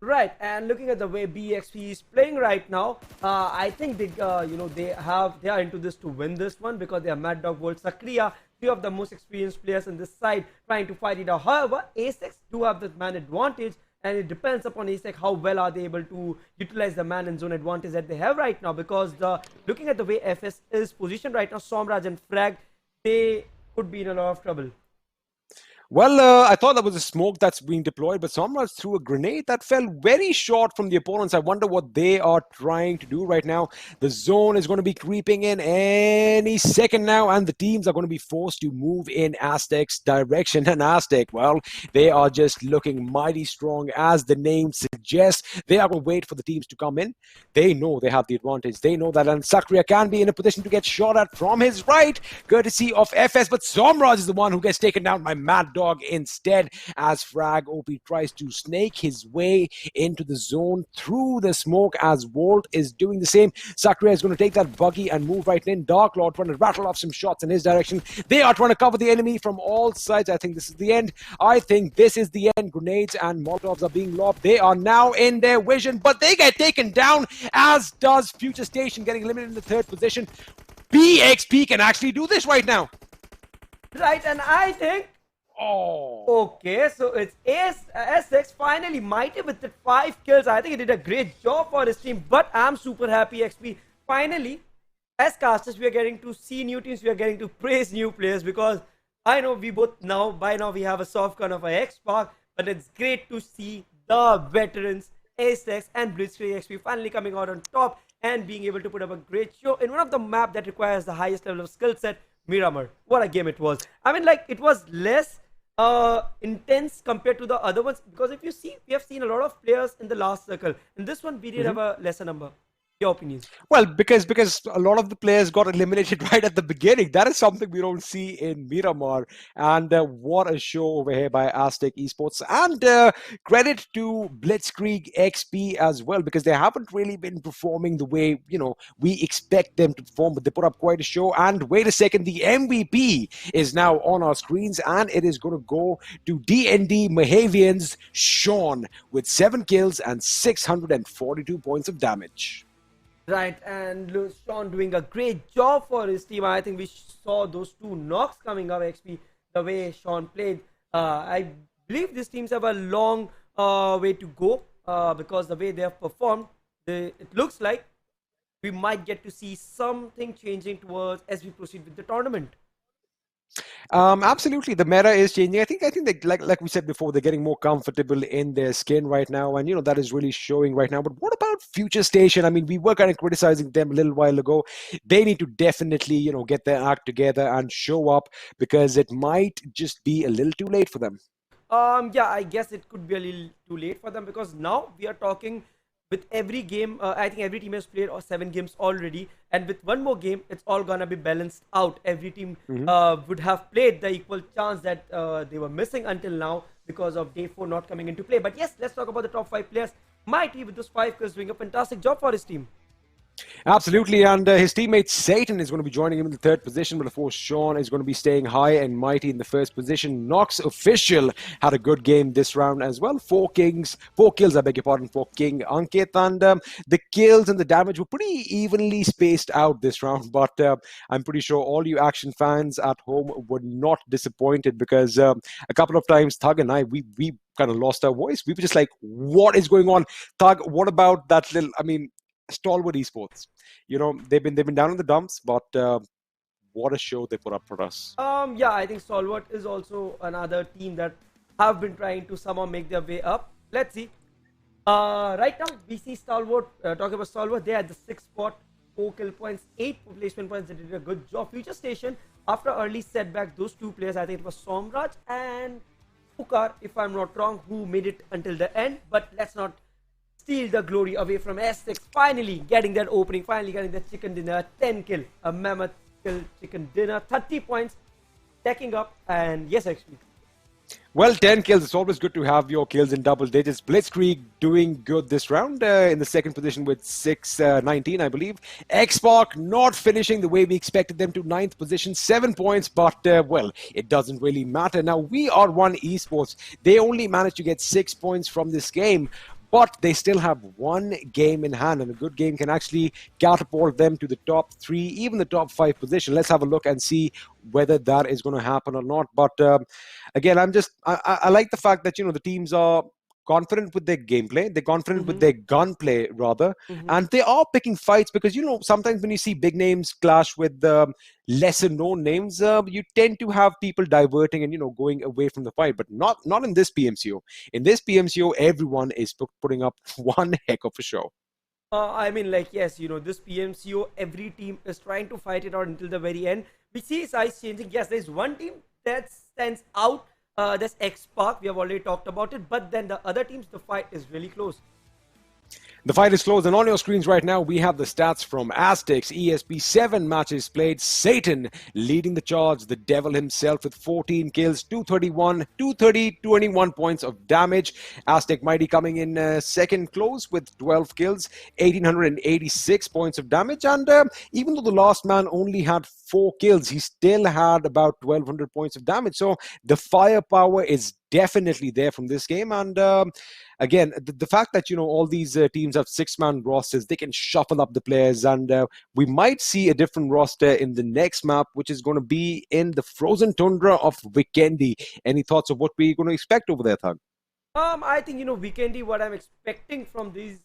Right, and looking at the way BXP is playing right now, I think they are into this to win this one because they are Mad Dog World Sakriya, 3 of the most experienced players on this side trying to fight it out. However, AZTECS do have the man advantage, and it depends upon AZTECS how well are they able to utilize the man and zone advantage that they have right now. Because looking at the way FS is positioned right now, Somraj and Frag, they could be in a lot of trouble. Well, I thought that was a smoke that's being deployed, but Somraj threw a grenade that fell very short from the opponents. I wonder what they are trying to do right now. The zone is going to be creeping in any second now, and the teams are going to be forced to move in AZTECS' direction. And AZTECS, well, they are just looking mighty strong, as the name suggests. They are going to wait for the teams to come in. They know they have the advantage. They know that Sakriya can be in a position to get shot at from his right, courtesy of FS, but Somraj is the one who gets taken down by Mad Dog instead, as Frag OP tries to snake his way into the zone through the smoke, as Volt is doing the same. Sakriya is going to take that buggy and move right in. Dark Lord trying to rattle off some shots in his direction. They are trying to cover the enemy from all sides. I think this is the end. I think this is the end. Grenades and Molotovs are being lobbed. They are now in their vision, but they get taken down, as does Futurestation, getting eliminated in the 3rd position. BXP can actually do this right now. Right, and I think okay, so it's AZTECS finally Mighty with the 5 kills. I think he did a great job for his team, but I'm super happy XP. Finally, as casters, we are getting to see new teams, we are getting to praise new players, because I know we both by now we have a soft corner of a XSpark, but it's great to see the veterans, AZTECS and BlitzkriegXP finally coming out on top and being able to put up a great show in one of the map that requires the highest level of skill set, Miramar. What a game it was. I mean, like, it was less intense compared to the other ones, because if you see, we have seen a lot of players in the last circle. In this one, we did have a lesser number. Your opinions? Well, because a lot of the players got eliminated right at the beginning. That is something we don't see in Miramar. And what a show over here by Aztec Esports. And credit to BlitzkriegXP as well, because they haven't really been performing the way, we expect them to perform. But they put up quite a show. And wait a second, the MVP is now on our screens, and it is going to go to DND MAHEWIANS Sean with 7 kills and 642 points of damage. Right, and Sean doing a great job for his team. I think we saw those 2 knocks coming up, XP, the way Sean played. I believe these teams have a long way to go, because the way they have performed, it looks like we might get to see something changing towards as we proceed with the tournament. Absolutely, the meta is changing. I think they, like we said before, they're getting more comfortable in their skin right now, and that is really showing right now. But what about Futurestation? I mean, we were kind of criticizing them a little while ago. They need to definitely get their act together and show up, because it might just be a little too late for them. Yeah, I guess it could be a little too late for them, because now we are talking with every game, I think every team has played 7 games already, and with one more game, it's all gonna be balanced out. Every team would have played the equal chance that they were missing until now because of day 4 not coming into play. But yes, let's talk about the top 5 players. Mighty with those 5 kills doing a fantastic job for his team. Absolutely, and his teammate Satan is going to be joining him in the 3rd position, but of course Sean is going to be staying high and mighty in the 1st position. Nox Official had a good game this round as well. 4 kills, I beg your pardon, for King Ankit, and the kills and the damage were pretty evenly spaced out this round, but I'm pretty sure all you action fans at home were not disappointed, because a couple of times Thug and I, we kind of lost our voice. We were just like, what is going on? Thug, what about that little, Stalwart Esports? They've been down in the dumps, but what a show they put up for us. Yeah, I think Stalwart is also another team that have been trying to somehow make their way up. Let's see. Right now, we see Stalwart, talking about Stalwart, they are at the 6th spot, 4 kill points, 8 placement points. They did a good job. Futurestation, after early setback, those 2 players, I think it was Somraj and Pukar, if I'm not wrong, who made it until the end. But let's not steal the glory away from AZTECS. Finally getting that opening, finally getting that chicken dinner, 10 kill, a mammoth kill chicken dinner, 30 points, stacking up, and yes, actually. Well, 10 kills, it's always good to have your kills in double digits. Blitzkrieg doing good this round, in the 2nd position with 619, I believe. XSpark not finishing the way we expected them to, 9th position, 7 points, but well, it doesn't really matter. Now, VR1 Esports, they only managed to get 6 points from this game, but they still have 1 game in hand, and a good game can actually catapult them to the top 3, even the top 5 position. Let's have a look and see whether that is going to happen or not. But again, I like the fact that, the teams are confident with their gameplay, they're confident with their gunplay rather, and they are picking fights, because sometimes when you see big names clash with lesser known names, you tend to have people diverting and going away from the fight, but not in this PMCO. In this PMCO, everyone is putting up one heck of a show. Yes, this PMCO, every team is trying to fight it out until the very end. We see size changing. Yes, there's one team that stands out. That's XSpark. We have already talked about it. But then the other teams, the fight is really close. The fight is close, and on your screens right now, we have the stats from AZTECS. ESP, 7 matches played. Satan leading the charge, the devil himself, with 14 kills, 21 points of damage. AZTEC Mighty coming in 2nd close with 12 kills, 1,886 points of damage. And even though the last man only had 4 kills, he still had about 1,200 points of damage. So the firepower is definitely there from this game. And again, the fact that all these teams have 6-man rosters, they can shuffle up the players, and we might see a different roster in the next map, which is going to be in the frozen tundra of Vikendi. Any thoughts of what we're going to expect over there, Thug? I think Vikendi, what I'm expecting from these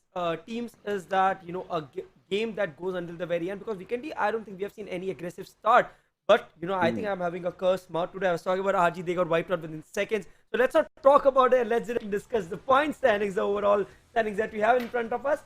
teams is that a game that goes until the very end, because Vikendi, I don't think we have seen any aggressive start. But, I think I'm having a curse smart today. I was talking about RG, they got wiped out within seconds. So let's not talk about it. Let's discuss the point standings, the overall standings that we have in front of us.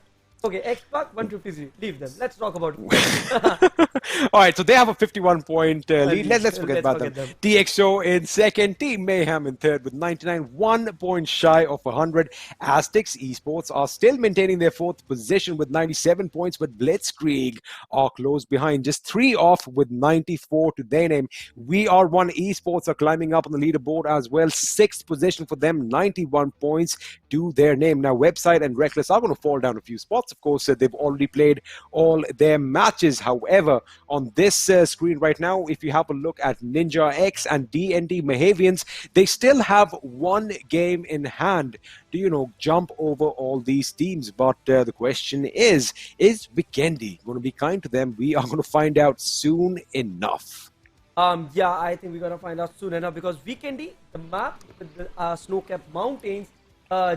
Okay, XSpark, 153. Leave them. Let's talk about it. All right, so they have a 51-point lead. Let's forget about them. TXO in 2nd, Team Mayhem in 3rd with 99, 1 point shy of 100. AZTECS Esports are still maintaining their 4th position with 97 points, but Blitzkrieg are close behind, just 3 off with 94 to their name. VR1 Esports are climbing up on the leaderboard as well. 6th position for them, 91 points to their name. Now, Website and Reckless are going to fall down a few spots. Of course, they've already played all their matches. However, on this screen right now, if you have a look at NINJAX and DND MAHEWIANS, they still have 1 game in hand to, jump over all these teams. But the question is Vikendi going to be kind to them? We are going to find out soon enough. Yeah, I think we're going to find out soon enough, because Vikendi, the map with the snow-capped mountains,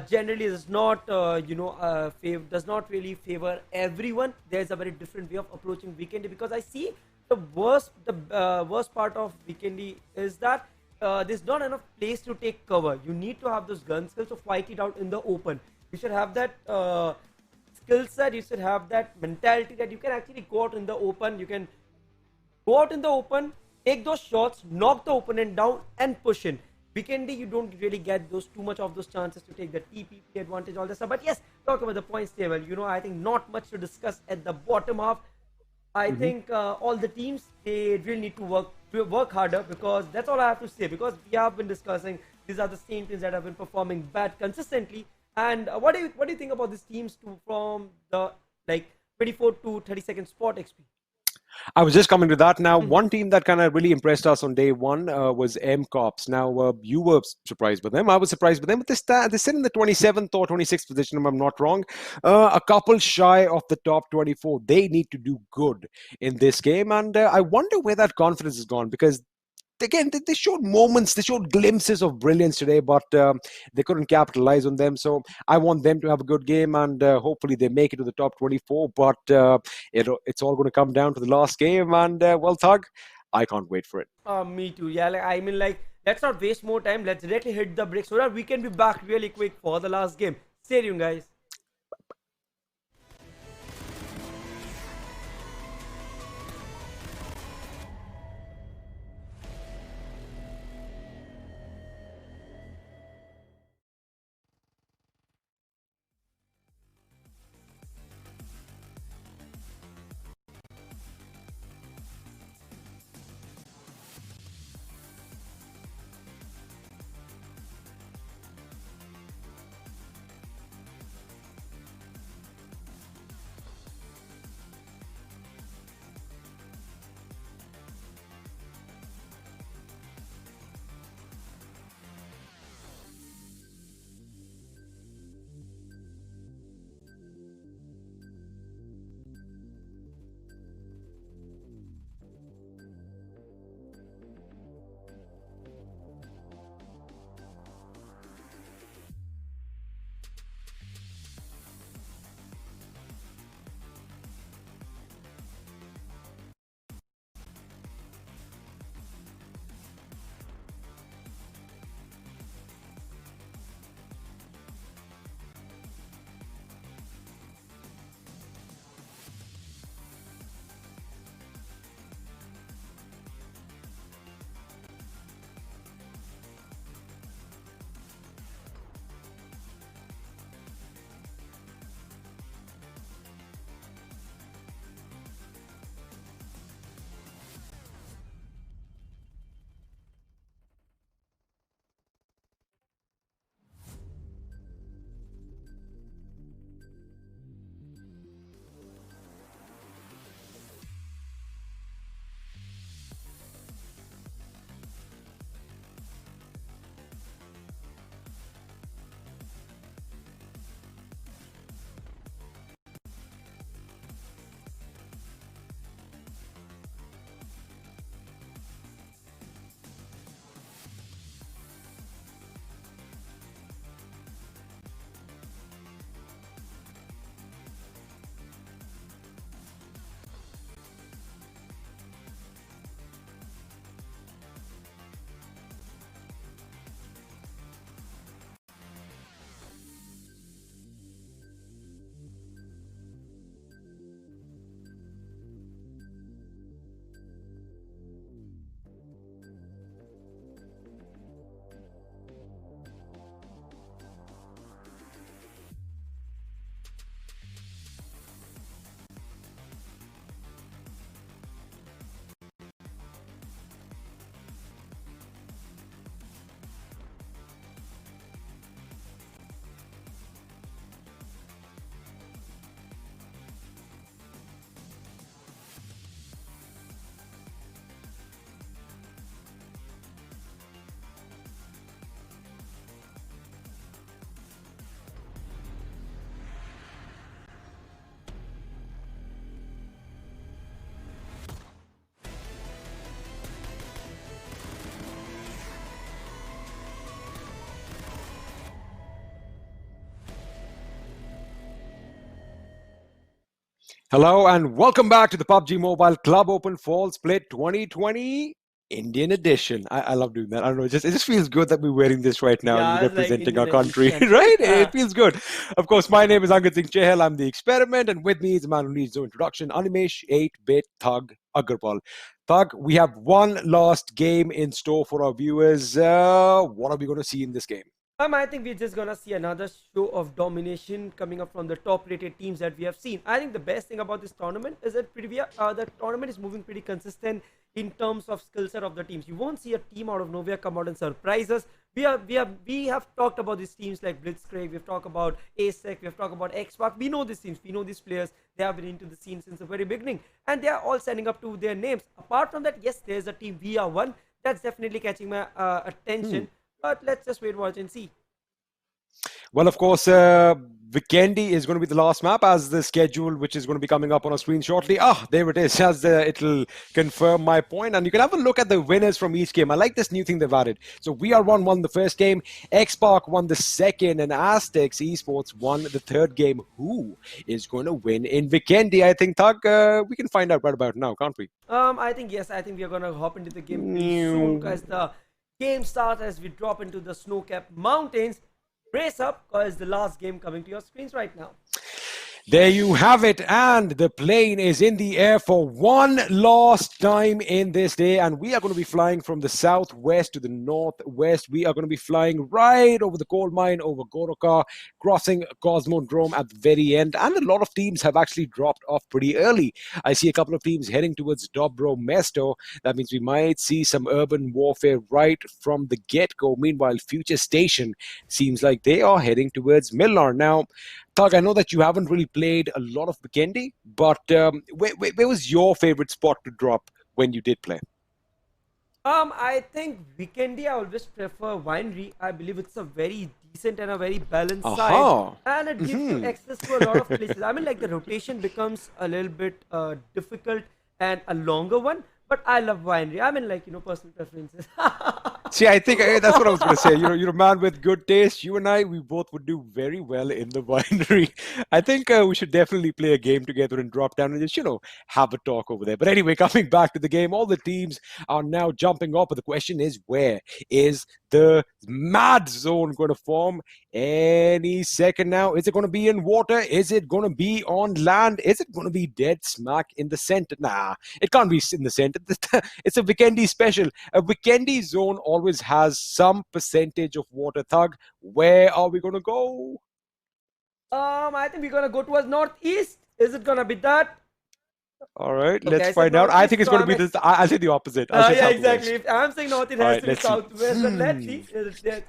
generally does not does not really favor everyone. There's a very different way of approaching Vikendi, because I see the worst part of Vikendi is that there's not enough place to take cover. You need to have those gun skills to fight it out in the open. You should have that skill set. You should have that mentality that you can actually go out in the open. You can go out in the open, take those shots, knock the opponent down, and push in. Vikendi, you don't really get those too much of those chances to take the TPP advantage, all that stuff. But yes, talk about the points table. I think not much to discuss at the bottom half. I think all the teams, they really need to work harder, because that's all I have to say. Because we have been discussing, these are the same teams that have been performing bad consistently. And what do you think about these teams from the like 24 to 32nd spot XP? I was just coming to that now. One team that kind of really impressed us on day one was MCOPS. Now, you were surprised with them. I was surprised with them. But they sit in the 27th or 26th position, if I'm not wrong. A couple shy of the top 24. They need to do good in this game. And I wonder where that confidence has gone, because again, they showed moments, they showed glimpses of brilliance today, but they couldn't capitalize on them. So I want them to have a good game, and hopefully they make it to the top 24. But it's all going to come down to the last game. And well, Thug, I can't wait for it. Me too. Yeah, I mean, let's not waste more time. Let's directly hit the break so that we can be back really quick for the last game. Stay tuned, guys. Hello and welcome back to the PUBG Mobile Club Open Fall Split 2020 Indian Edition. I love doing that. I don't know, it just feels good that we're wearing this right now Yeah, and it's like representing our Indian country, edition. right? It feels good. Of course, my name is Angad Singh Chehal. I'm the experiment, and with me is the man who needs no introduction, Animesh 8-Bit Thug Agarwal. Thug, we have one last game in store for our viewers. What are we going to see in this game? I think we're just gonna see another show of domination coming up from the top-rated teams that we have seen. I think the best thing about this tournament is that the tournament is moving pretty consistent in terms of skill set of the teams. You won't see a team out of nowhere come out and surprise us. We have talked about these teams like Blitzkrieg. We've talked about AZTECS. We've talked about XSpark. We know these teams. We know these players. They have been into the scene since the very beginning, and they are all standing up to their names. Apart from that, yes, there's a team VR1 that's definitely catching my attention. But let's just wait, watch, and see. Well, of course, Vikendi is going to be the last map as the schedule, which is going to be coming up on a screen shortly. There it is, as it'll confirm my point. And you can have a look at the winners from each game. I like this new thing they've added. So VR1 won the first game, XSpark won the second, and AZTECS Esports won the third game. Who is going to win in Vikendi? I think, Thug, we can find out right about now, can't we? I think, yes, I think we are going to hop into the game pretty soon as the game starts, as we drop into the snow-capped mountains. Brace up, because the last game coming to your screens right now. There you have it, and the plane is in the air for one last time in this day, and we are going to be flying from the southwest to the northwest. We are going to be flying right over the coal mine, over Goroka, crossing Cosmodrome at the very end, and a lot of teams have actually dropped off pretty early. I see a couple of teams heading towards Dobro Mesto. That means we might see some urban warfare right from the get-go. Meanwhile, Futurestation seems like they are heading towards Miramar. Now, Thug, I know that you haven't really played a lot of Vikendi, but where was your favorite spot to drop when you did play? I think Vikendi, I always prefer Winery. I believe it's a very decent and a very balanced side, and it gives you access to a lot of places. I mean, like, the rotation becomes a little bit difficult and a longer one, but I love Winery. I mean, like, personal preferences. See, I think that's what I was going to say. You're a man with good taste. You and I, we both would do very well in the winery. I think we should definitely play a game together and drop down and just, have a talk over there. But anyway, coming back to the game, all the teams are now jumping up. But the question is, where is the mad zone going to form any second now? Is it going to be in water? Is it going to be on land? Is it going to be dead smack in the center? Nah, it can't be in the center. It's a Vikendi special. A Vikendi zone always has some percentage of water. Thug, where are we going to go? I think we're going to go towards northeast. Is it going to be that? All right, let's find out. I think it's going to be this. I'll say the opposite. Yeah, exactly. If I'm saying north, it has to be southwest. But let's see.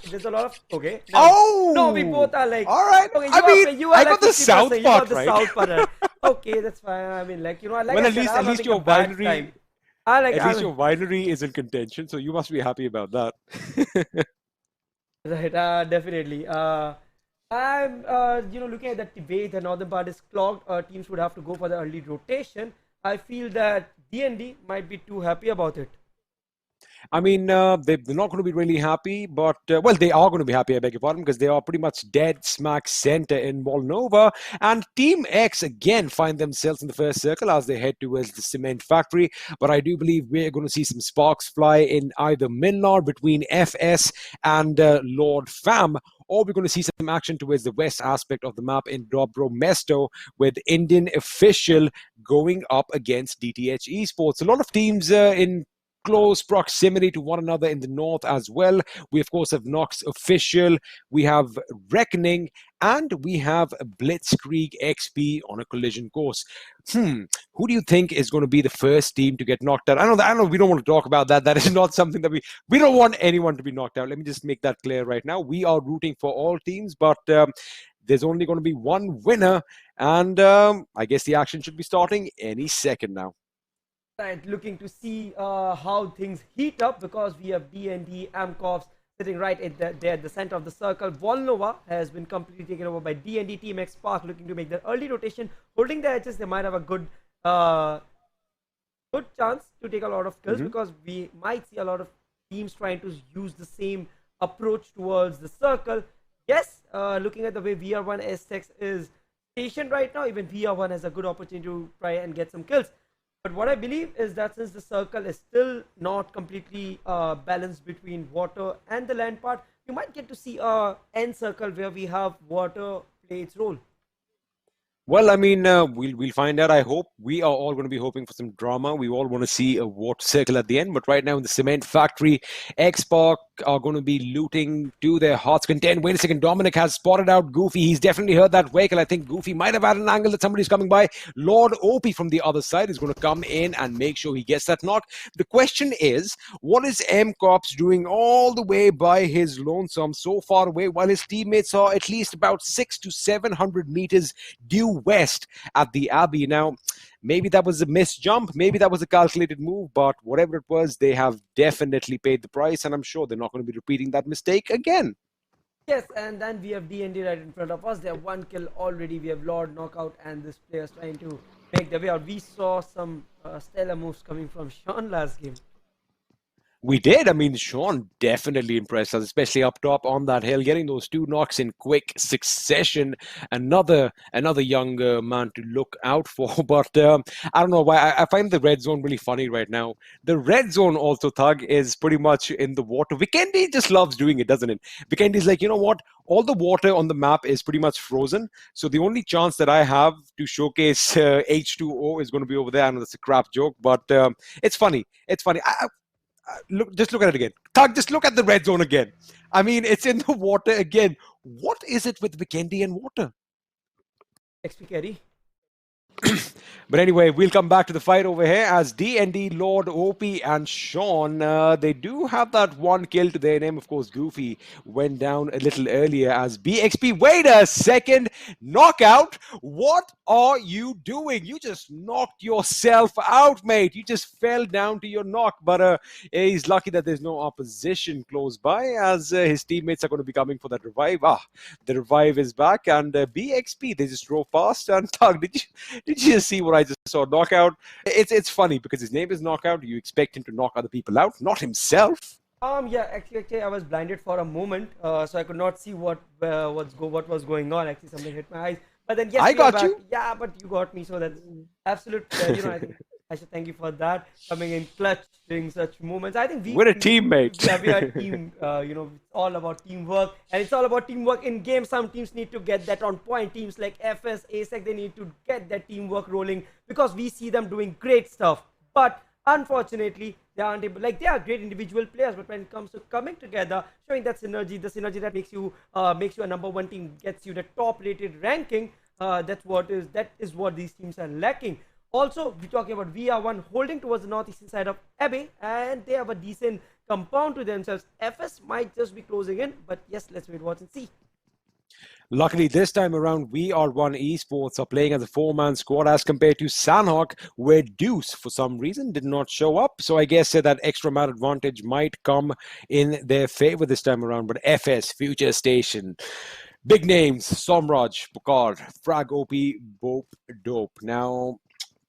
There's a lot of... Okay. No, we both are like... All right. Okay, I got the south part, right? South part. Okay, that's fine. I mean, like, I like... Well, at least your winery... At least your winery is in contention, so you must be happy about that. Right, definitely. I'm, looking at the way the northern part is clogged, teams would have to go for the early rotation. I feel that D&D might be too happy about it. I mean, they're not going to be really happy, but, well, they are going to be happy, I beg your pardon, because they are pretty much dead smack center in Moldova. And Team X, again, find themselves in the first circle as they head towards the cement factory. But I do believe we're going to see some sparks fly in either Milnar between FS and Lord Fam, or we're going to see some action towards the west aspect of the map in Dobro Mesto with Indian Official going up against DTHesports. A lot of teams in close proximity to one another in the north as well. We, of course, have Nox Official, we have Reckoning, and we have BlitzkriegXP on a collision course. Who do you think is going to be the first team to get knocked out? I know we don't want to talk about that. That is not something that we don't want anyone to be knocked out. Let me just make that clear right now. We are rooting for all teams, but there's only going to be one winner, and I guess the action should be starting any second now. Right, looking to see how things heat up, because we have D&D, MCOPS sitting right at the center of the circle. Volnova has been completely taken over by D&D. Team XSpark looking to make the early rotation, holding their edges. They might have a good chance to take a lot of kills, because we might see a lot of teams trying to use the same approach towards the circle. Yes, looking at the way VR1 AZTECS is stationed right now, even VR1 has a good opportunity to try and get some kills. But what I believe is that since the circle is still not completely balanced between water and the land part, you might get to see a end circle where we have water play its role. Well, I mean, we'll find out. I hope we are all going to be hoping for some drama. We all want to see a water circle at the end. But right now in the cement factory, XSpark are going to be looting to their heart's content. Wait a second, Dominic has spotted out Goofy. He's definitely heard that vehicle. I think Goofy might have had an angle that somebody's coming by. Lord Opie from the other side is going to come in and make sure he gets that knock. The question is, what is MCOPS doing all the way by his lonesome, so far away, while his teammates are at least about 600 to 700 meters due west at the Abbey? Now, maybe that was a missed jump, maybe that was a calculated move, but whatever it was, they have definitely paid the price, and I'm sure they're not going to be repeating that mistake again. Yes, and then we have D&D right in front of us. They have one kill already. We have Lord Knockout and this player is trying to make the way out. We saw some stellar moves coming from Sean last game. We did. I mean, Sean definitely impressed us, especially up top on that hill, getting those 2 knocks in quick succession. Another young man to look out for. But I don't know why. I find the red zone really funny right now. The red zone also, Thug, is pretty much in the water. Vikendi just loves doing it, doesn't it? Vikendi's like, you know what? All the water on the map is pretty much frozen. So the only chance that I have to showcase H2O is going to be over there. I know that's a crap joke, but it's funny. It's funny. Just look at it again. Thug, just look at the red zone again. I mean, it's in the water again. What is it with Vikendi and water? XP carry. But anyway, we'll come back to the fight over here as D&D, Lord, Opie, and Sean. They do have that one kill to their name. Of course, Goofy went down a little earlier as BXP. Wait a second. Knockout. What are you doing? You just knocked yourself out, mate. You just fell down to your knock. But he's lucky that there's no opposition close by as his teammates are going to be coming for that revive. The revive is back. And BXP, they just drove past. And Thug, did you see what I just saw? Knockout. It's funny because his name is Knockout. You expect him to knock other people out, not himself. Yeah, actually, I was blinded for a moment, so I could not see what was going on. Actually, something hit my eyes. But then yes, I got you. Yeah, but you got me. So that's absolute. I think I should thank you for that. Coming in clutch, doing such moments. I think we're a teammate. Yeah, we are a team. It's all about teamwork, and it's all about teamwork in game. Some teams need to get that on point. Teams like FS, AZTECS, they need to get that teamwork rolling because we see them doing great stuff. But unfortunately, they aren't able. Like, they are great individual players, but when it comes to coming together, showing that synergy, the synergy that makes you a #1 team, gets you the top-rated ranking. That is what these teams are lacking. Also, we're talking about VR1 holding towards the northeastern side of Abbey, and they have a decent compound to themselves. FS might just be closing in, but yes, let's wait, watch, and see. Luckily, this time around, VR1 Esports are playing as a 4-man squad as compared to Sanhok, where Deuce, for some reason, did not show up. So I guess that extra man advantage might come in their favor this time around. But FS, Futurestation, big names, Somraj, Pukar, Frag OP, Bope, Dope. Now,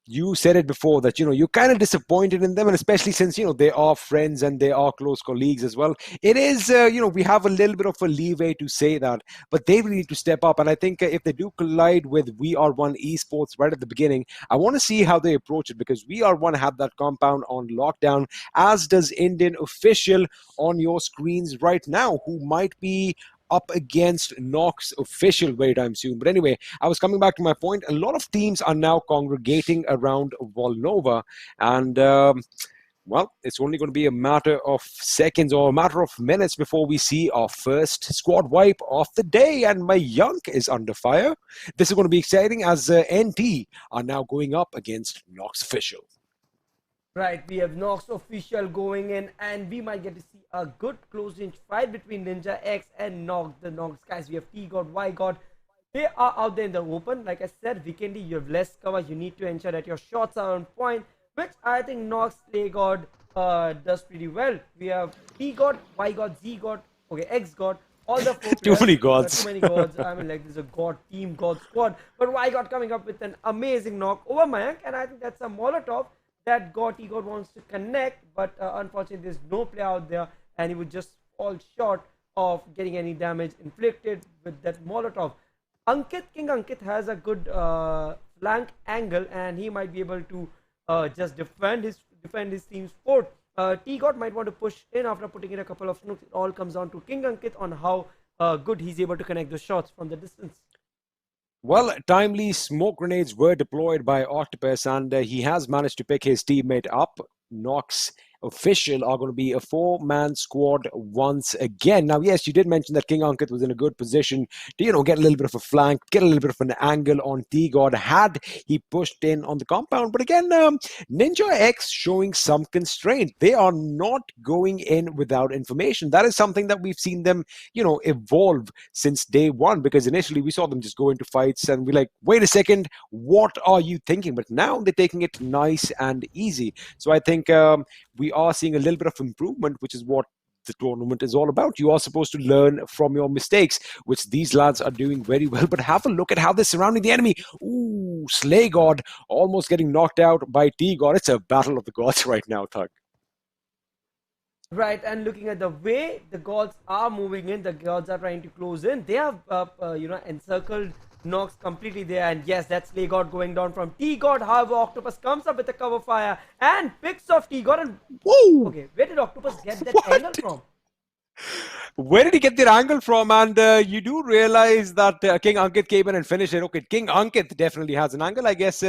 you said it before that, you're kind of disappointed in them, and especially since, they are friends and they are close colleagues as well. It is, we have a little bit of a leeway to say that, but they really need to step up. And I think if they do collide with VR1 Esports right at the beginning, I want to see how they approach it, because VR1 have that compound on lockdown, as does Indian Official on your screens right now, who might be up against Nox Official very time soon. But anyway, I was coming back to my point. A lot of teams are now congregating around Volnova, and well, it's only going to be a matter of seconds or a matter of minutes before we see our first squad wipe of the day, and my Yunk is under fire. This is going to be exciting as NT are now going up against Nox Official. Right, we have Nox Official going in, and we might get to see a good close-range fight between NINJAX and Nox. The Nox guys, we have T-God, Y-God. They are out there in the open. Like I said, Vikendi, you have less cover. You need to ensure that your shots are on point, which I think Nox, Play-God does pretty well. We have T-God, Y-God, Z-God, okay, X-God. All the 4 players. Too many gods. Too many gods. I mean, like, there's a god team, god squad. But Y-God coming up with an amazing knock over Mayank, and I think that's a Molotov that T-God wants to connect, but unfortunately there's no player out there, and he would just fall short of getting any damage inflicted with that Molotov. King Ankit has a good flank angle, and he might be able to just defend his team's fort. T-God might want to push in after putting in a couple of snooks. It all comes down to King Ankit on how good he's able to connect the shots from the distance. Well, timely smoke grenades were deployed by Octopus, and he has managed to pick his teammate up. Nox official are going to be a 4-man squad once again. Now, yes, you did mention that King Ankit was in a good position to, get a little bit of a flank, get a little bit of an angle on T-God had he pushed in on the compound. But again, NINJAX showing some constraint. They are not going in without information. That is something that we've seen them, evolve since day one, because initially we saw them just go into fights and we're like, wait a second, what are you thinking? But now they're taking it nice and easy. So I think we are seeing a little bit of improvement, which is what the tournament is all about. You are supposed to learn from your mistakes, which these lads are doing very well. But have a look at how they're surrounding the enemy. Ooh, Slay God almost getting knocked out by T-God. It's a battle of the gods right now, Thug. Right, and looking at the way the gods are moving in, the gods are trying to close in. They have, encircled Nox completely there, and yes, that's Slay God going down from T-God. However, Octopus comes up with a cover fire and picks off T-God. And whoa! Okay, where did Octopus get that angle from? Where did he get that angle from? And you do realize that King Ankit came in and finished it. Okay, King Ankit definitely has an angle. I guess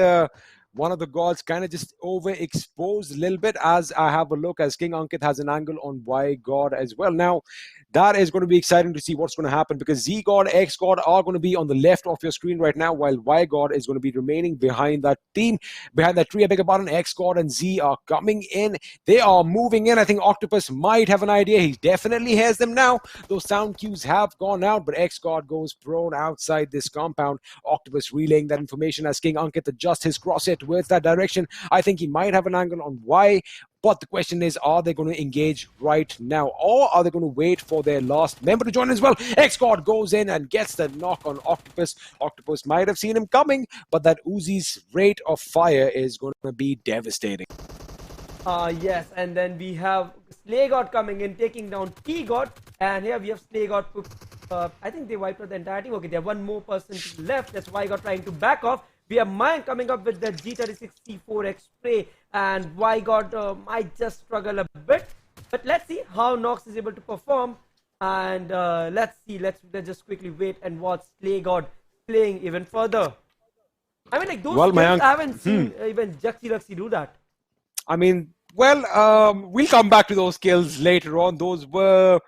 one of the gods kind of just overexposed a little bit as I have a look, as King Ankit has an angle on Y God as well. Now, that is going to be exciting to see what's going to happen, because Z God, X God are going to be on the left of your screen right now, while Y God is going to be remaining behind that team, behind that tree. I beg your pardon. X God and Z are coming in. They are moving in. I think Octopus might have an idea. He definitely has them now. Those sound cues have gone out, but X God goes prone outside this compound. Octopus relaying that information as King Ankit adjusts his crosshair towards that direction. I think he might have an angle on Y. But the question is, are they going to engage right now? Or are they going to wait for their last member to join as well? X-God goes in and gets the knock on Octopus. Octopus might have seen him coming, but that Uzi's rate of fire is going to be devastating. Yes, and then we have Slay God coming in, taking down T-God. And here we have Slay God. I think they wiped out the entire team. Okay, they have one more person left. That's why God trying to back off. We have Mayhem coming up with the G36 C4X spray, and Y God might just struggle a bit. But let's see how Nox is able to perform. And let's just quickly wait and watch Slay God playing even further. I mean, like, those skills, I haven't seen even Jaxi Luxi do that. I mean, well, we'll come back to those skills later on. Those were,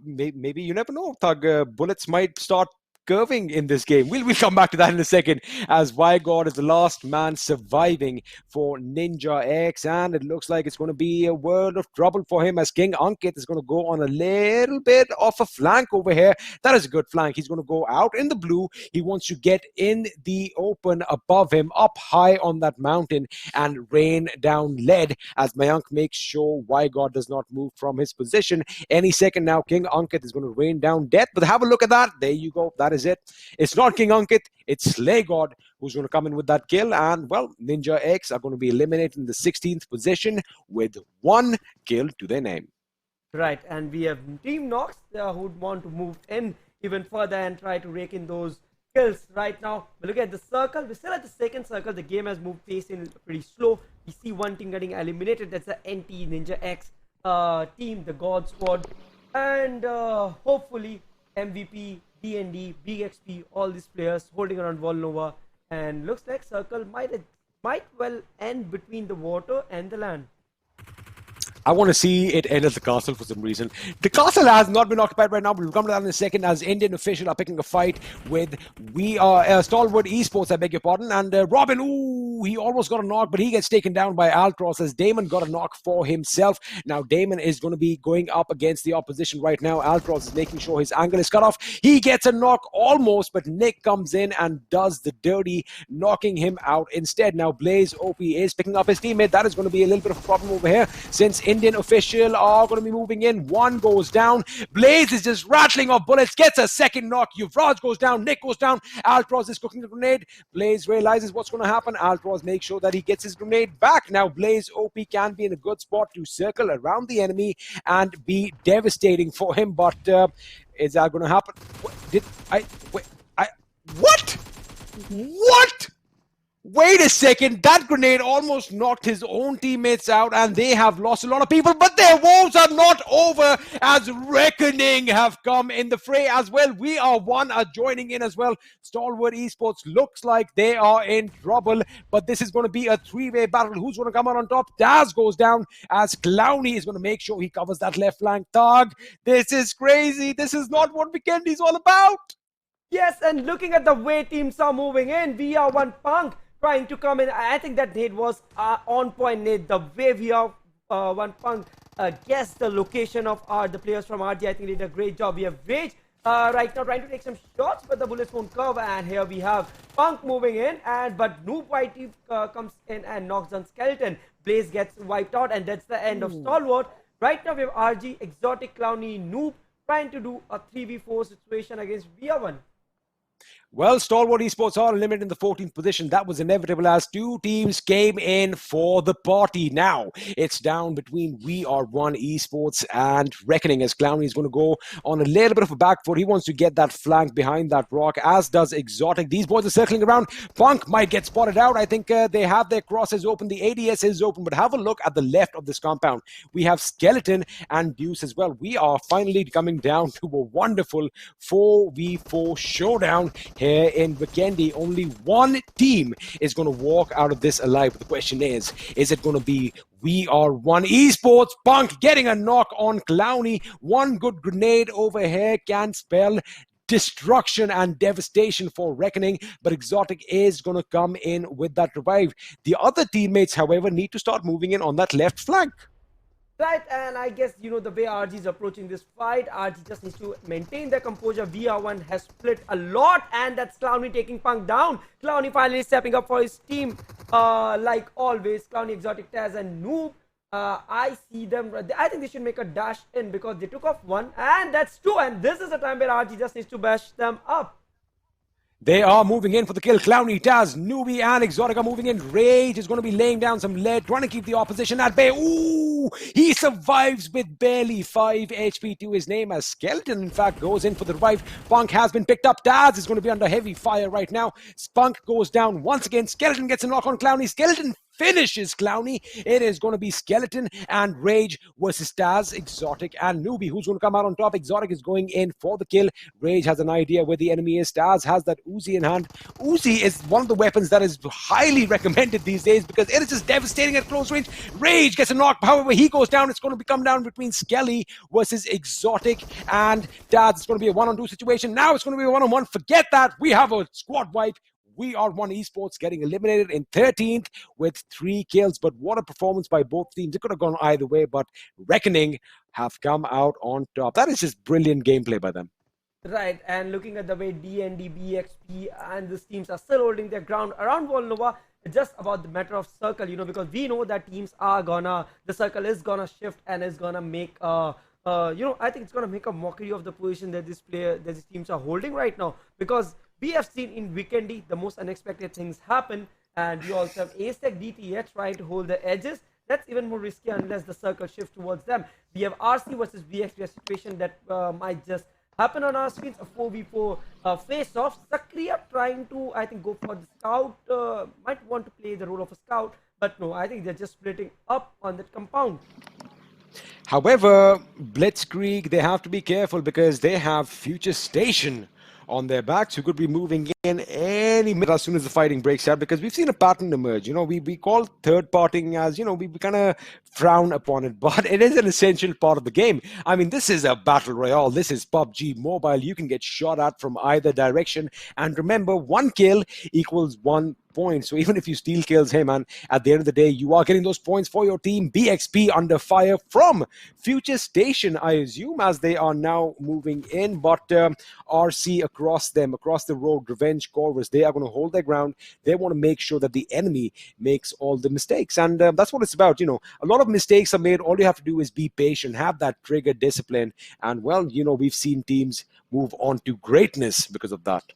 maybe you never know, Thug. Bullets might start curving in this game. We'll come back to that in a second, as Y God is the last man surviving for NINJAX, and it looks like it's going to be a world of trouble for him, as King Ankit is going to go on a little bit of a flank over here. That is a good flank. He's going to go out in the blue. He wants to get in the open above him, up high on that mountain, and rain down lead, as Mayank makes sure Y God does not move from his position. Any second now, King Ankit is going to rain down death. But have a look at that. There you go. That is it. It's not King Ankit, it's Slay God who's going to come in with that kill. And, well, NINJAX are going to be eliminated in the 16th position with 1 kill to their name. Right, and we have Team Nox who would want to move in even further and try to rake in those kills right now. But look at the circle. We're still at the second circle. The game has moved pace in pretty slow. We see one team getting eliminated. That's the NT NINJAX team, the God Squad. And hopefully MVP, DND, BXP, all these players holding around Volnova, and looks like circle might well end between the water and the land. I want to see it end at the castle for some reason. The castle has not been occupied right now, but we'll come to that in a second, as Indian officials are picking a fight with STALWART Esports, I beg your pardon. And Robin, ooh, he almost got a knock, but he gets taken down by Altros, as Damon got a knock for himself. Now Damon is going to be going up against the opposition right now. Altros is making sure his angle is cut off. He gets a knock almost, but Nick comes in and does the dirty, knocking him out instead. Now Blaze OP is picking up his teammate. That is going to be a little bit of a problem over here, since Indian official are going to be moving in. One goes down. Blaze is just rattling off bullets, gets a second knock. Yuvraj goes down. Nick goes down. Altros is cooking the grenade. Blaze realizes what's going to happen. Altros makes sure that he gets his grenade back. Now Blaze OP can be in a good spot to circle around the enemy and be devastating for him, but is that going to happen? What? Wait a second, that grenade almost knocked his own teammates out, and they have lost a lot of people, but their woes are not over as Reckoning have come in the fray as well. VR1 are joining in as well. Stalwart Esports looks like they are in trouble, but this is going to be a three-way battle. Who's going to come out on top? Daz goes down as Clowny is going to make sure he covers that left flank. Thug, this is crazy. This is not what Vikendi is all about. Yes, and looking at the way teams are moving in, VR1 Punk trying to come in. I think that Nate was on point, Nate. The way VR1 Punk guessed the location of the players from RG, I think they did a great job. We have Rage right now trying to take some shots, but the bullets won't cover. And here we have Punk moving in, but Noob Whitey comes in and knocks down Skeleton. Blaze gets wiped out, and that's the end of Stalwart. Right now we have RG, Exotic, Clowny, Noob trying to do a 3v4 situation against VR1. Well, Stalwart Esports are eliminated in the 14th position. That was inevitable as two teams came in for the party. Now, it's down between VR1 Esports and Reckoning as Clowny is going to go on a little bit of a back foot. He wants to get that flank behind that rock, as does Exotic. These boys are circling around. Punk might get spotted out. I think they have their crosses open. The ADS is open, but have a look at the left of this compound. We have Skeleton and Deuce as well. We are finally coming down to a wonderful 4v4 showdown here in Vikendi. Only one team is going to walk out of this alive. The question is it going to be VR1 Esports? Punk getting a knock on Clowny. One good grenade over here can spell destruction and devastation for Reckoning, but Exotic is going to come in with that revive. The other teammates, however, need to start moving in on that left flank. Right, and I guess, you know, the way RG is approaching this fight, RG just needs to maintain their composure. VR1 has split a lot, and that's Clowny taking Punk down. Clowny finally stepping up for his team, like always. Clowny, Exotic, Taz, and Noob. I see them. I think they should make a dash in because they took off one, and that's two. And this is the time where RG just needs to bash them up. They are moving in for the kill. Clowny, Taz, Newbie, and Exotic are moving in. Rage is going to be laying down some lead, trying to keep the opposition at bay. Ooh, he survives with barely 5 HP to his name as Skeleton, in fact, goes in for the revive. Punk has been picked up. Taz is going to be under heavy fire right now. Spunk goes down once again. Skeleton gets a knock on Clowny. Skeleton finishes Clowny. It is going to be Skeleton and Rage versus Taz, Exotic, and Newbie. Who's going to come out on top? Exotic is going in for the kill. Rage has an idea where the enemy is. Taz has that Uzi in hand. Uzi is one of the weapons that is highly recommended these days because it is just devastating at close range. Rage gets a knock. However, he goes down. It's going to come down between Skelly versus Exotic and Taz. It's going to be a one-on-two situation. Now it's going to be a one-on-one. Forget that. We have a squad wipe. VR1 Esports getting eliminated in 13th with 3 kills. But what a performance by both teams. It could have gone either way, but Reckoning have come out on top. That is just brilliant gameplay by them. Right, and looking at the way DND, BXP, and these teams are still holding their ground around Volnova, it's just about the matter of circle, you know, because we know that teams are the circle is gonna shift and is gonna make, you know, I think it's gonna make a mockery of the position that these teams are holding right now, because we have seen in Vikendi the most unexpected things happen, and we also have AZTECS, DTH trying to hold the edges. That's even more risky unless the circle shifts towards them. We have RC versus BXP, a situation that might just happen on our screens, a 4v4 face-off. Sakriya trying to, I think, go for the scout, might want to play the role of a scout, but no, I think they're just splitting up on that compound. However, Blitzkrieg, they have to be careful because they have Futurestation on their backs who could be moving in any minute as soon as the fighting breaks out, because we've seen a pattern emerge. You know, we call third partying as, you know, we kind of frown upon it, but it is an essential part of the game. I mean, this is a battle royale. This is PUBG Mobile. You can get shot at from either direction. And remember, 1 kill equals 1 point. So even if you steal kills, hey man, at the end of the day, you are getting those points for your team. BXP under fire from Futurestation, I assume, as they are now moving in. But RC across them, across the road, Revenge, CORVUS, they are going to hold their ground. They want to make sure that the enemy makes all the mistakes. And that's what it's about. You know, a lot of mistakes are made. All you have to do is be patient, have that trigger discipline. And well, you know, we've seen teams move on to greatness because of that.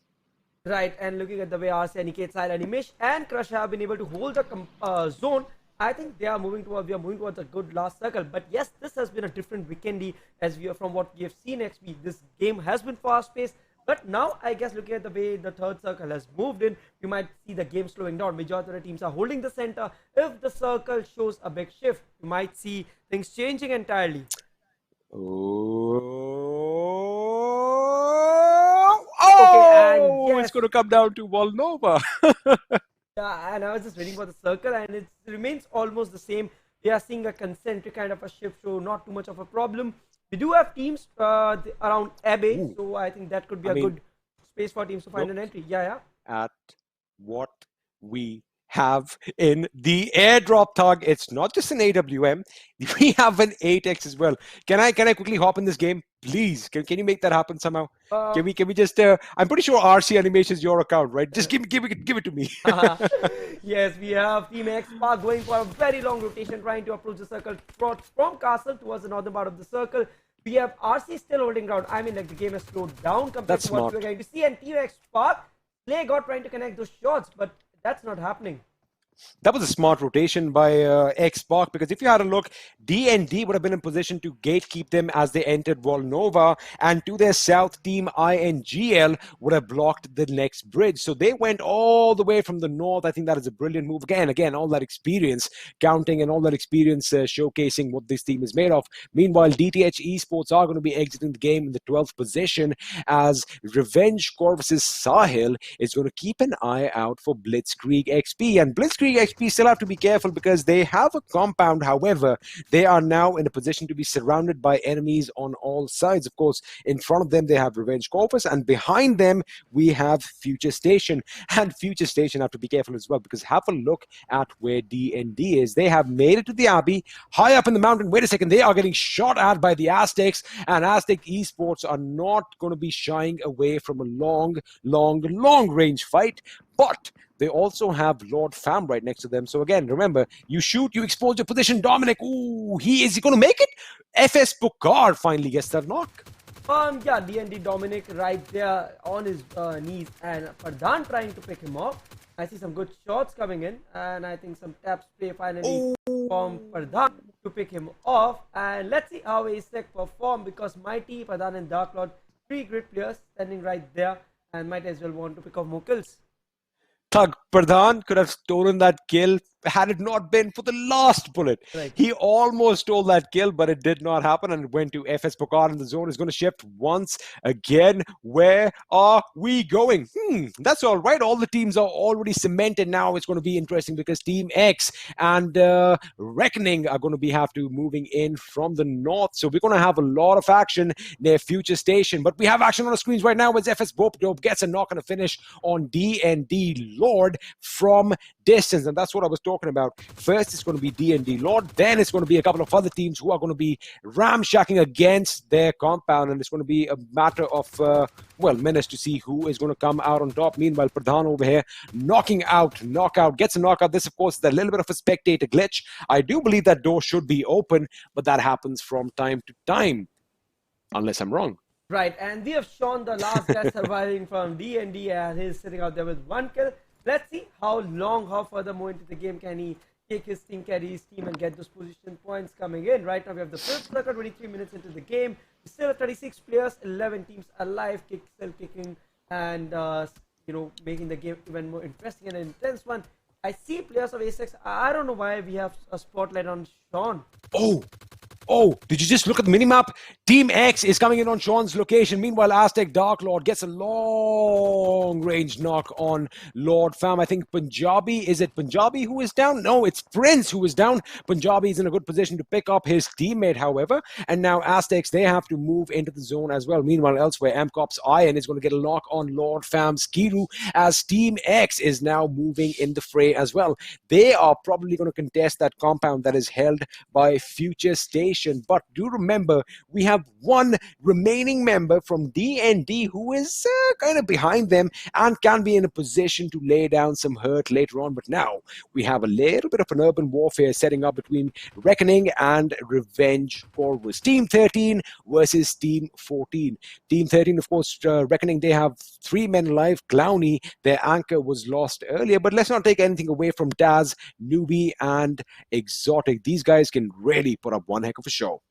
Right, and looking at the way RC, Aniket, Silent, Imish, and Crush have been able to hold the zone, I think we are moving towards a good last circle. But yes, this has been a different Vikendi as from what we have seen XP. This game has been fast-paced, But now, I guess, looking at the way the third circle has moved in, you might see the game slowing down. Majority of the teams are holding the center. If the circle shows a big shift, you might see things changing entirely. Okay, and It's yes, going to come down to Volnova. yeah, and I was just waiting for the circle, and it remains almost the same. We are seeing a concentric kind of a shift, so not too much of a problem. We do have teams around Abbey, so I think that could be good space for teams to find an entry. Yeah. At what we have in the airdrop tag. It's not just an AWM. We have an AZTECS as well. Can I quickly hop in this game? Please, can you make that happen somehow? Can we just? I'm pretty sure RC Animation is your account, right? Just give it to me. Yes, we have Team XSpark going for a very long rotation, trying to approach the circle from castle towards the northern part of the circle. We have RC still holding ground. I mean, like, the game has slowed down compared to what we're going to see. And Team XSpark, Play got trying to connect those shots, but that's not happening. That was a smart rotation by XSpark, because if you had a look, D&D would have been in position to gatekeep them as they entered Volnova, and to their south team, INGL would have blocked the next bridge. So they went all the way from the north. I think that is a brilliant move. Again, all that experience counting and all that experience showcasing what this team is made of. Meanwhile, DTHesports are going to be exiting the game in the 12th position, as Revenge Corvus' Sahil is going to keep an eye out for BlitzkriegXP. And BlitzkriegXP still have to be careful because they have a compound. However, they are now in a position to be surrounded by enemies on all sides. Of course, in front of them, they have Revenge Corvus, and behind them, we have Futurestation. And Futurestation have to be careful as well, because have a look at where D&D is. They have made it to the Abbey, high up in the mountain. Wait a second, they are getting shot at by the AZTECS, and AZTEC Esports are not going to be shying away from a long range fight. But they also have Lord Fam right next to them. So again, remember, you shoot, you expose your position. Dominic, ooh, is he going to make it? FS Pukar finally gets that knock. Yeah, D&D Dominic right there on his knees, and Pradhan trying to pick him off. I see some good shots coming in, and I think some tap spray finally from Pradhan to pick him off. And let's see how AZTECS perform, because Mighty, Pradhan and Dark Lord, three great players standing right there, and might as well want to pick off more kills. Thug Pradhan could have stolen that kill had it not been for the last bullet. Right. He almost stole that kill, but it did not happen, and it went to FS Pukar, and the zone is going to shift once again. Where are we going? That's all right. All the teams are already cemented now. It's going to be interesting because Team X and Reckoning are going to have to moving in from the north. So we're going to have a lot of action near Futurestation. But we have action on the screens right now as FS Bope Dope gets a knock and a finish on D&D Lord from distance. And that's what I was talking about. First, it's going to be D&D Lord. Then it's going to be a couple of other teams who are going to be ramshacking against their compound. And it's going to be a matter of, minutes to see who is going to come out on top. Meanwhile, Pradhan over here knocking out, gets a knockout. This, of course, is a little bit of a spectator glitch. I do believe that door should be open, but that happens from time to time, unless I'm wrong. Right, and we have shown the last guy surviving from D&D, and he's sitting out there with one kill. Let's see how furthermore into the game can he take his team, carry his team, and get those position points coming in. Right now, we have the fifth circle, 23 minutes into the game. We still have 36 players, 11 teams alive, still kicking, and making the game even more interesting and an intense one. I see players of AZTECS. I don't know why we have a spotlight on Sean. Oh, did you just look at the minimap? Team X is coming in on Sean's location. Meanwhile, Aztec Dark Lord gets a long-range knock on Lord Fam. I think Punjabi, is it Punjabi who is down? No, it's Prince who is down. Punjabi is in a good position to pick up his teammate, however. And now AZTECS, they have to move into the zone as well. Meanwhile, elsewhere, MCOPS Iron is going to get a knock on Lord Fam's Kiru, as Team X is now moving in the fray as well. They are probably going to contest that compound that is held by Futurestation. But do remember, we have one remaining member from D&D who is kind of behind them and can be in a position to lay down some hurt later on. But now we have a little bit of an urban warfare setting up between Reckoning and Revenge Corvus. Team 13 versus Team 14. Team 13, of course, Reckoning, they have 3 men alive. Clowny, their anchor, was lost earlier. But let's not take anything away from Daz, Newbie, and Exotic. These guys can really put up one heck of a show.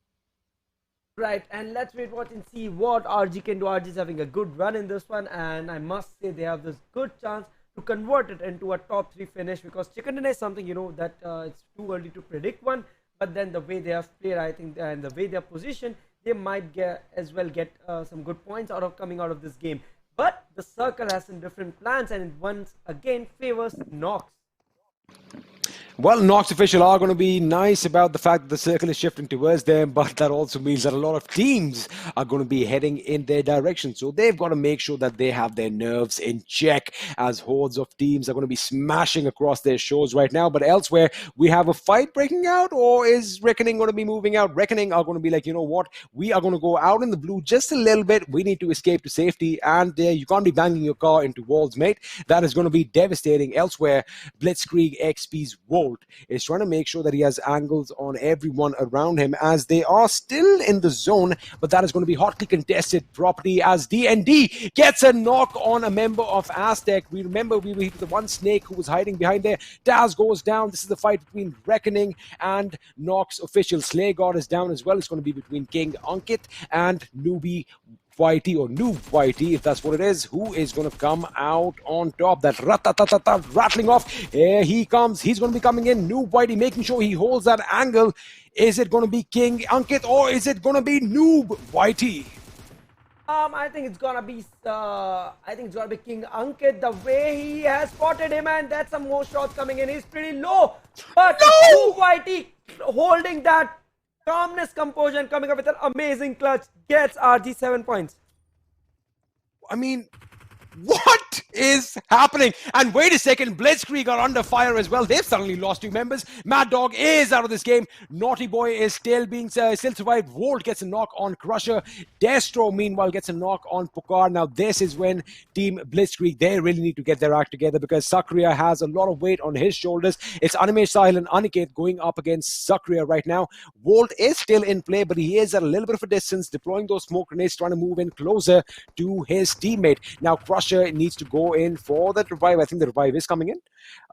Right, and let's wait, watch, and see what RG can do. RG is having a good run in this one, and I must say they have this good chance to convert it into a top 3 finish, because chicken dinner is something, you know, that it's too early to predict one. But then the way they have played, I think, and the way they are positioned, they might get some good points out of coming out of this game. But the circle has some different plans, and it once again favors Nox. Well, Nox official are going to be nice about the fact that the circle is shifting towards them, but that also means that a lot of teams are going to be heading in their direction. So they've got to make sure that they have their nerves in check, as hordes of teams are going to be smashing across their shores right now. But elsewhere, we have a fight breaking out, or is Reckoning going to be moving out? Reckoning are going to be like, you know what, we are going to go out in the blue just a little bit. We need to escape to safety, and you can't be banging your car into walls, mate. That is going to be devastating. Elsewhere, BlitzkriegXP's Volt is trying to make sure that he has angles on everyone around him, as they are still in the zone, but that is going to be hotly contested property as D&D gets a knock on a member of Aztec. We remember we were the one snake who was hiding behind there. Daz goes down. This is the fight between Reckoning and Nox official. Slay God is down as well. It's going to be between King Ankit and Newbie YT, or Noob YT, if that's what it is, who is going to come out on top. That rat-tat-tat-tat rattling off. Here he comes. He's going to be coming in. Noob YT making sure he holds that angle. Is it going to be King Ankit, or is it going to be Noob YT? I think it's gonna be King Ankit. The way he has spotted him, and that's some more shots coming in. He's pretty low, but Noob YT holding that calmness, composure, and coming up with an amazing clutch gets RG 7 points. I mean, what is happening? And wait a second, Blitzkrieg are under fire as well. They've suddenly lost 2 members. Mad Dog is out of this game. Naughty Boy is still survived. Volt gets a knock on Crusher. Destro, meanwhile, gets a knock on Pokar. Now, this is when Team Blitzkrieg, they really need to get their act together, because Sakriya has a lot of weight on his shoulders. It's Anime Sahil and Aniket going up against Sakriya right now. Volt is still in play, but he is at a little bit of a distance, deploying those smoke grenades, trying to move in closer to his teammate. Now, Crusher needs to go in for that revive. I think the revive is coming in,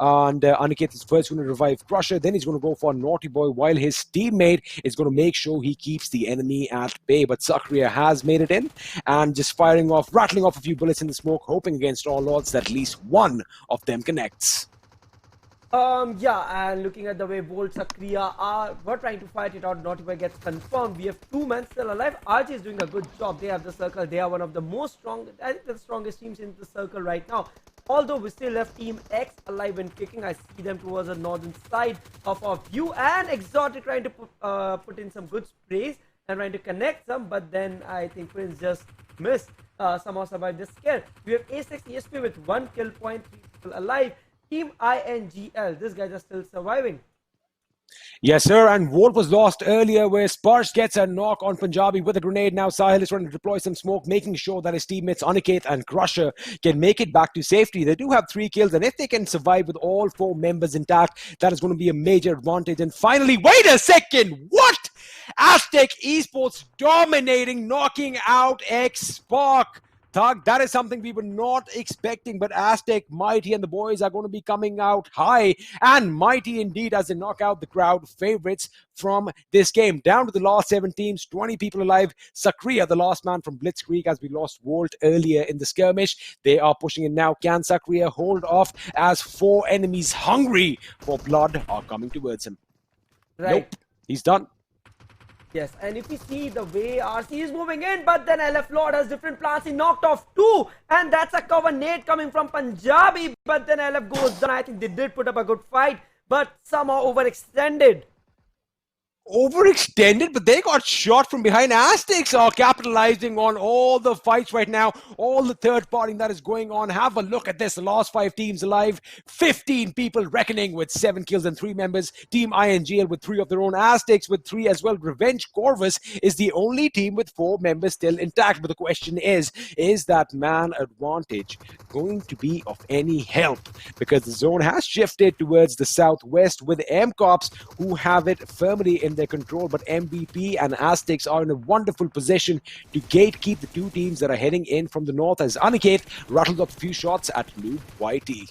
and Aniket is first going to revive Crusher, then he's going to go for Naughty Boy, while his teammate is going to make sure he keeps the enemy at bay. But Sakriya has made it in, and just rattling off a few bullets in the smoke, hoping against all odds that at least one of them connects. Yeah, and looking at the way Volt Sakriya were trying to fight it out, Naughty Boy gets confirmed. We have 2 men still alive. RG is doing a good job. They have the circle. They are one of the I think the strongest teams in the circle right now. Although we still have Team X alive and kicking. I see them towards the northern side of our view, and Exotic trying to put in some good sprays and trying to connect some, but then I think Prince just missed. Somehow survived the scare. We have AZTECS ESP with 1 kill point, 3 people alive. Team INGL, these guys are still surviving. Yes, sir. And Volt was lost earlier, where Sparsh gets a knock on Punjabi with a grenade. Now Sahil is trying to deploy some smoke, making sure that his teammates Aniket and Crusher can make it back to safety. They do have 3 kills, and if they can survive with all 4 members intact, that is going to be a major advantage. And finally, wait a second, what? Aztec Esports dominating, knocking out XSpark. Thug, that is something we were not expecting, but Aztec, Mighty, and the boys are going to be coming out high, and Mighty indeed as they knock out the crowd favorites from this game. Down to the last 7 teams, 20 people alive. Sakriya, the last man from Blitzkrieg, as we lost Volt earlier in the skirmish. They are pushing in now. Can Sakriya hold off as 4 enemies hungry for blood are coming towards him? Right. Nope, he's done. Yes, and if you see the way RC is moving in, but then LF Lord has different plans. He knocked off 2, and that's a cover nade coming from Punjabi, but then LF goes down. I think they did put up a good fight, but somehow overextended. Overextended, but they got shot from behind. Aztecs are capitalizing on all the fights right now, all the third party that is going on. Have a look at this. The last 5 teams alive, 15 people, Reckoning with 7 kills and 3 members. Team INGL with 3 of their own. Aztecs with 3 as well. Revenge Corvus is the only team with 4 members still intact. But the question is that man advantage going to be of any help? Because the zone has shifted towards the southwest with MCOPS, who have it firmly in their control, but MVP and Aztecs are in a wonderful position to gatekeep the 2 teams that are heading in from the north, as Aniket rattles up a few shots at Noob YT.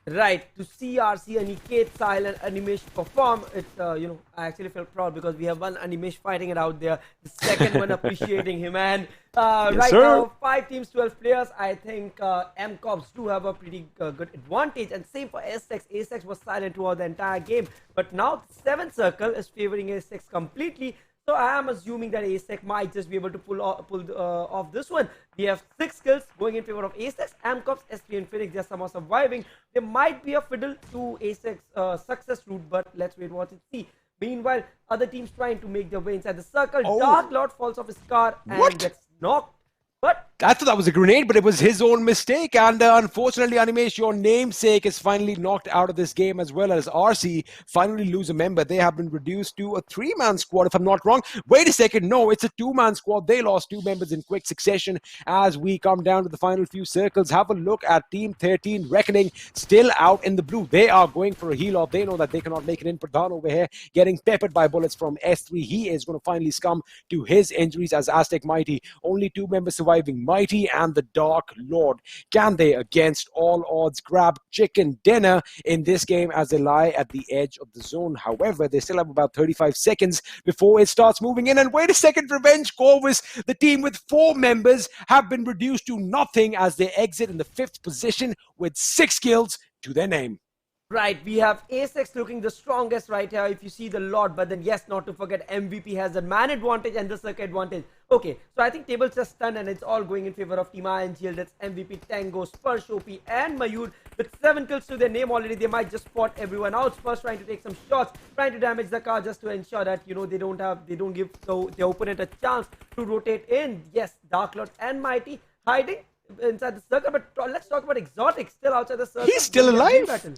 Right, to see RC Aniket, Sahil and Animesh perform, it I actually felt proud because we have one Animesh fighting it out there, the second one appreciating him, and Yes, right sir. now 5 teams, 12 players. I think MCOPS do have a pretty good advantage, and same for AZTECS. AZTECS was silent throughout the entire game, but now the 7th circle is favoring AZTECS completely. So I am assuming that AZTECS might just be able to pull off this one. We have 6 kills going in favor of AZTECS, MCOPS, S3 and FINTOX. They are somehow surviving. There might be a fiddle to AZTECS success route, but let's wait, watch and see. Meanwhile, other teams trying to make their way inside the circle. Oh. Dark Lord falls off his car and What? gets knocked. But I thought that was a grenade, but it was his own mistake. And unfortunately, Animesh, your namesake is finally knocked out of this game, as well as RC finally lose a member. They have been reduced to a 3-man squad, if I'm not wrong. Wait a second. No, it's a 2-man squad. They lost 2 members in quick succession as we come down to the final few circles. Have a look at Team 13, Reckoning, still out in the blue. They are going for a heal off. They know that they cannot make it in. Pradhan over here getting peppered by bullets from S3. He is going to finally succumb to his injuries as Aztec Mighty. Only 2 members surviving, Mighty and the Dark Lord. Can they, against all odds, grab chicken dinner in this game as they lie at the edge of the zone? However, they still have about 35 seconds before it starts moving in. And wait a second, Revenge Corvus, the team with 4 members, have been reduced to nothing as they exit in the 5th position with 6 kills to their name. right, we have AZTECS looking the strongest right here if you see the lot, but then yes, not to forget MVP has the man advantage and the circuit advantage. Okay, so I think tables just stunned and it's all going in favor of Team INGL. That's MVP, Tango, Spurs, Shopi and Mayur with 7 kills to their name already. They might just spot everyone out. Spurs trying to take some shots, trying to damage the car just to ensure that they don't give their opponent a chance to rotate in. Yes, Dark Lord and Mighty hiding inside the circle, but let's talk about Exotic still outside the circle. He's still alive.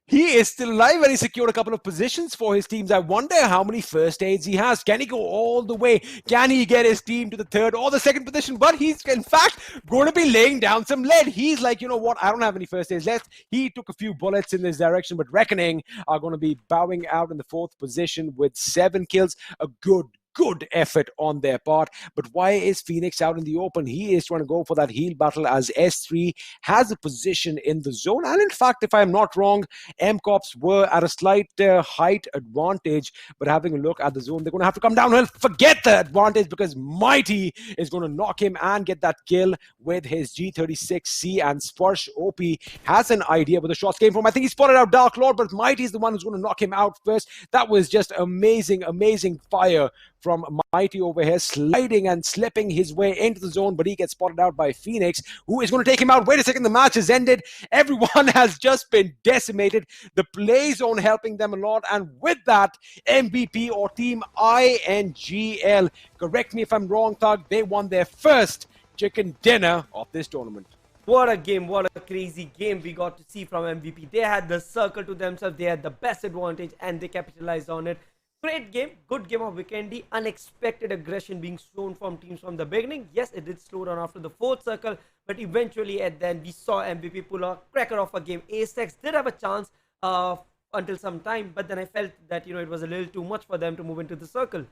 He is still alive and he secured a couple of positions for his teams. I wonder how many first aids he has. Can he go all the way? Can he get his team to the 3rd or the 2nd position? But he's, in fact, going to be laying down some lead. He's like, you know what? I don't have any first aids left. He took a few bullets in this direction, but Reckoning are going to be bowing out in the 4th position with 7 kills. A good effort on their part. But why is Phoenix out in the open? He is trying to go for that heal battle as S3 has a position in the zone. And in fact, if I'm not wrong, MCOPS were at a slight height advantage. But having a look at the zone, they're going to have to come downhill. Forget the advantage because Mighty is going to knock him and get that kill with his G36C. And Sparsh OP has an idea where the shots came from. I think he spotted out Dark Lord, but Mighty is the one who's going to knock him out first. That was just amazing fire from Mighty over here, sliding and slipping his way into the zone, but he gets spotted out by Phoenix, who is going to take him out. Wait a second, the match has ended. Everyone has just been decimated. The play zone helping them a lot, and with that, MVP or Team INGL, correct me if I'm wrong, Thug, they won their first chicken dinner of this tournament. What a game, what a crazy game we got to see from MVP. They had the circle to themselves, they had the best advantage, and they capitalized on it. Great game, good game of Vikendi. Unexpected aggression being shown from teams from the beginning. Yes, it did slow down after the 4th circle, but eventually at the end we saw MVP pull a cracker of a game. AZTECS did have a chance until some time, but then I felt that it was a little too much for them to move into the circle.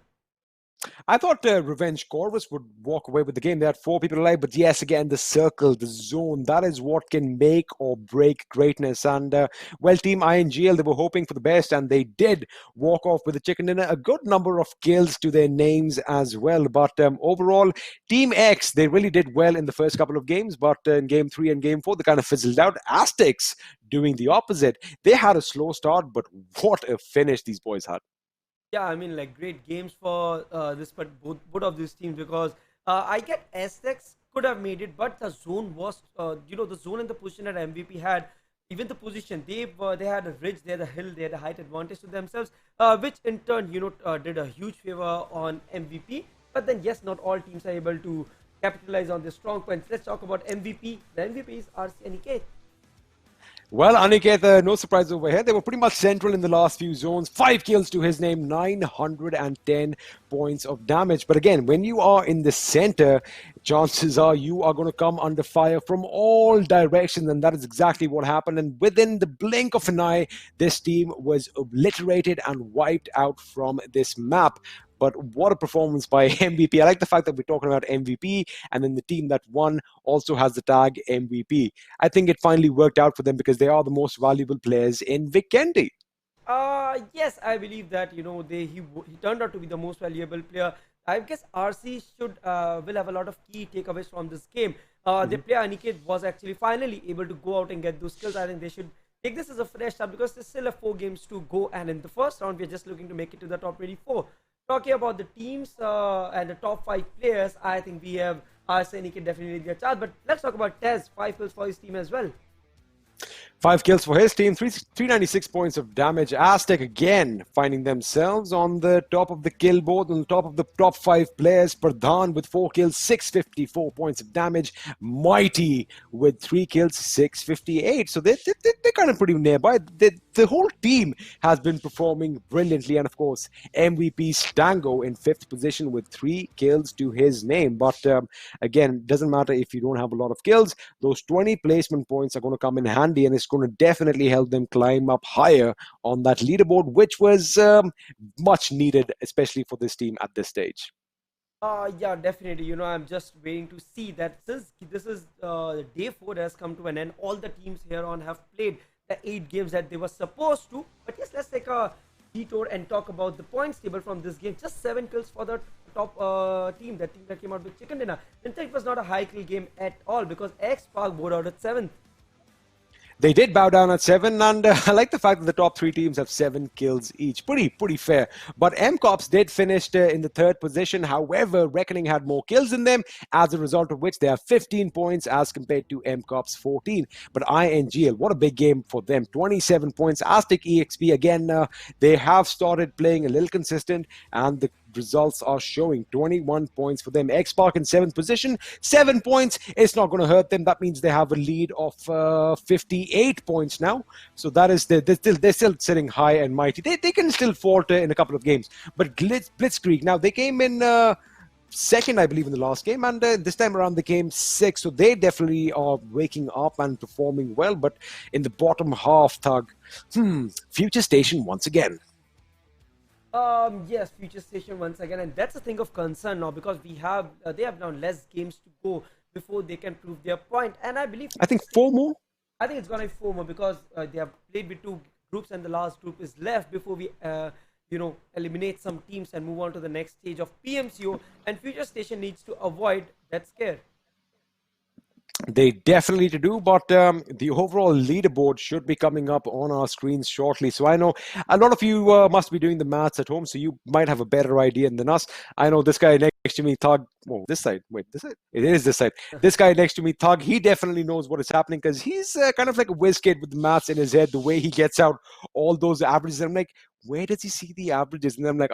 I thought Revenge Corvus would walk away with the game. They had 4 people alive, but yes, again, the circle, the zone, that is what can make or break greatness. And, well, Team INGL, they were hoping for the best, and they did walk off with a chicken dinner. A good number of kills to their names as well. But overall, Team X, they really did well in the first couple of games, but in Game 3 and Game 4, they kind of fizzled out. AZTECS doing the opposite. They had a slow start, but what a finish these boys had. Yeah, I mean, like great games for but both of these teams because I get AZTECS could have made it, but the zone was, the zone and the position that MVP had, even the position they had a ridge, they had a hill, they had a height advantage to themselves, which in turn did a huge favor on MVP. But then yes, not all teams are able to capitalize on their strong points. Let's talk about MVP. The MVP is RC Aniket. Well, Aniket, no surprise over here. They were pretty much central in the last few zones. 5 kills to his name, 910 points of damage. But again, when you are in the center, chances are you are going to come under fire from all directions. And that is exactly what happened. And within the blink of an eye, this team was obliterated and wiped out from this map. But what a performance by MVP. I like the fact that we're talking about MVP, and then the team that won also has the tag MVP. I think it finally worked out for them because they are the most valuable players in Vikendi. Yes, I believe that he turned out to be the most valuable player. I guess RC should will have a lot of key takeaways from this game. Their player Aniket was actually finally able to go out and get those kills. I think they should take this as a fresh start because there's still 4 games to go, and in the first round we're just looking to make it to the top 24. Talking about the teams and the top 5 players, I think we have RC and Aniket definitely their chance. But let's talk about Tez. 5 kills for his team as well. 5 kills for his team, 396 points of damage. AZTECS again finding themselves on the top of the kill board, on the top of the top 5 players. Pradhan with 4 kills, 654 points of damage. Mighty with 3 kills, 658. So they're kind of pretty nearby. The whole team has been performing brilliantly. And of course, MVP Stango in 5th position with 3 kills to his name. But again, it doesn't matter if you don't have a lot of kills. Those 20 placement points are going to come in handy, and it's going to definitely help them climb up higher on that leaderboard, which was much needed, especially for this team at this stage. Yeah, definitely. I'm just waiting to see that since this is day 4 has come to an end, all the teams here on have played the 8 games that they were supposed to. But yes, let's take a detour and talk about the points table from this game. Just 7 kills for the top team, the team that came out with chicken dinner. In fact, it was not a high kill game at all because XSpark bowed out at 7th. They did bow down at 7, and I like the fact that the top 3 teams have 7 kills each. Pretty fair. But MCOPS did finish in the 3rd position. However, Reckoning had more kills than them, as a result of which they have 15 points as compared to MCOPS 14. But INGL, what a big game for them. 27 points. AZTECS again, they have started playing a little consistent, and the results are showing. 21 points for them. XSpark in 7th position, 7 points. It's not going to hurt them. That means they have a lead of 58 points now. So that is they're still sitting high and mighty. They can still falter in a couple of games. But Blitzkrieg, now they came in 2nd, I believe, in the last game, and this time around they came 6th. So they definitely are waking up and performing well. But in the bottom half, Thug, Futurestation once again. Yes, Futurestation once again, and that's a thing of concern now because they have now less games to go before they can prove their point. And I believe I think 4 more. I think it's gonna be 4 more because they have played with 2 groups, and the last group is left before we eliminate some teams and move on to the next stage of PMCO. And Futurestation needs to avoid that scare. They definitely to do, but the overall leaderboard should be coming up on our screens shortly. So I know a lot of you must be doing the maths at home, so you might have a better idea than us. I know this guy next to me, Thug. Oh, this side. Wait, this side? It is this side. This guy next to me, Thug, he definitely knows what is happening because he's kind of like a whiz kid with the maths in his head, the way he gets out all those averages. I'm like, where does he see the averages? And I'm like,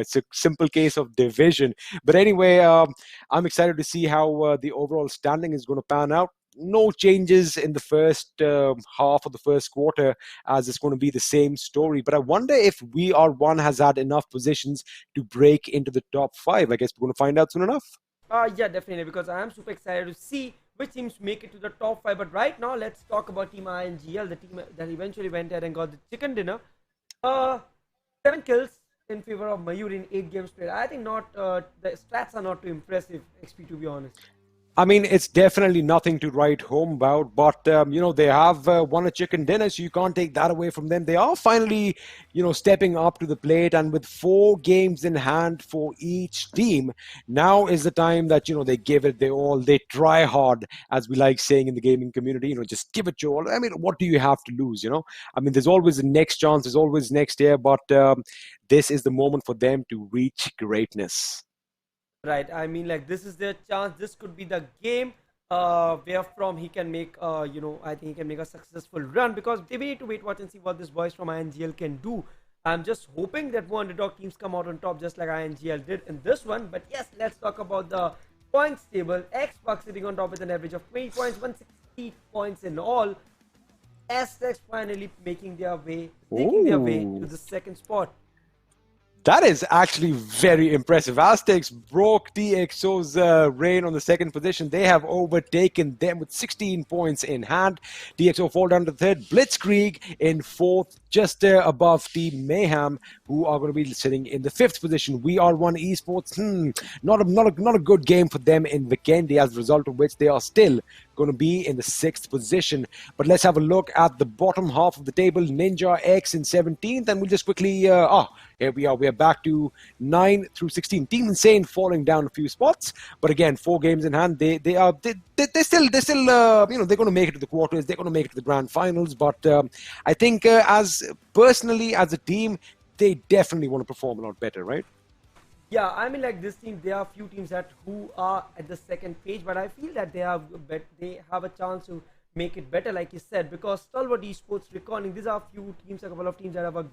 it's a simple case of division. But anyway, I'm excited to see how the overall standing is going to pan out. No changes in the first half of the first quarter, as it's going to be the same story. But I wonder if VR1 has had enough positions to break into the top 5. I guess we're going to find out soon enough. Yeah, definitely, because I am super excited to see which teams make it to the top 5. But right now, let's talk about Team INGL, the team that eventually went ahead and got the chicken dinner. 7 kills in favor of Mayur in 8 games played. I think the stats are not too impressive, XP, to be honest. I mean, it's definitely nothing to write home about, but, they have won a chicken dinner, so you can't take that away from them. They are finally, stepping up to the plate, and with 4 games in hand for each team, now is the time that, they give it their all. They try hard, as we like saying in the gaming community, just give it your all. I mean, what do you have to lose, I mean, there's always a next chance, there's always next year, but this is the moment for them to reach greatness. Right, I mean, like, this is their chance. This could be the game where from he can make, I think he can make a successful run, because we need to watch and see what these boys from INGL can do. I'm just hoping that more underdog teams come out on top, just like INGL did in this one. But yes, let's talk about the points table. XSpark sitting on top with an average of 20 points, 160 points in all. AZTECS finally making their way to the 2nd spot. That is actually very impressive. AZTECS broke DxO's reign on the 2nd position. They have overtaken them with 16 points in hand. DxO fall down to 3rd. Blitzkrieg in 4th, just above Team Mayhem who are going to be sitting in the 5th position. VR1 Esports, not a good game for them in Vikendi, as a result of which they are still going to be in the 6th position. But let's have a look at the bottom half of the table. NINJAX in 17th, and we'll just quickly here we are. We are back to 9 through 16. Team Insane falling down a few spots, but again, 4 games in hand. They're still they're going to make it to the quarters. They're going to make it to the grand finals. But I think as personally as a team, they definitely want to perform a lot better, right? Yeah, I mean, like this team, there are a few teams who are at the second page, but I feel that they have a chance to make it better, like you said, because STALWART Esports, Reckoning, these are a few teams, a couple of teams that have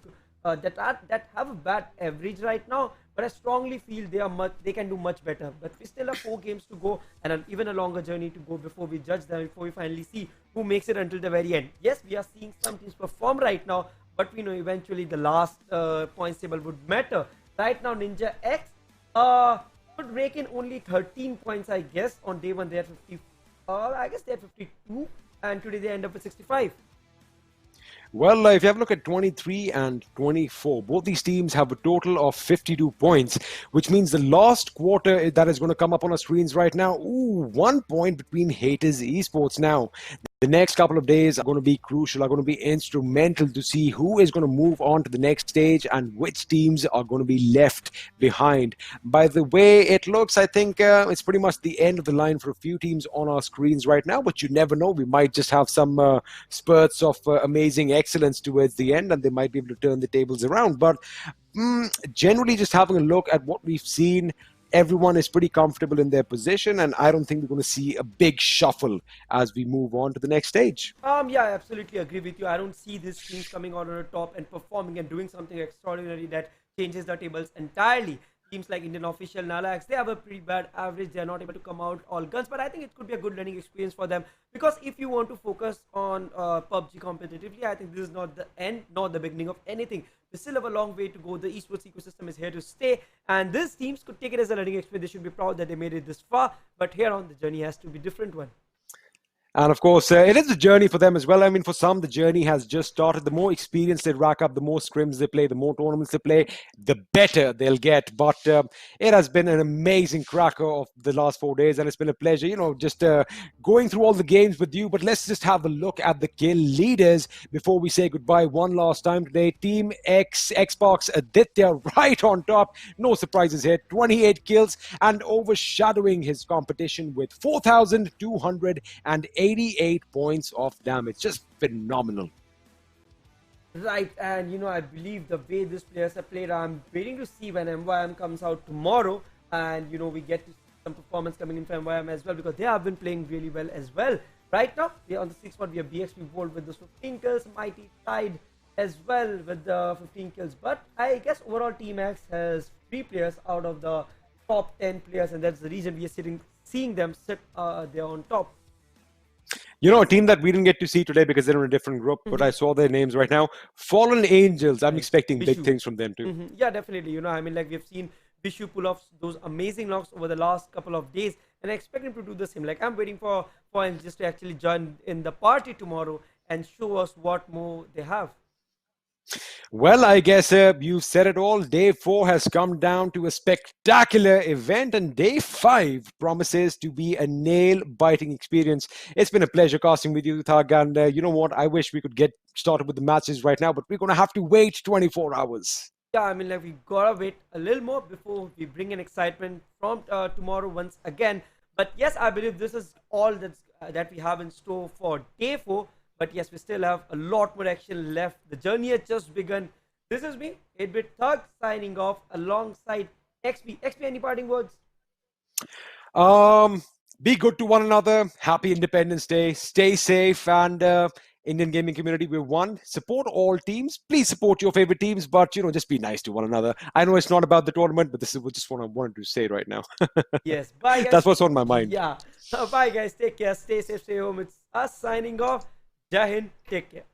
that have a bad average right now. But I strongly feel they can do much better. But we still have 4 games to go, and even a longer journey to go before we judge them, before we finally see who makes it until the very end. Yes, we are seeing some teams perform right now, but we know eventually the last points table would matter. Right now, NINJAX would rake in only 13 points, I guess. On day 1, they had 50. I guess they had 52, and today they end up with 65. Well, if you have a look at 23 and 24, both these teams have a total of 52 points, which means the last quarter that is going to come up on our screens right now, 1 point between Haters Esports. Now, the next couple of days are going to be crucial, are going to be instrumental to see who is going to move on to the next stage and which teams are going to be left behind. By the way it looks, I think it's pretty much the end of the line for a few teams on our screens right now, but you never know. We might just have some spurts of amazing excellence towards the end, and they might be able to turn the tables around. But generally, just having a look at what we've seen, everyone is pretty comfortable in their position, and I don't think we're going to see a big shuffle as we move on to the next stage. Yeah, I absolutely agree with you. I don't see these teams coming out on the top and performing and doing something extraordinary that changes the tables entirely. Teams like Indian Official, NINJAX, they have a pretty bad average. They're not able to come out all guns, but I think it could be a good learning experience for them, because if you want to focus on PUBG competitively, I think this is not the end, not the beginning of anything. We still have a long way to go. The esports ecosystem is here to stay, and these teams could take it as a learning experience. They should be proud that they made it this far, but here on, the journey has to be a different one. And of course, it is a journey for them as well. I mean, for some, the journey has just started. The more experience they rack up, the more scrims they play, the more tournaments they play, the better they'll get. But it has been an amazing cracker of the last 4 days, and it's been a pleasure, just going through all the games with you. But let's just have a look at the kill leaders before we say goodbye one last time today. Team XSpark Aditya right on top. No surprises here. 28 kills and overshadowing his competition with 4,288 points of damage. Just phenomenal. Right, and I believe the way these players have played, I'm waiting to see when MYM comes out tomorrow, and we get to see some performance coming in from MYM as well, because they have been playing really well as well. Right now, we are on the 6th spot. We have BXP Bold with those 15 kills, Mighty Tide as well with the 15 kills. But I guess overall Team X has 3 players out of the top 10 players, and that's the reason we are seeing them sit there on top. A team that we didn't get to see today because they're in a different group, but I saw their names right now. FALLENangelz. I'm expecting big things from them too. Yeah, definitely. I mean, like, we've seen Bishu pull off those amazing knocks over the last couple of days, and I expect him to do the same. Like, I'm waiting for him just to actually join in the party tomorrow and show us what more they have. Well, I guess you've said it all. Day 4 has come down to a spectacular event, and day 5 promises to be a nail-biting experience. It's been a pleasure casting with you, Thag, and you know what? I wish we could get started with the matches right now, but we're going to have to wait 24 hours. Yeah, I mean, like, we gotta wait a little more before we bring in excitement from tomorrow once again. But yes, I believe this is all that we have in store for day 4. But yes, we still have a lot more action left. The journey has just begun. This is me, 8-Bit Thug, signing off alongside XP. XP, any parting words? Be good to one another. Happy Independence Day. Stay safe. And Indian gaming community, we're one. Support all teams. Please support your favorite teams, but just be nice to one another. I know it's not about the tournament, but this is just what I wanted to say right now. Yes, bye guys. That's what's on my mind. Yeah. Bye guys. Take care. Stay safe. Stay home. It's us signing off. Jai Hind. Take care.